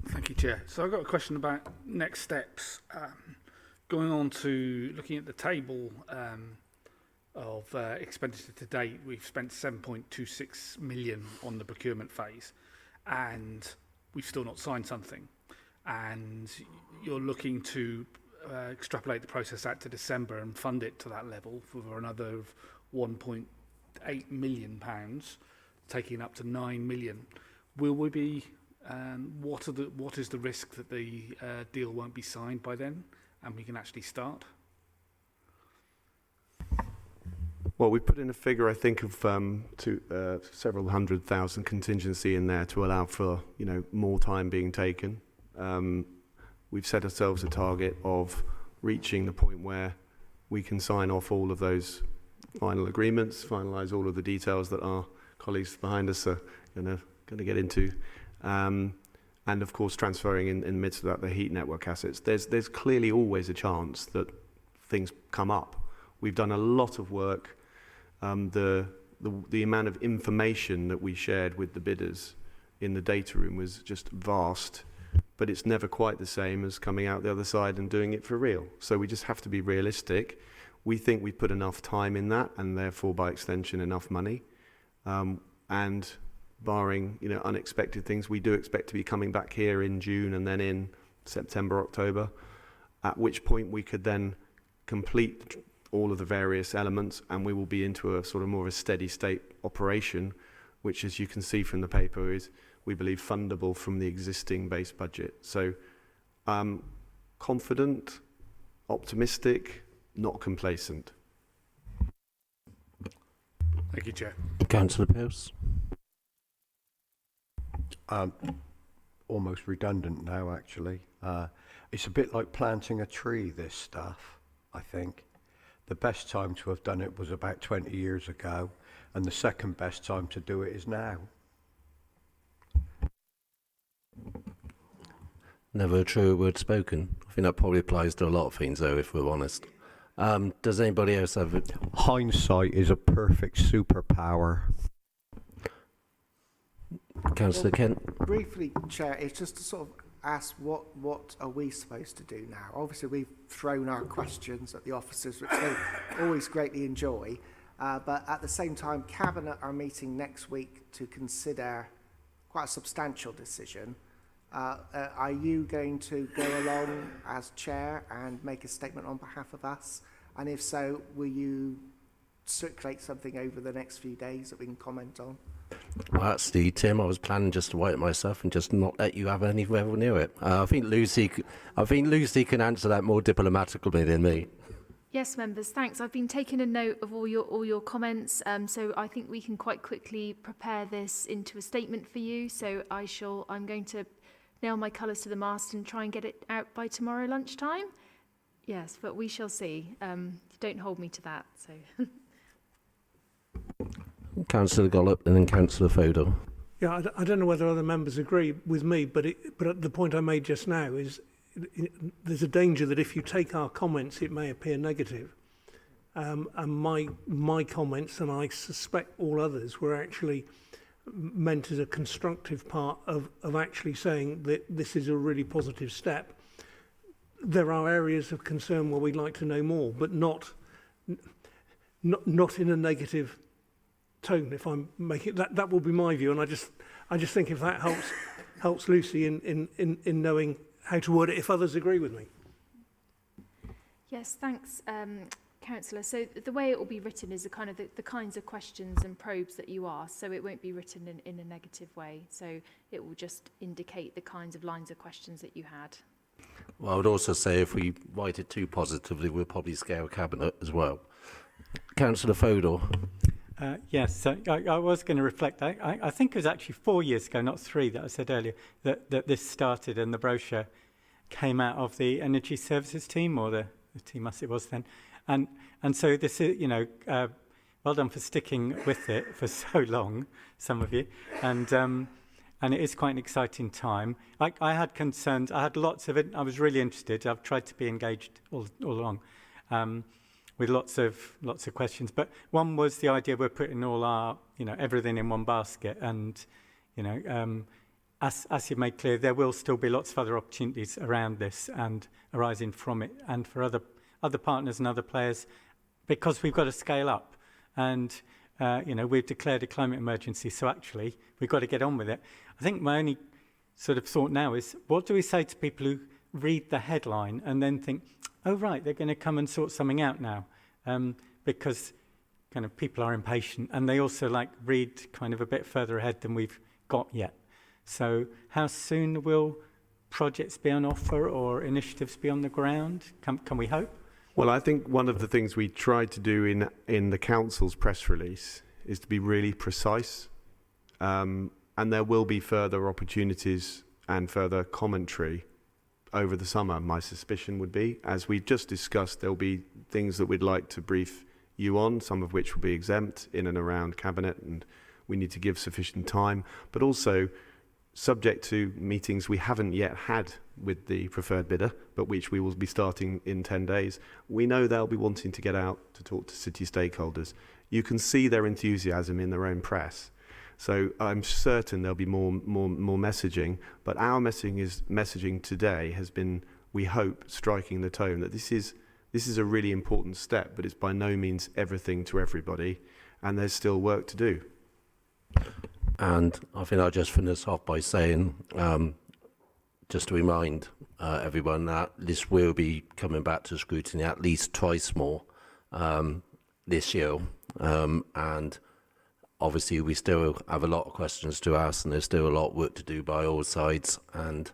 I: Thank you, Chair. So I've got a question about next steps. Going on to looking at the table of expenditure to date, we've spent 7.26 million on the procurement phase, and we've still not signed something. And you're looking to extrapolate the process out to December and fund it to that level for another £1.8 million, taking up to 9 million. Will we be? What is the risk that the deal won't be signed by then, and we can actually start?
M: Well, we put in a figure, I think, of several 100,000 contingency in there to allow for, you know, more time being taken. We've set ourselves a target of reaching the point where we can sign off all of those final agreements, finalise all of the details that our colleagues behind us are going to get into, and of course transferring in the midst of that the heat network assets. There's clearly always a chance that things come up. We've done a lot of work. The amount of information that we shared with the bidders in the data room was just vast, but it's never quite the same as coming out the other side and doing it for real. So we just have to be realistic. We think we've put enough time in that, and therefore by extension enough money, and barring, you know, unexpected things, we do expect to be coming back here in June and then in September, October, at which point we could then complete all of the various elements, and we will be into a sort of more of a steady state operation, which, as you can see from the paper, is, we believe, fundable from the existing base budget. So confident, optimistic, not complacent.
I: Thank you, Chair.
A: Councillor Pearce.
K: Almost redundant now, actually. It's a bit like planting a tree, this stuff, I think. The best time to have done it was about 20 years ago, and the second best time to do it is now.
A: Never a truer word spoken. I think that probably applies to a lot of things, though, if we're honest. Does anybody else have it?
K: Hindsight is a perfect superpower.
A: Councillor Kent.
E: Briefly, Chair, it's just to sort of ask what are we supposed to do now? Obviously, we've thrown our questions at the officers, which they always greatly enjoy. But at the same time, Cabinet are meeting next week to consider quite a substantial decision. Are you going to go along as chair and make a statement on behalf of us? And if so, will you circulate something over the next few days that we can comment on?
A: Well, actually, Tim, I was planning just to write it myself and just not let you have anywhere near it. I think Lucy can answer that more diplomatically than me.
J: Yes, members, thanks. I've been taking a note of all your comments, so I think we can quite quickly prepare this into a statement for you. So I'm going to nail my colours to the mast and try and get it out by tomorrow lunchtime. Yes, but we shall see. Don't hold me to that. So.
A: Councillor Gollop and then Councillor Fodor.
D: Yeah, I don't know whether other members agree with me, but the point I made just now is there's a danger that if you take our comments, it may appear negative. And my comments, and I suspect all others, were actually meant as a constructive part of actually saying that this is a really positive step. There are areas of concern where we'd like to know more, but not in a negative tone. If I'm making that will be my view, and I just think if that helps Lucy in knowing how to word it, if others agree with me.
J: Yes, thanks, Councillor. So the way it will be written is the kinds of questions and probes that you ask. So it won't be written in a negative way. So it will just indicate the kinds of lines of questions that you had.
A: Well, I would also say if we write it too positively, we'll probably scare Cabinet as well. Councillor Fodor.
G: Yes, so I was going to reflect. I think it was actually 4 years ago, not 3, that I said earlier, that this started and the brochure came out of the Energy Services team, or the team as it was then. And so this is, well done for sticking with it for so long, some of you. And it is quite an exciting time. I had concerns. I had lots of it. I was really interested. I've tried to be engaged all along. With lots of questions, but one was the idea we're putting all our, everything in one basket, and, as you made clear, there will still be lots of other opportunities around this and arising from it, and for other partners and other players, because we've got to scale up, and we've declared a climate emergency, so actually we've got to get on with it. I think my only sort of thought now is, what do we say to people who read the headline and then think, oh, right, they're going to come and sort something out now, because kind of people are impatient, and they also read kind of a bit further ahead than we've got yet. So how soon will projects be on offer or initiatives be on the ground? Can we hope?
M: Well, I think one of the things we tried to do in the council's press release is to be really precise, and there will be further opportunities and further commentary over the summer. My suspicion would be, as we've just discussed, there'll be things that we'd like to brief you on, some of which will be exempt in and around Cabinet, and we need to give sufficient time, but also subject to meetings we haven't yet had with the preferred bidder, but which we will be starting in 10 days. We know they'll be wanting to get out to talk to city stakeholders. You can see their enthusiasm in their own press. So I'm certain there'll be more messaging, but our messaging today has been, we hope, striking the tone that this is a really important step, but it's by no means everything to everybody, and there's still work to do.
A: And I think I'll just finish off by saying, just to remind everyone that this will be coming back to scrutiny at least twice more this year, and obviously we still have a lot of questions to ask, and there's still a lot of work to do by all sides, and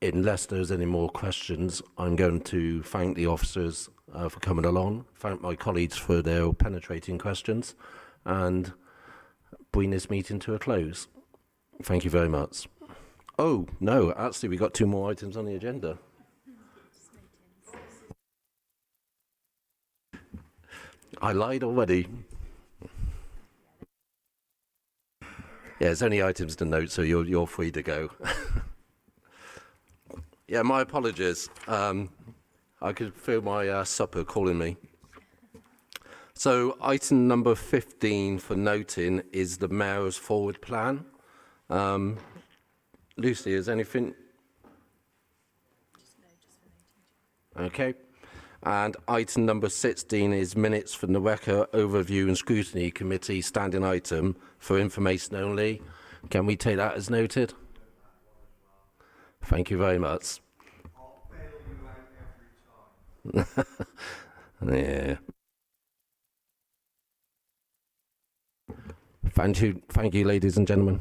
A: unless there's any more questions, I'm going to thank the officers for coming along, thank my colleagues for their penetrating questions, and bring this meeting to a close. Thank you very much. Oh, no, actually we've got 2 more items on the agenda. I lied already. Yeah, it's only items to note, so you're free to go. Yeah, my apologies. I could feel my supper calling me. So item number 15 for noting is the Mayor's forward plan. Lucy, is anything? Okay. And item number 16 is minutes from the WECA Overview and Scrutiny Committee standing item for information only. Can we take that as noted? Thank you very much.
K: I'll bail you out every time.
A: Yeah. Thank you, ladies and gentlemen.